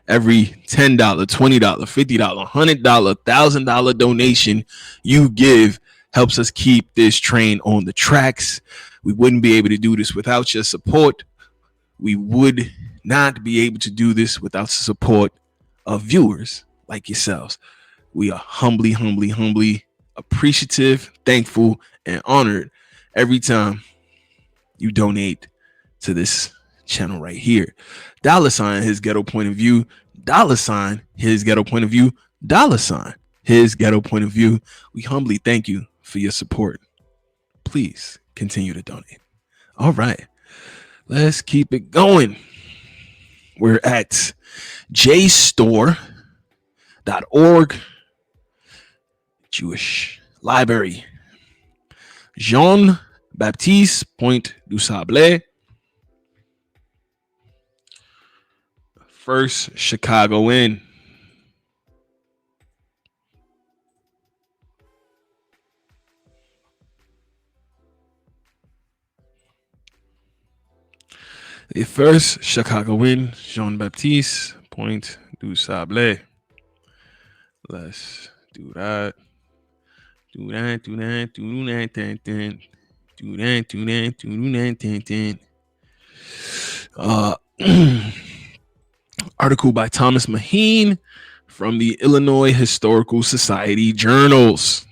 Every $10, $20, $50, $100, $1,000 donation you give helps us keep this train on the tracks. We wouldn't be able to do this without your support. We would not be able to do this without the support of viewers like yourselves. We are humbly appreciative, thankful, and honored every time you donate to this channel right here. $ his ghetto point of view. $ his ghetto point of view. $ his ghetto point of view. We humbly thank you for your support. Please continue to donate. All right, let's keep it going. We're at jstore.org, Jewish Library. Jean-Baptiste Du Sable, first Chicagoan. The first Chicagoan, Jean-Baptiste Du Sable. Let's do that. Article by Thomas Maheen from the Illinois Historical Society Journals.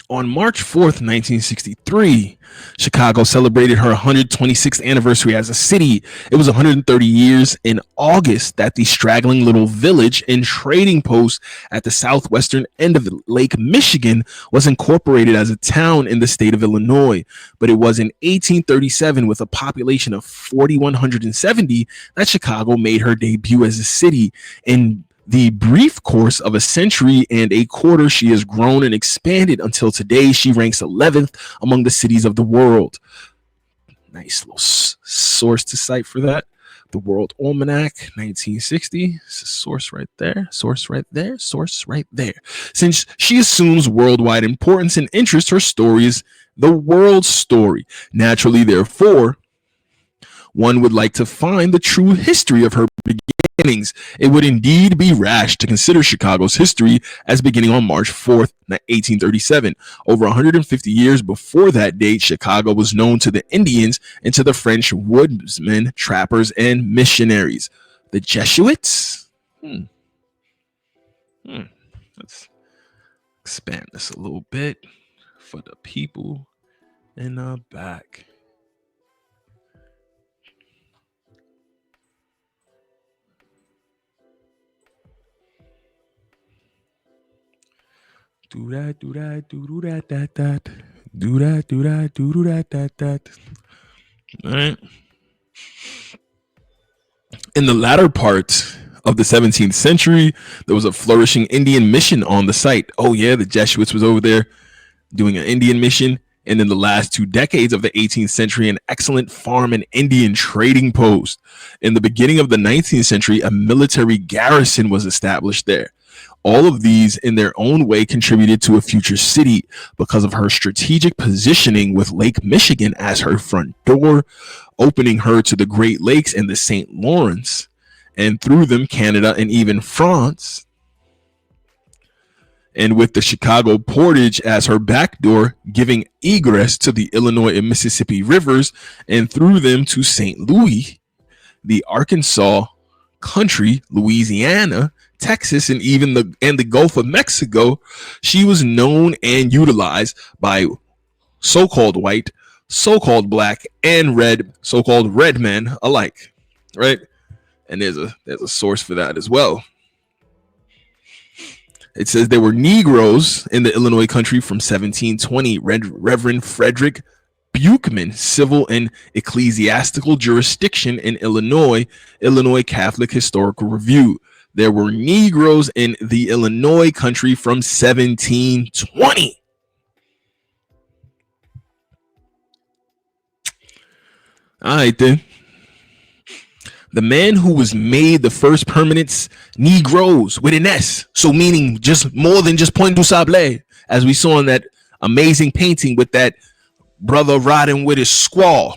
On March 4th, 1963, Chicago celebrated her 126th anniversary as a city. It was 130 years in August that the straggling little village and trading post at the southwestern end of Lake Michigan was incorporated as a town in the state of Illinois. But it was in 1837, with a population of 4,170, that Chicago made her debut as a city. In the brief course of a century and a quarter, she has grown and expanded until today she ranks 11th among the cities of the world. Nice little source to cite for that. The World Almanac, 1960. Source right there. Since she assumes worldwide importance and interest, her story is the world's story. Naturally, therefore, one would like to find the true history of her beginnings. It would indeed be rash to consider Chicago's history as beginning on March 4th, 1837. Over 150 years before that date, Chicago was known to the Indians and to the French woodsmen, trappers, and missionaries. The Jesuits? Let's expand this a little bit for the people in the back. Do that, do that, do that, that. Do that, do that, do that. All right. In the latter part of the 17th century, there was a flourishing Indian mission on the site. Oh yeah, the Jesuits was over there doing an Indian mission. And in the last 2 decades of the 18th century, an excellent farm and Indian trading post. In the beginning of the 19th century, a military garrison was established there. All of these, in their own way, contributed to a future city because of her strategic positioning with Lake Michigan as her front door, opening her to the Great Lakes and the St. Lawrence, and through them, Canada and even France. And with the Chicago portage as her backdoor, giving egress to the Illinois and Mississippi rivers, and through them to St. Louis, the Arkansas country, Louisiana, Texas, and even the Gulf of Mexico, she was known and utilized by so-called white, so-called black, and red, so-called red men alike, right? And there's a source for that as well. It says there were Negroes in the Illinois country from 1720. Reverend Frederick Buchman, civil and ecclesiastical jurisdiction in Illinois Catholic Historical Review. There were Negroes in the Illinois country from 1720. All right, then. The man who was made the first permanent Negroes with an S, so meaning just more than just Point du Sable, as we saw in that amazing painting with that brother riding with his squaw.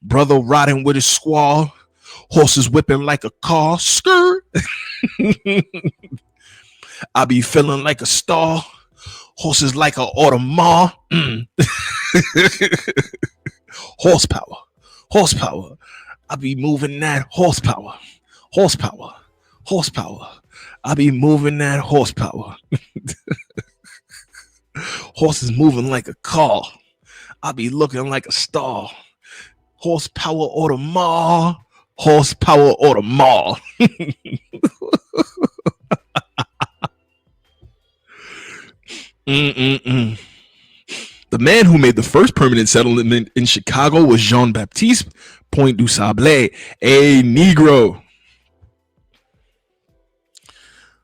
Brother riding with his squaw, horses whipping like a car, skirt. I be feeling like a star, horses like a Audemars. Horsepower. I be moving that horsepower. I be moving that horsepower. Horses moving like a car. I be looking like a star. Horsepower Audemars. The man who made the first permanent settlement in Chicago was Jean-Baptiste Point du Sable, a Negro.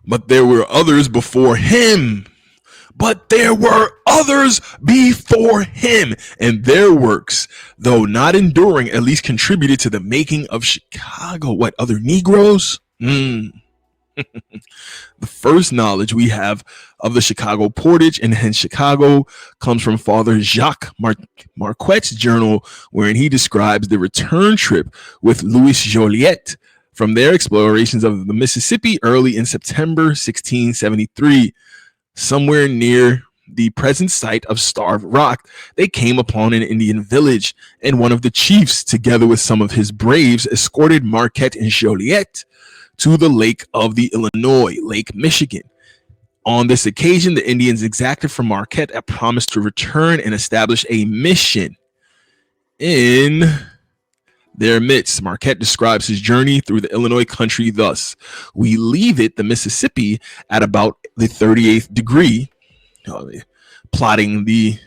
But there were others before him. And their works, though not enduring, at least contributed to the making of Chicago. What, other Negroes? The first knowledge we have of the Chicago portage and hence Chicago comes from Father Jacques Marquette's journal, wherein he describes the return trip with Louis Joliet from their explorations of the Mississippi early in September 1673. Somewhere near the present site of Starved Rock, they came upon an Indian village, and one of the chiefs, together with some of his braves, escorted Marquette and Joliet to the lake of the Illinois, Lake Michigan. On this occasion, the Indians exacted from Marquette a promise to return and establish a mission in their midst. Marquette describes his journey through the Illinois country thus: we leave it, the Mississippi, at about the 38th degree, plotting the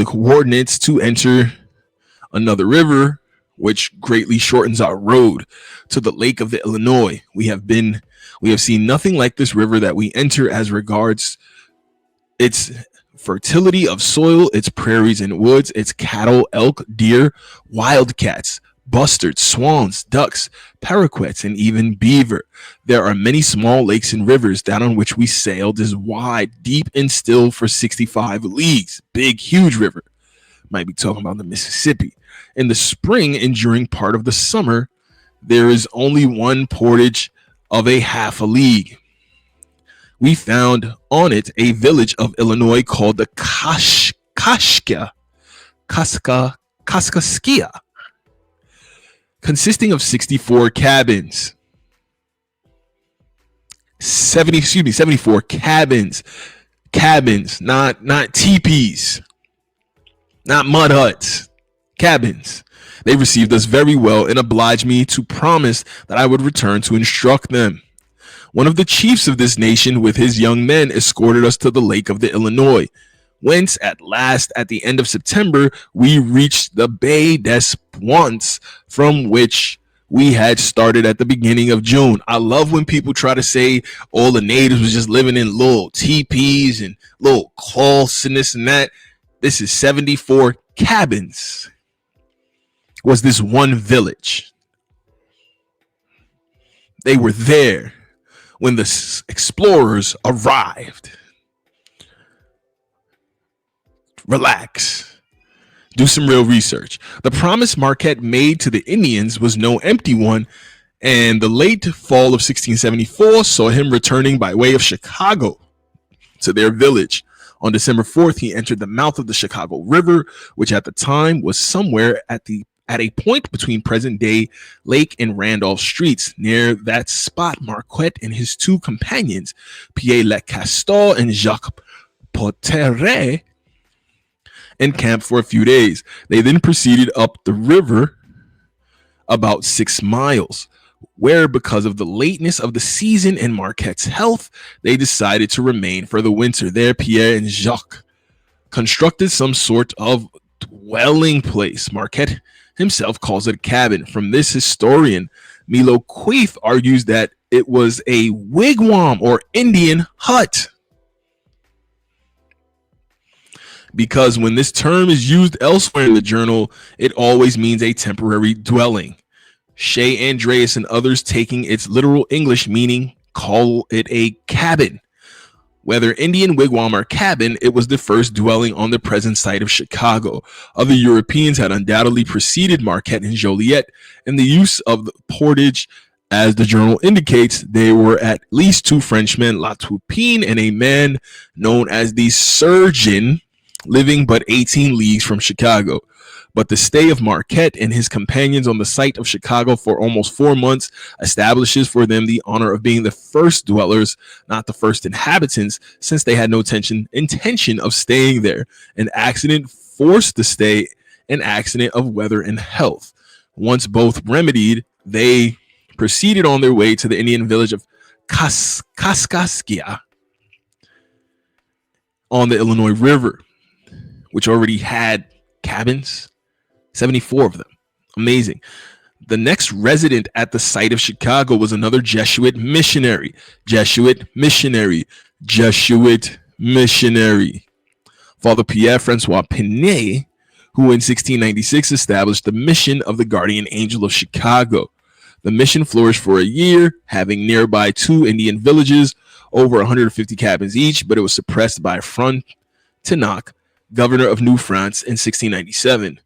coordinates to enter another river, which greatly shortens our road to the lake of the Illinois. We have seen nothing like this river that we enter as regards its fertility of soil, its prairies and woods, its cattle, elk, deer, wildcats, bustards, swans, ducks, paraquets, and even beaver. There are many small lakes and rivers. That on which we sailed is wide, deep, and still for 65 leagues. Big, huge river. Might be talking about the Mississippi. In the spring and during part of the summer, there is only one portage of a half a league. We found on it a village of Illinois called the Kaskaskia, consisting of 64 cabins. 74 cabins. Cabins, not teepees, not mud huts. Cabins. They received us very well and obliged me to promise that I would return to instruct them. One of the chiefs of this nation with his young men escorted us to the lake of the Illinois, whence at last at the end of September we reached the Baie des Points, from which we had started at the beginning of June. I love when people try to say all the natives was just living in little teepees and little cloths and this and that. This is 74 cabins. Was this one village. They were there when the explorers arrived. Relax. Do some real research. The promise Marquette made to the Indians was no empty one, and the late fall of 1674 saw him returning by way of Chicago to their village. On December 4th, he entered the mouth of the Chicago River, which at the time was somewhere at a point between present-day Lake and Randolph Streets. Near that spot, Marquette and his two companions, Pierre Lecastor and Jacques Potteret, encamped for a few days. They then proceeded up the river about 6 miles, where, because of the lateness of the season and Marquette's health, they decided to remain for the winter. There, Pierre and Jacques constructed some sort of dwelling place. Marquette himself calls it a cabin. From this, historian Milo Queith argues that it was a wigwam or Indian hut, because when this term is used elsewhere in the journal, it always means a temporary dwelling. Shea Andreas and others, taking its literal English meaning, call it a cabin. Whether Indian, wigwam, or cabin, it was the first dwelling on the present site of Chicago. Other Europeans had undoubtedly preceded Marquette and Joliet in the use of the portage. As the journal indicates, there were at least 2 Frenchmen, La Toupine, and a man known as the Surgeon, living but 18 leagues from Chicago. But the stay of Marquette and his companions on the site of Chicago for almost 4 months establishes for them the honor of being the first dwellers, not the first inhabitants, since they had no intention of staying there. An accident forced the stay, an accident of weather and health. Once both remedied, they proceeded on their way to the Indian village of Kaskaskia on the Illinois River, which already had cabins, 74 of them. Amazing. The next resident at the site of Chicago was another Jesuit missionary. Father Pierre-Francois Pinay, who in 1696 established the mission of the Guardian Angel of Chicago. The mission flourished for a year, having nearby 2 Indian villages, over 150 cabins each, but it was suppressed by Frontenac, governor of New France, in 1697.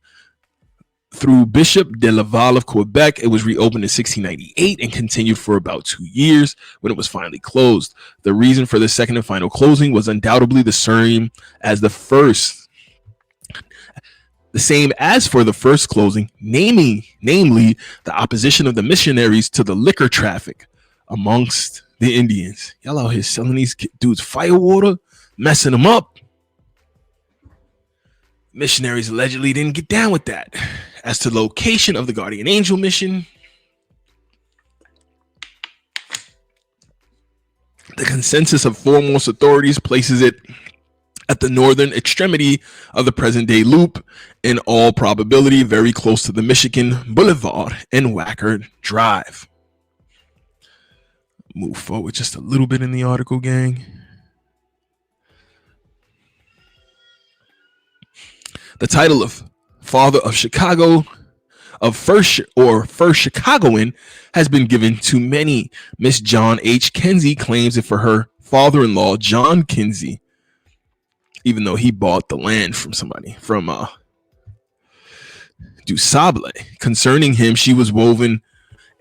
Through Bishop de Laval of Quebec, it was reopened in 1698 and continued for about 2 years when it was finally closed. The reason for the second and final closing was undoubtedly the same as the first. The same as for the first closing, namely the opposition of the missionaries to the liquor traffic amongst the Indians. Y'all out here selling these dudes firewater, messing them up. Missionaries allegedly didn't get down with that. As to the location of the Guardian Angel mission, the consensus of foremost authorities places it at the northern extremity of the present-day loop, in all probability very close to the Michigan Boulevard and Wackerd Drive. Move forward just a little bit in the article, gang. The title of Father of Chicago, of first Chicagoan, has been given to many. Miss John H. Kinsey claims it for her father-in-law, John Kinsey, even though he bought the land from somebody, from Du Sable. Concerning him, she was woven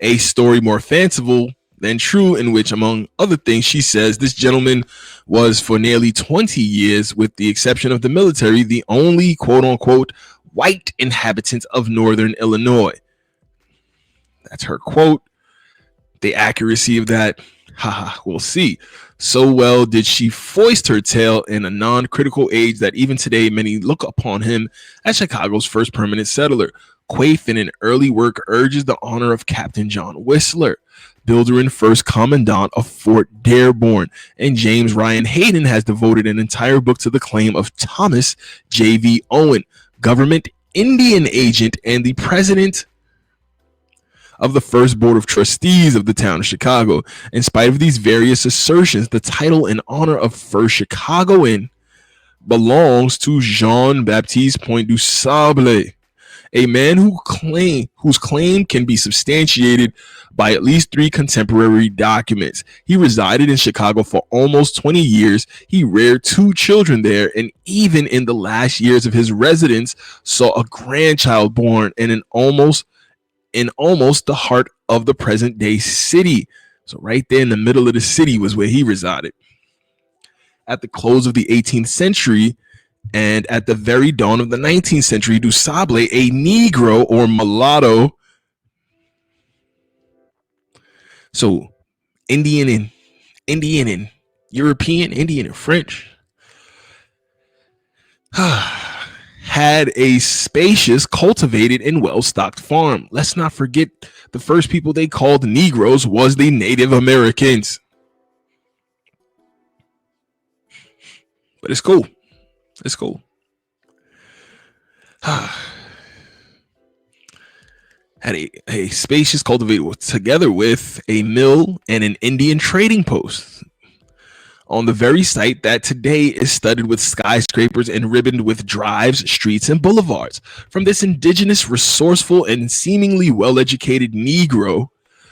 a story more fanciful than true, in which, among other things, she says this gentleman was for nearly 20 years, with the exception of the military, the only quote-unquote white inhabitant of northern Illinois. That's her quote. The accuracy of that, we'll see. So well did she foist her tale in a non-critical age that even today many look upon him as Chicago's first permanent settler. Quaife in an early work urges the honor of Captain John Whistler. builder and first commandant of Fort Dearborn, and James Ryan Hayden has devoted an entire book to the claim of Thomas J.V. Owen, government Indian agent and the president of the first board of trustees of the town of Chicago. In spite of these various assertions, the title in honor of first Chicagoan belongs to Jean-Baptiste Du Sable, a man whose claim can be substantiated by at least 3 contemporary documents. He resided in Chicago for almost 20 years. He reared 2 children there, and even in the last years of his residence, saw a grandchild born in almost the heart of the present day city. So right there in the middle of the city was where he resided. At the close of the 18th century and at the very dawn of the 19th century, Du Sable, a Negro or mulatto, so Indian and European, Indian and French, had a spacious, cultivated, and well-stocked farm. Let's not forget the first people they called Negroes was the Native Americans. But it's cool. It's cool. Had a spacious cultivated together with a mill and an Indian trading post on the very site that today is studded with skyscrapers and ribboned with drives, streets, and boulevards. From this indigenous, resourceful, and seemingly well-educated Negro,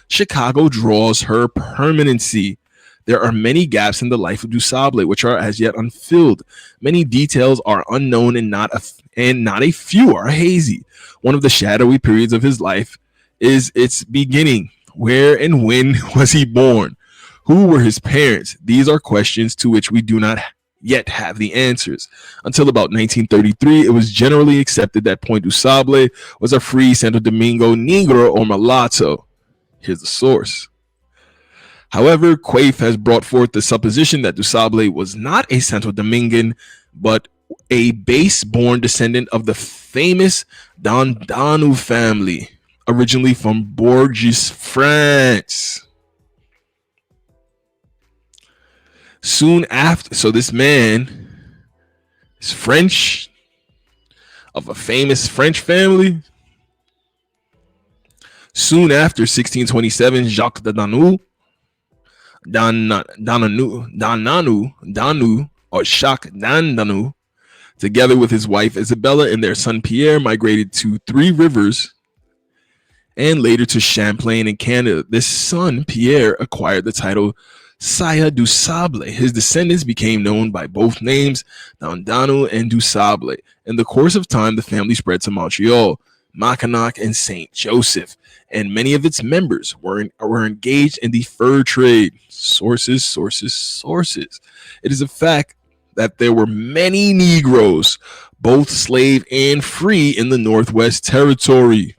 Chicago draws her permanency. There are many gaps in the life of Du Sable which are as yet unfilled. Many details are unknown and not a few are hazy. One of the shadowy periods of his life is its beginning. Where and when was he born? Who were his parents? These are questions to which we do not yet have the answers. Until about 1933, it was generally accepted that Du Sable was a free Santo Domingo Negro or mulatto. Here's the source. However, Quaife has brought forth the supposition that Du Sable was not a Santo Domingan, but a base-born descendant of the famous Dandanu family, originally from Bourges, France. Soon after, so this man is French, of a famous French family. Soon after 1627, Jacques Danu, or Jacques Dandanu, together with his wife Isabella and their son Pierre, migrated to Three Rivers and later to Champlain in Canada. This son, Pierre, acquired the title Sire Du Sable. His descendants became known by both names, Dandanu and Du Sable. In the course of time, the family spread to Montreal, Mackinac, and St. Joseph, and many of its members were engaged in the fur trade. Sources. It is a fact that there were many Negroes, both slave and free, in the Northwest Territory.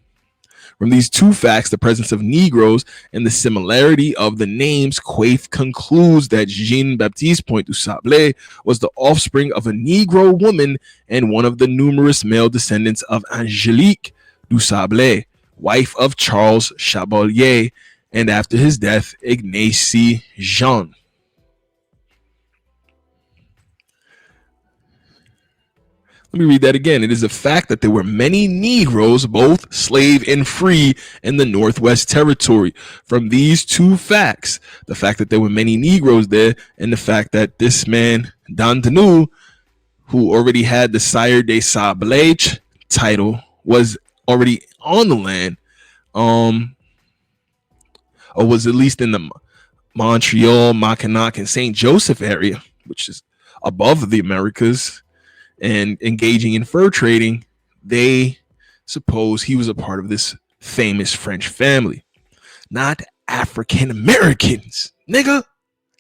From these two facts, the presence of Negroes and the similarity of the names, Quaife concludes that Jean-Baptiste Du Sable was the offspring of a Negro woman and one of the numerous male descendants of Angelique Du Sable, wife of Charles Chevalier, and after his death, Ignace Jean. Let me read that again. It is a fact that there were many Negroes, both slave and free, in the Northwest Territory. From these two facts, the fact that there were many Negroes there and the fact that this man, Dandanu, who already had the Sire de Sable title, was already on the land, or was at least in the Montreal, Mackinac, and St. Joseph area, which is above the Americas, and engaging in fur trading, they suppose he was a part of this famous French family. Not African Americans, nigga.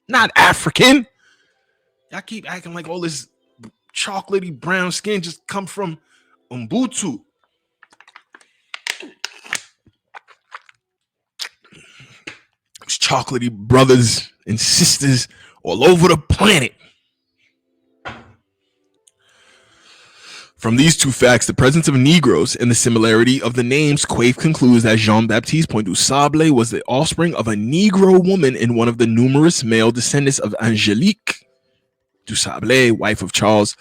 Not African. Y'all keep acting like all this chocolatey brown skin just come from Ubuntu. Those chocolatey brothers and sisters all over the planet. From these two facts, the presence of Negroes and the similarity of the names, Quaife concludes that Jean-Baptiste Du Sable was the offspring of a Negro woman and one of the numerous male descendants of Angelique Du Sable, wife of Charles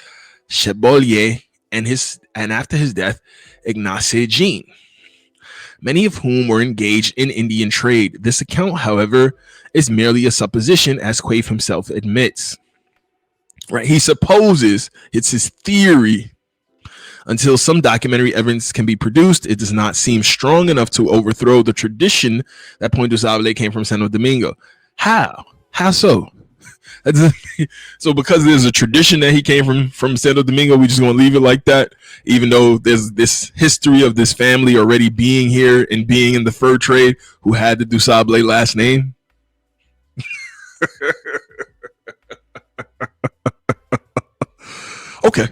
Chevalier, and after his death, Ignace Jean, many of whom were engaged in Indian trade. This account, however, is merely a supposition, as Quaife himself admits. Right? He supposes, it's his theory. Until some documentary evidence can be produced, it does not seem strong enough to overthrow the tradition that Point du Sable came from Santo Domingo. How? How so? So because there's a tradition that he came from Santo Domingo, we just gonna leave it like that, even though there's this history of this family already being here and being in the fur trade who had the Du Sable last name. Okay.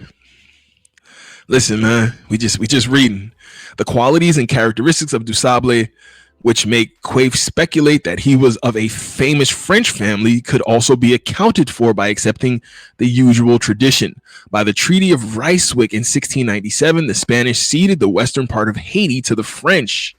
Listen, man, we just reading the qualities and characteristics of Du Sable, which make Quaife speculate that he was of a famous French family, could also be accounted for by accepting the usual tradition. By the Treaty of Ryswick in 1697, the Spanish ceded the western part of Haiti to the French,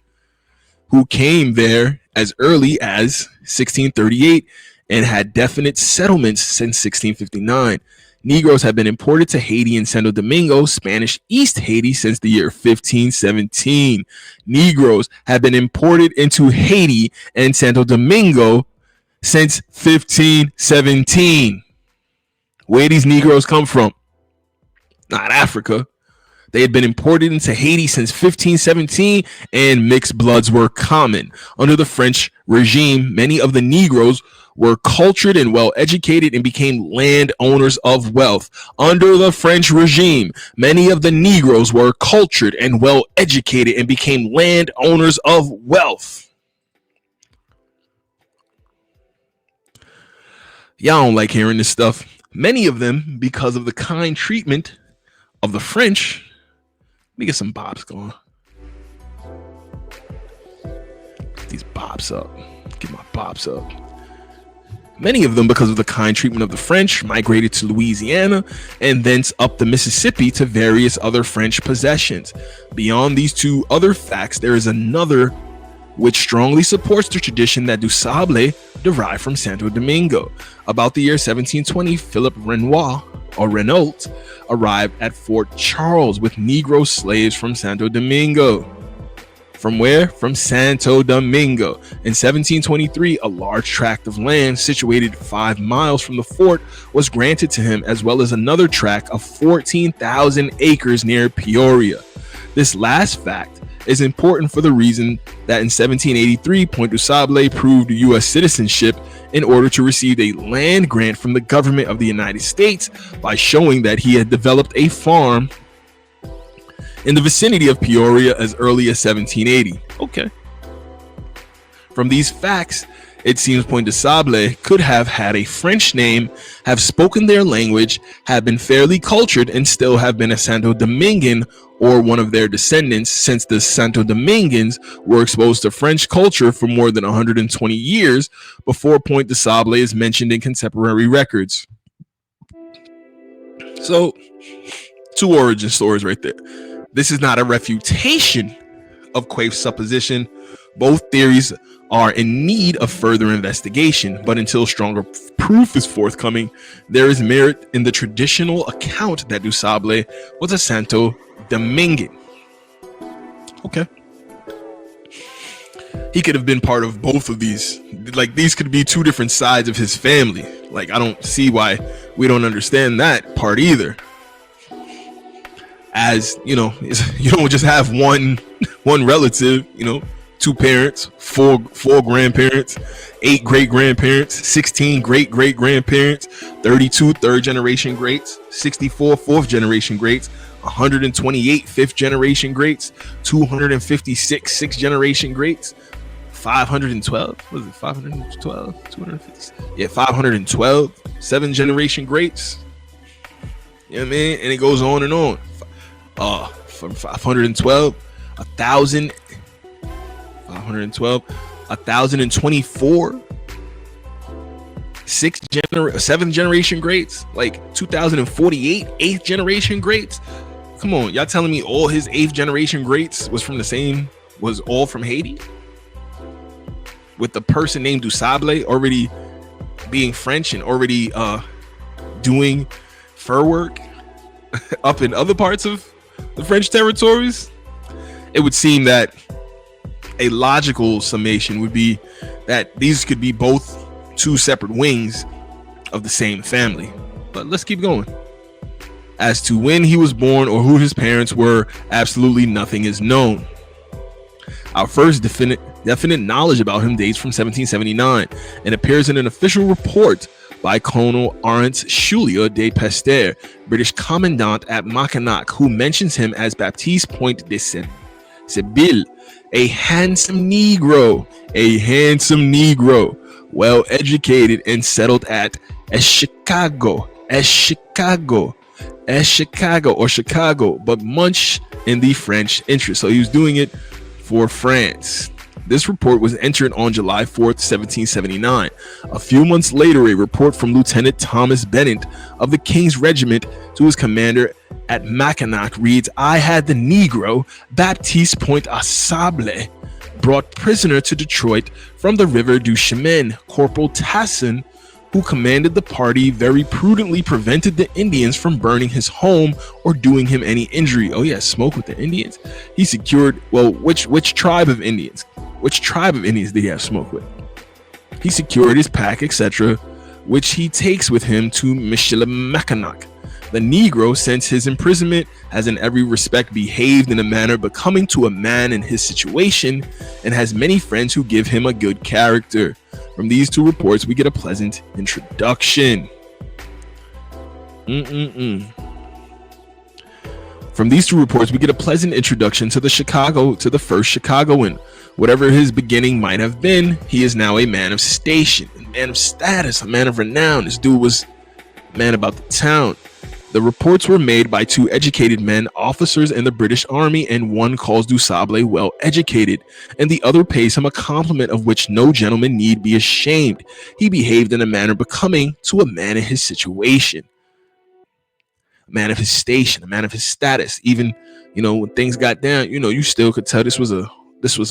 who came there as early as 1638 and had definite settlements since 1659. Negroes have been imported to Haiti and Santo Domingo, Spanish East Haiti, since the year 1517. Negroes have been imported into Haiti and Santo Domingo since 1517. Where these Negroes come from? Not Africa. They had been imported into Haiti since 1517, and mixed bloods were common. Under the French regime, many of the Negroes were cultured and well educated and became landowners of wealth. Under the French regime, many of the Negroes were cultured and well educated and became landowners of wealth. Y'all don't like hearing this stuff. Many of them, because of the kind treatment of the French. Let me get some bobs going. Get these bobs up. Get my bobs up. Many of them, because of the kind treatment of the French, migrated to Louisiana and thence up the Mississippi to various other French possessions. Beyond these two other facts, there is another which strongly supports the tradition that Du Sable derived from Santo Domingo. About the year 1720, Philip Renault arrived at Fort Charles with Negro slaves from Santo Domingo. From where? From Santo Domingo. In 1723, a large tract of land situated 5 miles from the fort was granted to him, as well as another tract of 14,000 acres near Peoria. This last fact is important for the reason that in 1783, Point du Sable proved U.S. citizenship in order to receive a land grant from the government of the United States by showing that he had developed a farm in the vicinity of Peoria as early as 1780. Okay. From these facts, it seems Point du Sable could have had a French name, have spoken their language, have been fairly cultured, and still have been a Santo Domingan or one of their descendants, since the Santo Domingans were exposed to French culture for more than 120 years before Point du Sable is mentioned in contemporary records. So, two origin stories right there. This is not a refutation of Quaife's supposition. Both theories are in need of further investigation, but until stronger proof is forthcoming, there is merit in the traditional account that Du Sable was a Santo Domingan. Okay. He could have been part of both of these. Like, these could be two different sides of his family. Like, I don't see why we don't understand that part either. As you know, you don't just have one relative, you know, 2 parents, 4 grandparents, 8 great grandparents, 16 great grandparents, 32 third generation greats, 64 fourth generation greats, 128 fifth generation greats, 256 sixth generation greats, 512, what is it, 512, 250, yeah, 512 7th generation greats. You know what I mean? And it goes on and on. From 512, 1,000, 512, 1,024, 7th generation greats, like 2,048 8th generation greats, Come on, y'all telling me all his 8th generation greats was all from Haiti? With the person named Du Sable already being French and already doing fur work up in other parts of the French territories? It would seem that a logical summation would be that these could be both 2 separate wings of the same family. But let's keep going. As to when he was born or who his parents were, absolutely nothing is known. Our first definite knowledge about him dates from 1779 and appears in an official report by Colonel Arent Chulia de Pester, British commandant at Mackinac, who mentions him as Baptiste du Sable, a handsome Negro, well educated and settled at Chicago, but much in the French interest. So he was doing it for France. This report was entered on July 4th, 1779. A few months later, a report from Lieutenant Thomas Bennett of the King's Regiment to his commander at Mackinac reads, I had the Negro Baptiste du Sable brought prisoner to Detroit from the river du Chemin. Corporal Tassin, who commanded the party, very prudently prevented the Indians from burning his home or doing him any injury. Oh yeah, smoke with the Indians. He secured, well, which tribe of Indians? Which tribe of Indians did he have smoke with? He secured his pack, etc., which he takes with him to Michilimackinac. The Negro, since his imprisonment, has in every respect behaved in a manner becoming to a man in his situation, and has many friends who give him a good character. From these 2 reports, we get a pleasant introduction. From these 2 reports, we get a pleasant introduction to the first Chicagoan. Whatever his beginning might have been, he is now a man of station, a man of status, a man of renown. This dude was a man about the town. The reports were made by 2 educated men, officers in the British Army, and one calls Du Sable well educated, and the other pays him a compliment of which no gentleman need be ashamed. He behaved in a manner becoming to a man in his situation, a man of his station, a man of his status. Even, when things got down, you still could tell this was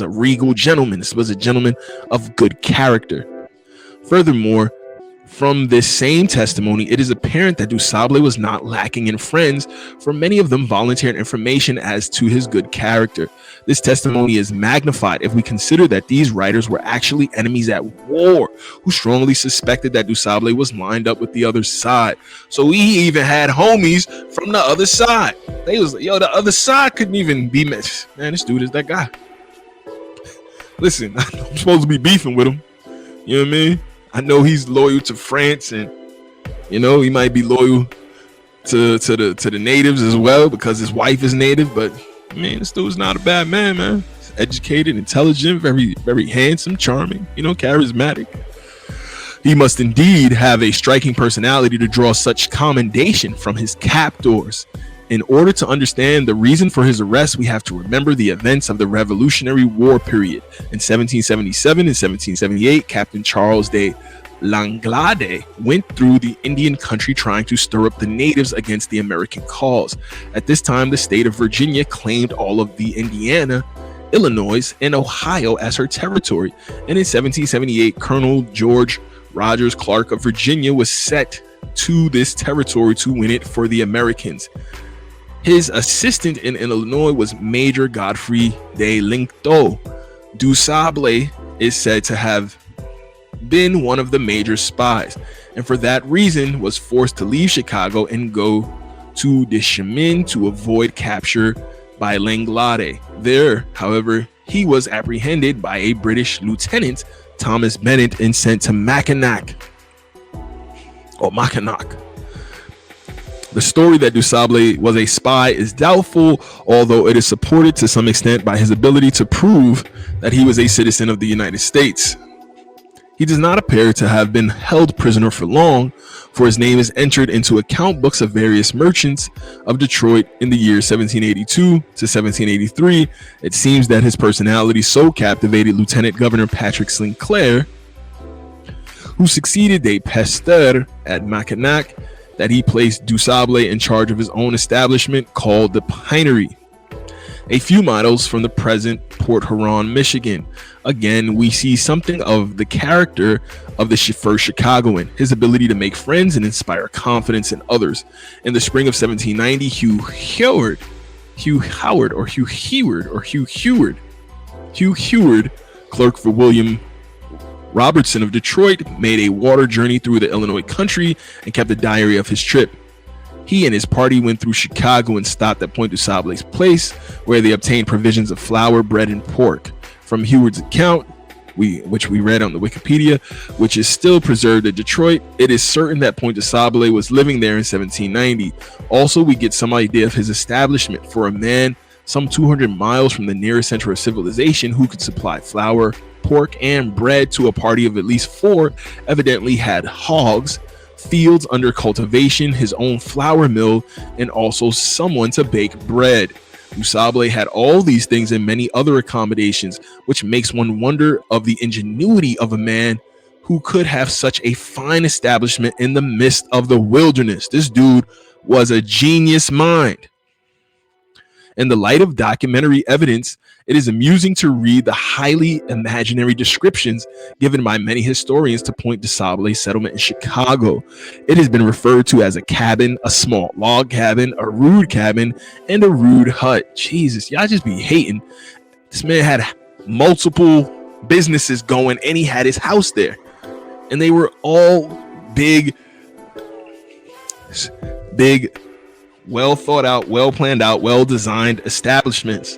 a regal gentleman. This was a gentleman of good character. Furthermore, from this same testimony, it is apparent that Du Sable was not lacking in friends, for many of them volunteered information as to his good character. This testimony is magnified if we consider that these writers were actually enemies at war, who strongly suspected that Du Sable was lined up with the other side. So he even had homies from the other side. They was, the other side couldn't even be met. Man, this dude is that guy. Listen, I'm supposed to be beefing with him. You know what I mean? I know he's loyal to France, and he might be loyal to the natives as well because his wife is native. But man, this dude's not a bad man, man. He's educated, intelligent, very, very handsome, charming, charismatic. He must indeed have a striking personality to draw such commendation from his captors. In order to understand the reason for his arrest, we have to remember the events of the Revolutionary War period. In 1777 and 1778, Captain Charles de Langlade went through the Indian country trying to stir up the natives against the American cause. At this time, the state of Virginia claimed all of the Indiana, Illinois, and Ohio as her territory. And in 1778, Colonel George Rogers Clark of Virginia was set to this territory to win it for the Americans. His assistant in Illinois was Major Godfrey de Linctot. Du Sable is said to have been one of the major spies, and for that reason was forced to leave Chicago and go to the Chemin to avoid capture by Langlade. There, however, he was apprehended by a British lieutenant, Thomas Bennett, and sent to Mackinac. The story that Du Sable was a spy is doubtful, although it is supported to some extent by his ability to prove that he was a citizen of the United States. He does not appear to have been held prisoner for long, for his name is entered into account books of various merchants of Detroit in the years 1782 to 1783. It seems that his personality so captivated Lieutenant Governor Patrick Sinclair, who succeeded de Pester at Mackinac, that he placed Du Sable in charge of his own establishment called the Pinery, a few miles from the present Port Huron, Michigan. Again, we see something of the character of the first Chicagoan, his ability to make friends and inspire confidence in others. In the spring of 1790, Hugh Heward, clerk for William Robertson of Detroit, made a water journey through the Illinois country and kept a diary of his trip. He and his party went through Chicago and stopped at Point du Sable's place, where they obtained provisions of flour, bread, and pork. From Heward's account, which we read on the Wikipedia, which is still preserved at Detroit, it is certain that Point du Sable was living there in 1790. Also, we get some idea of his establishment. For a man some 200 miles from the nearest center of civilization who could supply flour, pork, and bread to a party of at least 4, evidently had hogs, fields under cultivation, his own flour mill, and also someone to bake bread. Du Sable had all these things and many other accommodations, which makes one wonder of the ingenuity of a man who could have such a fine establishment in the midst of the wilderness. This dude was a genius mind. In the light of documentary evidence, it is amusing to read the highly imaginary descriptions given by many historians to Point du Sable settlement in Chicago. It has been referred to as a cabin, a small log cabin, a rude cabin, and a rude hut. Jesus, y'all just be hating. This man had multiple businesses going, and he had his house there. And they were all big, well thought out, well planned out, well designed establishments.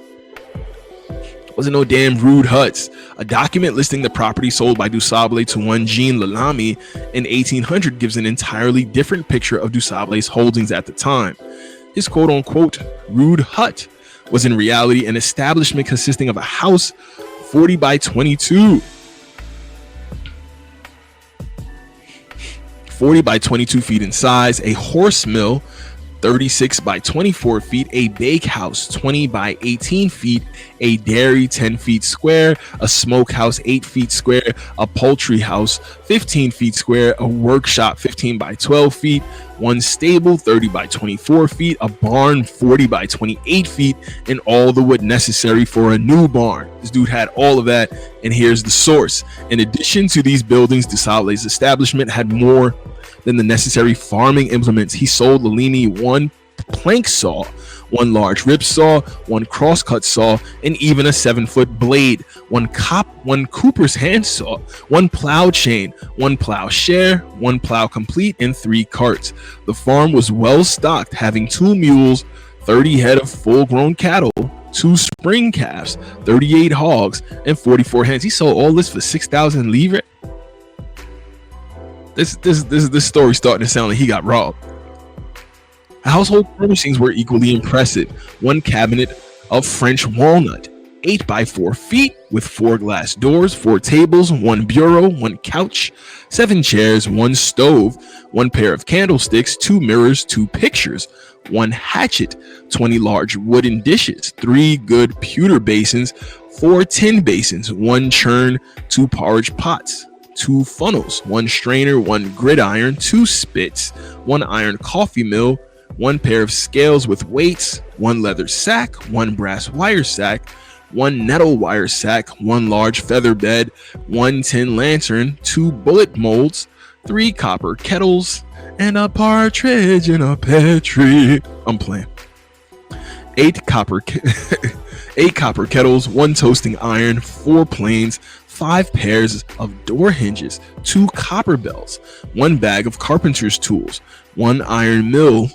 Wasn't no damn rude huts. A document listing the property sold by Du Sable to one Jean Lalamy in 1800 gives an entirely different picture of Du Sable's holdings at the time. His quote-unquote rude hut was in reality an establishment consisting of a house 40 by 22. 40 by 22 feet in size, a horse mill 36 by 24 feet, a bakehouse 20 by 18 feet, a dairy 10 feet square, a smokehouse 8 feet square, a poultry house 15 feet square, a workshop 15 by 12 feet, one stable 30 by 24 feet, a barn 40 by 28 feet, and all the wood necessary for a new barn. This dude had all of that, and here's the source. In addition to these buildings, Du Sable's establishment had more than the necessary farming implements. He sold Lalimy one plank saw, one large rip saw, one crosscut saw, and even a 7-foot blade, one Cooper's handsaw, one plow chain, one plowshare, one plow complete, and 3 carts. The farm was well stocked, having 2 mules, 30 head of full-grown cattle, 2 spring calves, 38 hogs, and 44 hens. He sold all this for 6,000 livres. This story starting to sound like he got robbed. Household furnishings were equally impressive. One cabinet of French walnut, 8 by 4 feet, with 4 glass doors, 4 tables, 1 bureau, 1 couch, 7 chairs, 1 stove, 1 pair of candlesticks, 2 mirrors, 2 pictures, 1 hatchet, 20 large wooden dishes, 3 good pewter basins, 4 tin basins, 1 churn, 2 porridge pots, 2 funnels, 1 strainer, 1 gridiron, 2 spits, 1 iron coffee mill, 1 pair of scales with weights, 1 leather sack, 1 brass wire sack, 1 nettle wire sack, 1 large feather bed, 1 tin lantern, 2 bullet molds, 3 copper kettles, and a partridge in a pear tree. I'm playing. 8 copper kettles, 1 toasting iron, 4 planes, 5 pairs of door hinges, 2 copper bells, 1 bag of carpenter's tools, 1 iron mill,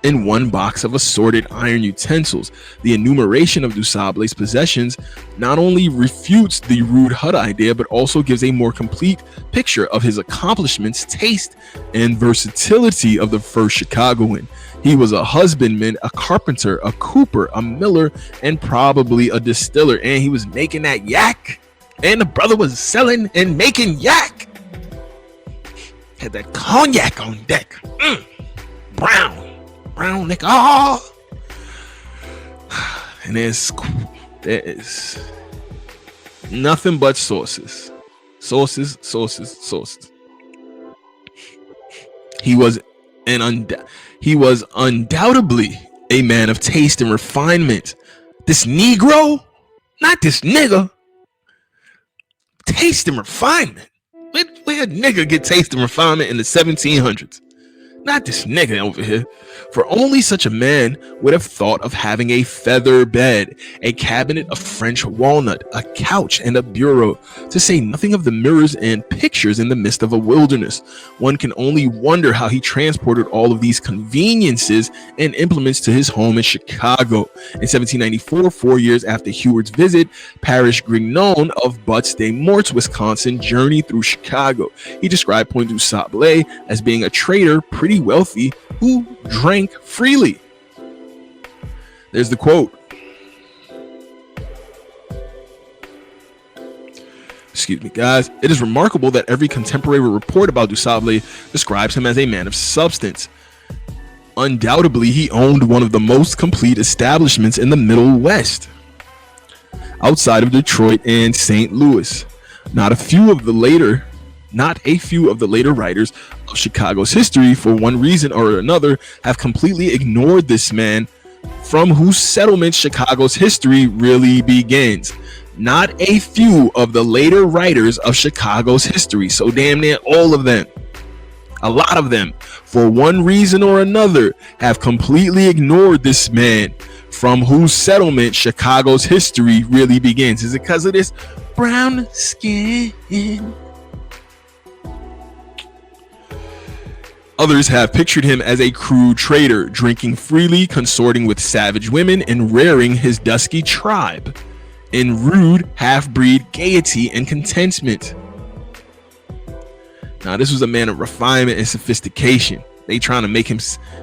and 1 box of assorted iron utensils. The enumeration of Du Sable's possessions not only refutes the rude hut idea, but also gives a more complete picture of his accomplishments, taste, and versatility of the first Chicagoan. He was a husbandman, a carpenter, a cooper, a miller, and probably a distiller, and he was making that yak. And the brother was selling and making yak. Had that cognac on deck. Brown liquor. Oh. And there is nothing but sources. Sources. He was and he was undoubtedly a man of taste and refinement. This Negro, not this nigga. Taste and refinement. Where a nigga get taste and refinement in the 1700s? Not this nigga over here. For only such a man would have thought of having a feather bed, a cabinet of French walnut, a couch, and a bureau, to say nothing of the mirrors and pictures in the midst of a wilderness. One can only wonder how he transported all of these conveniences and implements to his home in Chicago. In 1794, 4 years after Heward's visit, Parish Grignon of Butts des Morts, Wisconsin, journeyed through Chicago. He described Point du Sable as being a trader, pretty wealthy, who drank freely. There's the quote. Excuse me, guys. It is remarkable that every contemporary report about Du Sable describes him as a man of substance. Undoubtedly, he owned one of the most complete establishments in the Middle West, outside of Detroit and St. Louis. Not a few of the later writers of Chicago's history, for one reason or another, have completely ignored this man, from whose settlement Chicago's history really begins. Not a few of the later writers of Chicago's history, so damn near all of them, a lot of them, for one reason or another, have completely ignored this man, from whose settlement Chicago's history really begins. Is it because of this brown skin? Others have pictured him as a crude trader, drinking freely, consorting with savage women, and rearing his dusky tribe in rude half-breed gaiety and contentment. Now, this was a man of refinement and sophistication. They trying to make him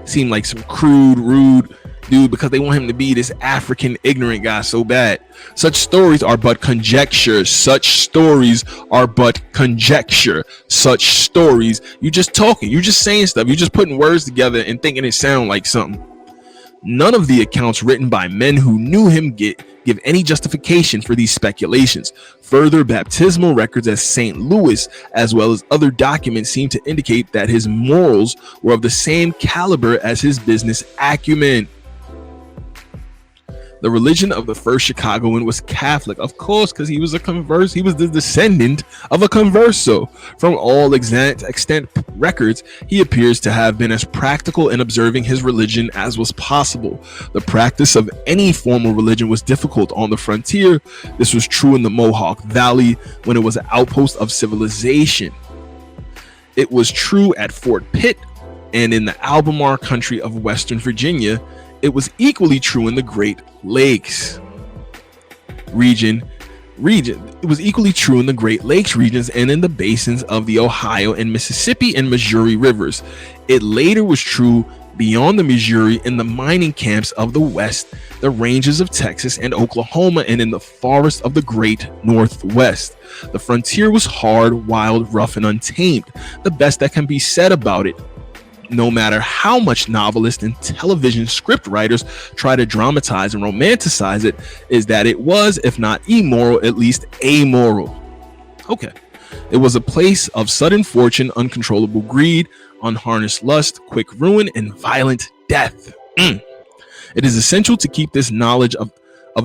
seem like some crude, rude dude because they want him to be this African ignorant guy so bad. Such stories are but conjecture. Such stories are but conjecture. Such stories, you just talking, you just saying stuff, you just putting words together and thinking it sound like something. None of the accounts written by men who knew him give any justification for these speculations. Further, baptismal records at St. Louis, as well as other documents, seem to indicate that his morals were of the same caliber as his business acumen. The religion of the first Chicagoan was Catholic, of course, because he was a converse. He was the descendant of a converso. From all extant records, he appears to have been as practical in observing his religion as was possible. The practice of any formal religion was difficult on the frontier. This was true in the Mohawk Valley, when it was an outpost of civilization. It was true at Fort Pitt and in the Albemarle country of Western Virginia. It was equally true in the Great Lakes region. It was equally true in the Great Lakes regions and in the basins of the Ohio and Mississippi and Missouri rivers. It later was true beyond the Missouri in the mining camps of the West, the ranges of Texas and Oklahoma, and in the forests of the Great Northwest. The frontier was hard, wild, rough, and untamed. The best that can be said about it, no matter how much novelists and television script writers try to dramatize and romanticize it, is that it was, if not immoral, at least amoral. Okay. It was a place of sudden fortune, uncontrollable greed, unharnessed lust, quick ruin, and violent death. It is essential to keep this knowledge of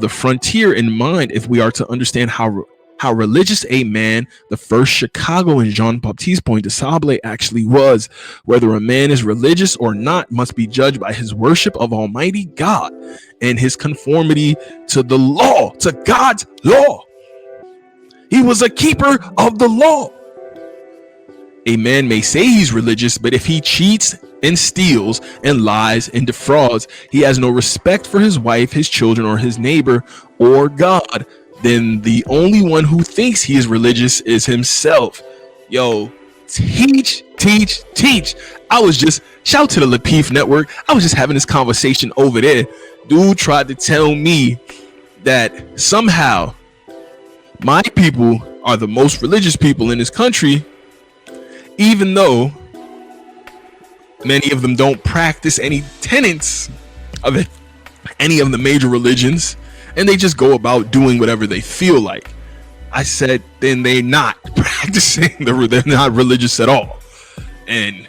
the frontier in mind if we are to understand how religious a man the first Chicagoan Jean-Baptiste Point du Sable actually was. Whether a man is religious or not must be judged by his worship of Almighty God and his conformity to the law, to God's law. He was a keeper of the law. A man may say he's religious, but if he cheats and steals and lies and defrauds, he has no respect for his wife, his children, or his neighbor, or God. Then the only one who thinks he is religious is himself. Yo, teach. I was just, shout out to the Lapeef Network. I was just having this conversation over there. Dude tried to tell me that somehow my people are the most religious people in this country, even though many of them don't practice any tenets of it, any of the major religions. And they just go about doing whatever they feel like. I said, then they're not practicing, they're not religious at all. And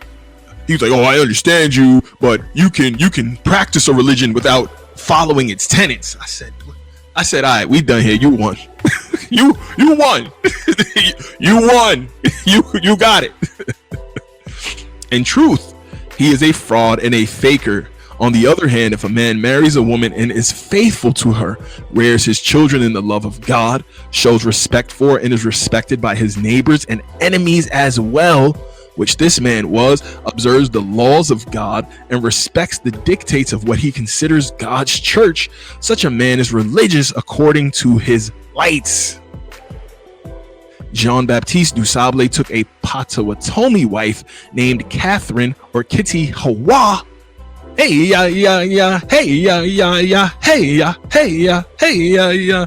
He was like, oh, I understand you, but you can practice a religion without following its tenets. I said, all right, we done here. You won. you won. You won. You got it. In truth, he is a fraud and a faker. On the other hand, if a man marries a woman and is faithful to her, rears his children in the love of God, shows respect for and is respected by his neighbors and enemies as well, which this man was, observes the laws of God and respects the dictates of what he considers God's church, such a man is religious according to his lights. Jean-Baptiste Du Sable took a Potawatomi wife named Catherine or Kitty Hawa. Hey ya ya ya, hey ya ya ya, hey ya, hey ya, hey ya ya.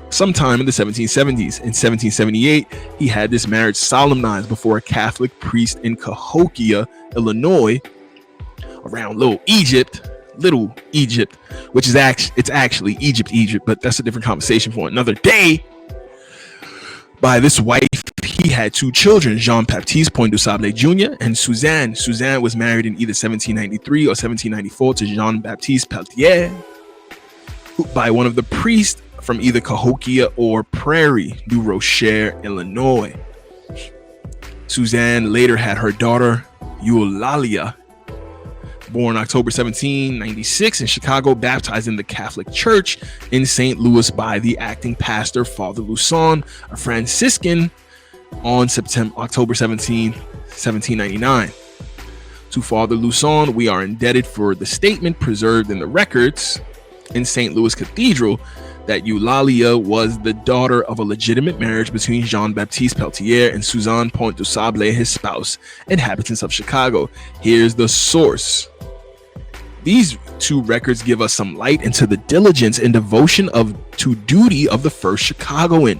Sometime in the 1770s. In 1778, he had this marriage solemnized before a Catholic priest in Cahokia, Illinois, around Little Egypt, which is actually Egypt, but that's a different conversation for another day. By this wife, he had two children, Jean-Baptiste Du Sable Jr. and Suzanne. Suzanne was married in either 1793 or 1794 to Jean-Baptiste Peltier by one of the priests from either Cahokia or Prairie du Rocher, Illinois. Suzanne later had her daughter, Eulalia, born October 1796 in Chicago, baptized in the Catholic Church in St. Louis by the acting pastor, Father Luson, a Franciscan, on October 17, 1799. To Father Luson, we are indebted for the statement preserved in the records in St. Louis Cathedral that Eulalia was the daughter of a legitimate marriage between Jean-Baptiste Peltier and Suzanne Du Sable, his spouse, inhabitants of Chicago. Here's the source. These two records give us some light into the diligence and devotion to duty of the first Chicagoan.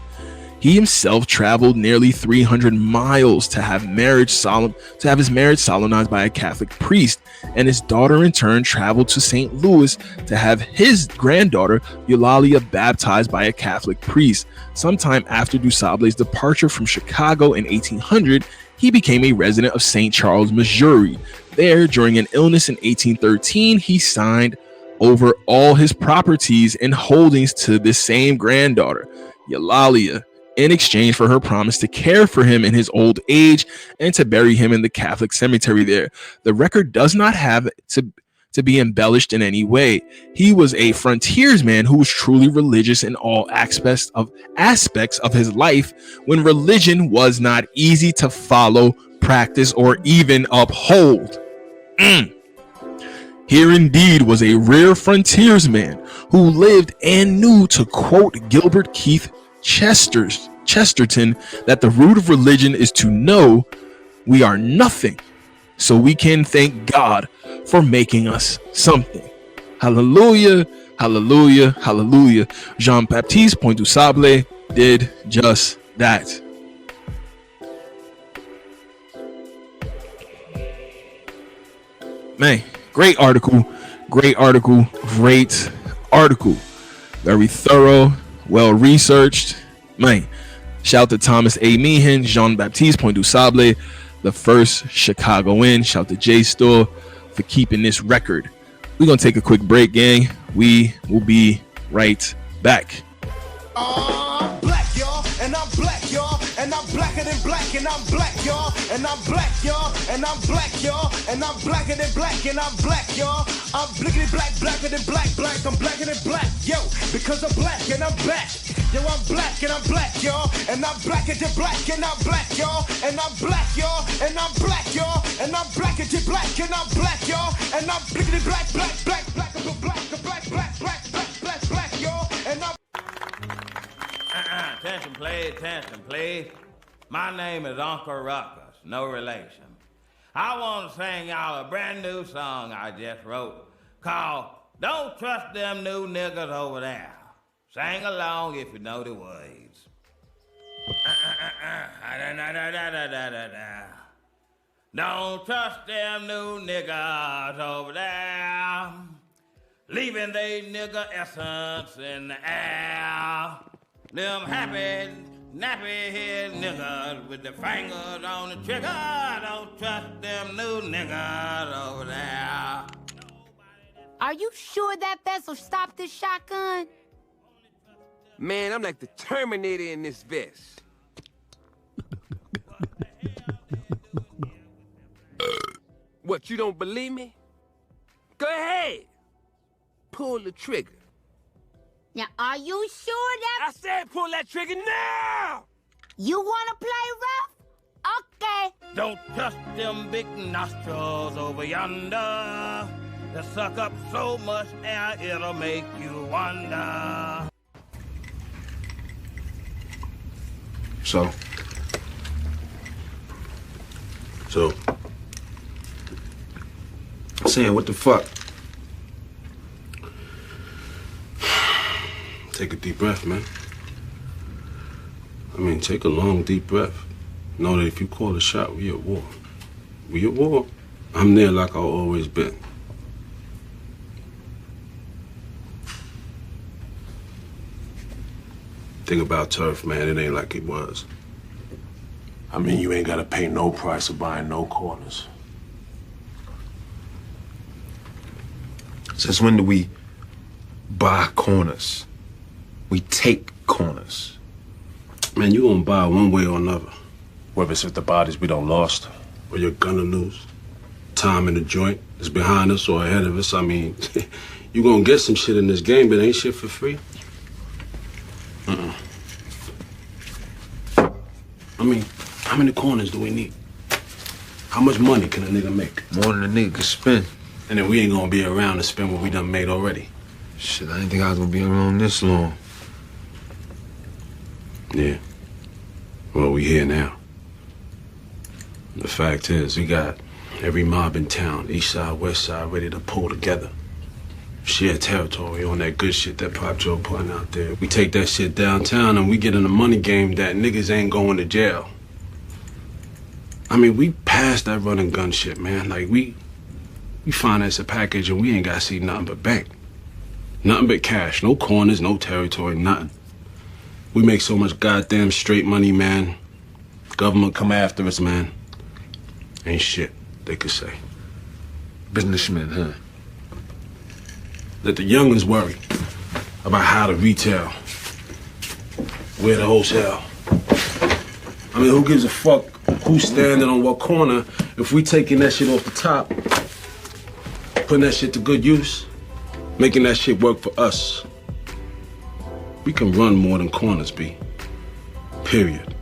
He himself traveled nearly 300 miles to have his marriage solemnized by a Catholic priest, and his daughter in turn traveled to St. Louis to have his granddaughter Eulalia baptized by a Catholic priest. Sometime after Du Sable's departure from Chicago in 1800, he became a resident of St. Charles, Missouri. There, during an illness in 1813, he signed over all his properties and holdings to this same granddaughter, Eulalia, in exchange for her promise to care for him in his old age and to bury him in the Catholic cemetery there. The record does not have to be embellished in any way. He was a frontiersman who was truly religious in all aspects of his life when religion was not easy to follow, practice, or even uphold. Here indeed was a rare frontiersman who lived and knew, to quote Gilbert Keith Chesterton, that the root of religion is to know we are nothing, so we can thank God for making us something. Hallelujah, hallelujah, hallelujah. Jean-Baptiste Du Sable did just that. Man, great article. Very thorough, well researched. Man, shout to Thomas A. Meehan, Jean-Baptiste Du Sable, the first Chicagoan. Shout to J Store for keeping this record. We're gonna take a quick break, gang. We will be right back. I'm black, y'all, and I'm black, y'all, and I'm blacker than black, and I'm black, y'all, and I'm black, y'all, and I'm black, y'all, and I'm blacker than black, and I'm black, y'all. I'm blickety black, blacker than black, I'm blacker than black, yo, because I'm black and I'm back. Yo, I'm black and I'm black, y'all, and I'm blacker than black, and I'm black, y'all, and I'm black, y'all, and I'm black, y'all, and I'm blacker than black, and I'm black, y'all, and I'm blickety black, black, black, y'all, and I'm Attention, please. My name is Uncle Ruckus, no relation. I want to sing y'all a brand new song I just wrote called Don't Trust Them New Niggas Over There. Sing along if you know the words. Don't trust them new niggas over there, leaving they nigga essence in the air. Them happy nappy-head niggas with the fingers on the trigger. Don't trust them new niggas over there. Are you sure that vessel stopped this shotgun? Man, I'm like the Terminator in this vest. What, you don't believe me? Go ahead. Pull the trigger. Now, are you sure that... I said pull that trigger now! You wanna play rough? Okay. Don't trust them big nostrils over yonder. They suck up so much air, it'll make you wonder. So, I'm saying, what the fuck? Take a deep breath, man. I mean, take a long, deep breath. Know that if you call a shot, we at war. We at war. I'm there like I've always been. Think about turf, man. It ain't like it was. I mean, you ain't gotta pay no price of buying no corners. Since when do we buy corners? We take corners. Man, you gonna buy one way or another. Whether it's with the bodies we done lost. Or you're gonna lose. Time in the joint is behind us or ahead of us. I mean, you gonna get some shit in this game, but ain't shit for free. I mean, how many corners do we need? How much money can a nigga make? More than a nigga can spend. And then we ain't gonna be around to spend what we done made already. Shit, I didn't think I was gonna be around this long. Yeah. Well, we here now. The fact is, we got every mob in town, east side, west side, ready to pull together. Share territory on that good shit that Pop Joe putting out there. We take that shit downtown and we get in a money game that niggas ain't going to jail. I mean, we passed that run and gun shit, man. Like, we finance a package and we ain't gotta see nothing but bank. Nothing but cash. No corners, no territory, nothing. We make so much goddamn straight money, man. Government come after us, man. Ain't shit they could say. Businessmen, huh? Let the youngins worry about how to retail, where to wholesale. I mean, who gives a fuck who's standing on what corner if we taking that shit off the top, putting that shit to good use, making that shit work for us. We can run more than corners, B. Period.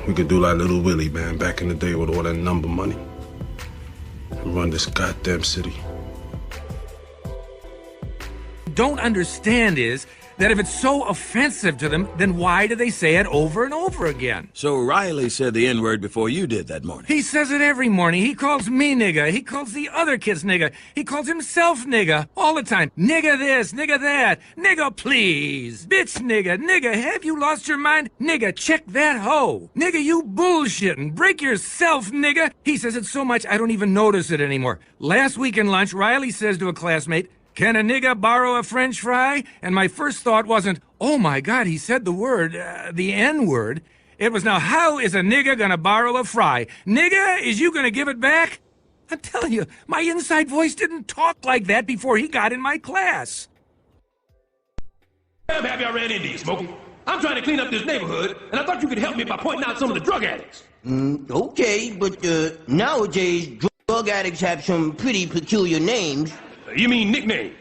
We could do like Little Willie, man, back in the day with all that number money. And run this goddamn city. Don't understand is that if it's so offensive to them, then why do they say it over and over again? So Riley said the N-word before you did that morning. He says it every morning. He calls me nigga. He calls the other kids nigga. He calls himself nigga all the time. Nigga this, nigga that, nigga please, bitch nigga, have you lost your mind? Nigga, check that hoe. Nigga, you bullshitting. Break yourself, nigga. He says it so much I don't even notice it anymore. Last week in lunch, Riley says to a classmate, "Can a nigga borrow a French fry?" And my first thought wasn't, oh my God, he said the word, the N-word. It was, now how is a nigga gonna borrow a fry? Nigga, is you gonna give it back? I'm telling you, my inside voice didn't talk like that before he got in my class. Have y'all ran into you, Smokey? I'm trying to clean up this neighborhood, and I thought you could help me by pointing out some of the drug addicts. Okay, but nowadays, drug addicts have some pretty peculiar names. You mean nicknames?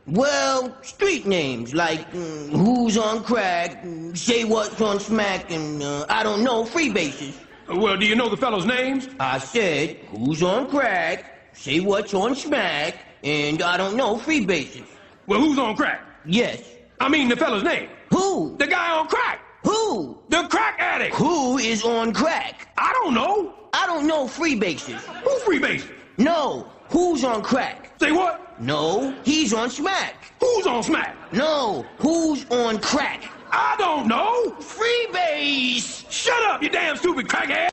Well, street names, like Who's on Crack, Say What's on Smack, and I don't know, freebases. Well, do you know the fellows' names? I said, Who's on Crack, Say What's on Smack, and I don't know, freebases. Well, who's on crack? Yes. I mean the fellow's name. Who? The guy on crack. Who? The crack addict. Who is on crack? I don't know. I don't know, freebases. Who freebases? No, who's on crack? Say what? No, he's on smack. Who's on smack? No, who's on crack? I don't know. Freebase! Shut up, you damn stupid crackhead!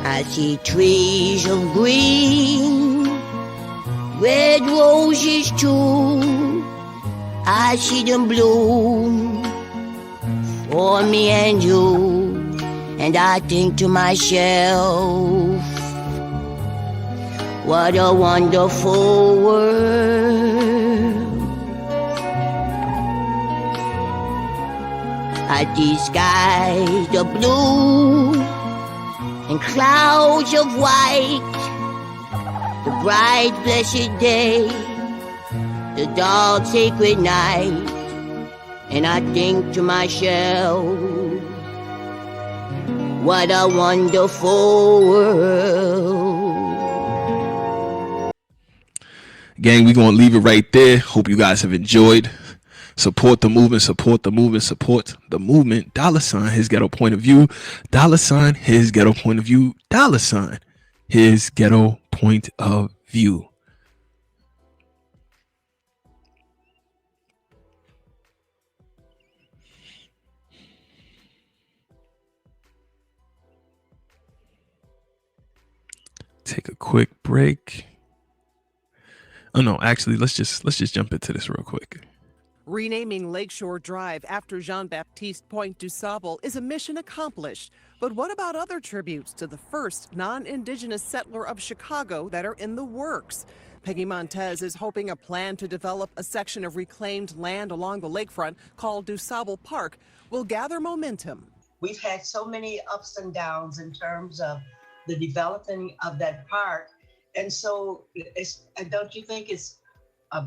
I see trees of green, Red roses too, I see them bloom for me and you. And I think to myself, what a wonderful world. At the skies, the blue, and clouds of white, the bright blessed day, the dark sacred night. And I think to myself, what a wonderful world. Gang, we're going to leave it right there. Hope you guys have enjoyed. Support the movement, support the movement, support the movement. $ his ghetto point of view. $ his ghetto point of view. $ his ghetto point of view. Take a quick break. Oh no, actually, let's just jump into this real quick. Renaming Lakeshore Drive after Jean-Baptiste Du Sable is a mission accomplished. But what about other tributes to the first non-indigenous settler of Chicago that are in the works? Peggy Montez is hoping a plan to develop a section of reclaimed land along the lakefront called Du Sable Park will gather momentum. We've had so many ups and downs in terms of the development of that park. And so don't you think it's a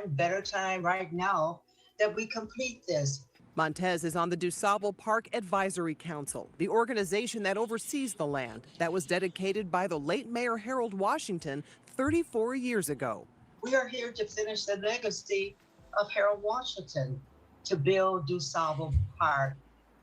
better time right now that we complete this? Montez is on the Du Sable Park Advisory Council, the organization that oversees the land that was dedicated by the late Mayor Harold Washington 34 years ago. We are here to finish the legacy of Harold Washington, to build Du Sable Park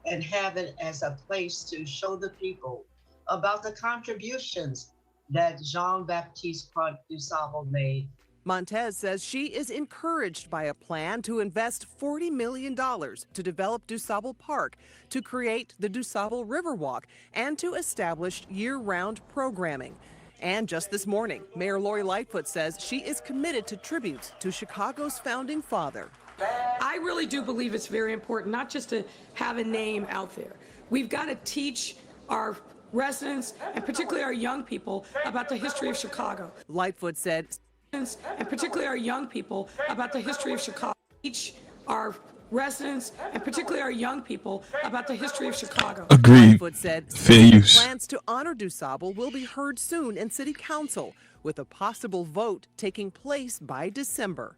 and have it as a place to show the people about the contributions that Jean-Baptiste Du Sable made. Montez says she is encouraged by a plan to invest $40 million to develop Du Sable Park, to create the Du Sable Riverwalk, and to establish year-round programming. And just this morning, Mayor Lori Lightfoot says she is committed to tributes to Chicago's founding father. I really do believe it's very important not just to have a name out there. We've got to teach our residents, and particularly our young people, about the history of Chicago. Lightfoot said, and particularly our young people, about the history of Chicago. Teach our residents, and particularly our young people, about the history of Chicago. Agreed. Lightfoot said Fair use. Plans to honor Du Sable will be heard soon in City Council, with a possible vote taking place by December.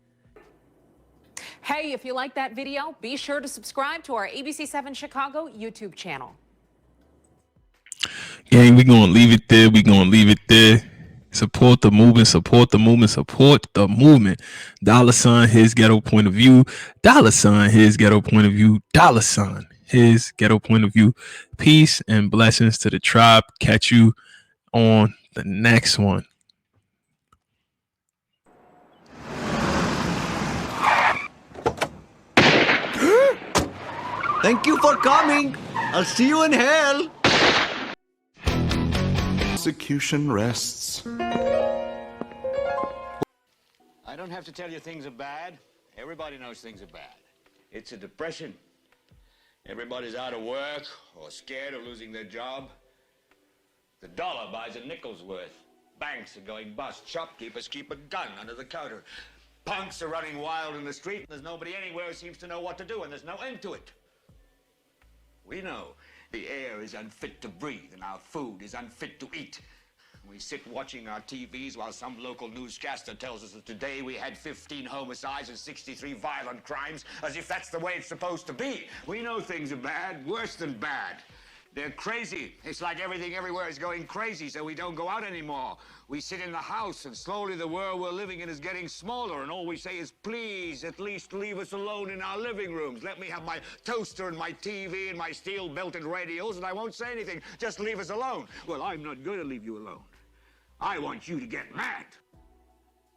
Hey, if you like that video, be sure to subscribe to our ABC7 Chicago YouTube channel. Gang, we're going to leave it there. We're going to leave it there. Support the movement, support the movement, support the movement. $ his ghetto point of view. $ his ghetto point of view. $ his ghetto point of view. Peace and blessings to the tribe. Catch you on the next one. Thank you for coming. I'll see you in hell. Execution rests. I don't have to tell you things are bad. Everybody knows things are bad. It's a depression. Everybody's out of work or scared of losing their job. The dollar buys a nickel's worth. Banks are going bust. Shopkeepers keep a gun under the counter. Punks are running wild in the street, and there's nobody anywhere who seems to know what to do, and there's no end to it. We know the air is unfit to breathe and our food is unfit to eat. We sit watching our TVs while some local newscaster tells us that today we had 15 homicides and 63 violent crimes, as if that's the way it's supposed to be. We know things are bad, worse than bad. They're crazy. It's like everything everywhere is going crazy, so we don't go out anymore. We sit in the house, and slowly the world we're living in is getting smaller, and all we say is, please, at least leave us alone in our living rooms. Let me have my toaster and my TV and my steel-belted radios, and I won't say anything. Just leave us alone. Well, I'm not going to leave you alone. I want you to get mad.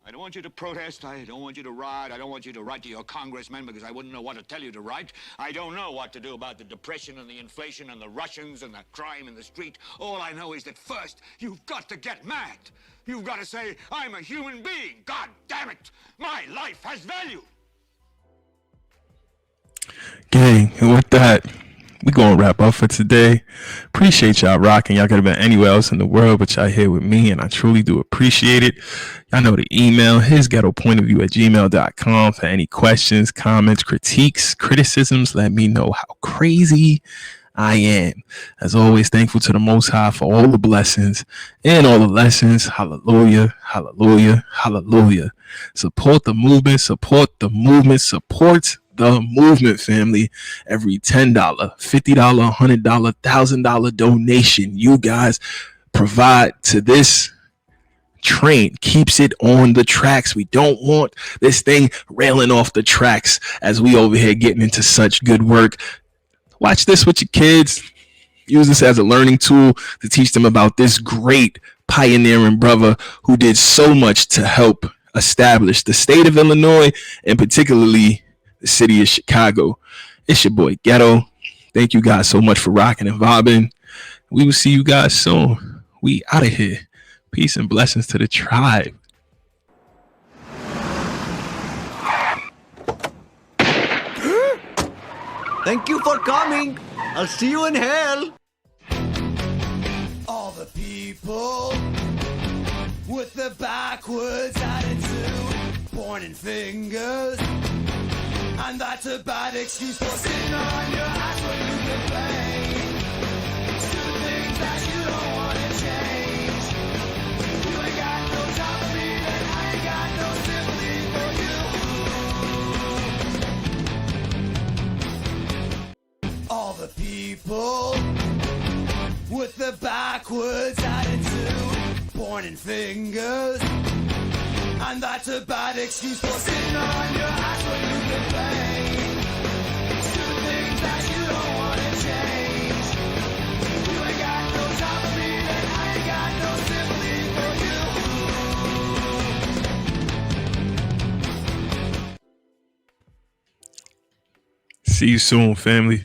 I don't want you to protest. I don't want you to riot. I don't want you to write to your congressman because I wouldn't know what to tell you to write. I don't know what to do about the depression and the inflation and the Russians and the crime in the street. All I know is that first, you've got to get mad. You've got to say, I'm a human being. God damn it. My life has value. Gang, and with that, we gonna wrap up for today. Appreciate y'all rocking. Y'all could have been anywhere else in the world, but y'all here with me, and I truly do appreciate it. Y'all know the email, hisghettopointofview@gmail.com for any questions, comments, critiques, criticisms. Let me know how crazy I am. As always, thankful to the Most High for all the blessings and all the lessons. Hallelujah, hallelujah, hallelujah. Support the movement, support the movement, support the movement, family. Every $10, $50, $100, $1,000 donation you guys provide to this train keeps it on the tracks. We don't want this thing railing off the tracks as we over here getting into such good work. Watch this with your kids. Use this as a learning tool to teach them about this great pioneering brother who did so much to help establish the state of Illinois and particularly the city of Chicago. It's your boy Ghetto. Thank you guys so much for rocking and vibing. We will see you guys soon. We out of here. Peace and blessings to the tribe. Thank you for coming. I'll see you in hell. All the people with the backwards attitude, pointing fingers, and that's a bad excuse for sitting on your ass when you complain. Do things that you don't want to change. You ain't got no time for me, and I ain't got no sympathy for you. All the people with the backwards attitude, pointing fingers, and that's a bad excuse for sitting on your ass when you complain. Do things that you don't want to change. You ain't got no time for me, and I ain't got no sympathy for you. See you soon, family.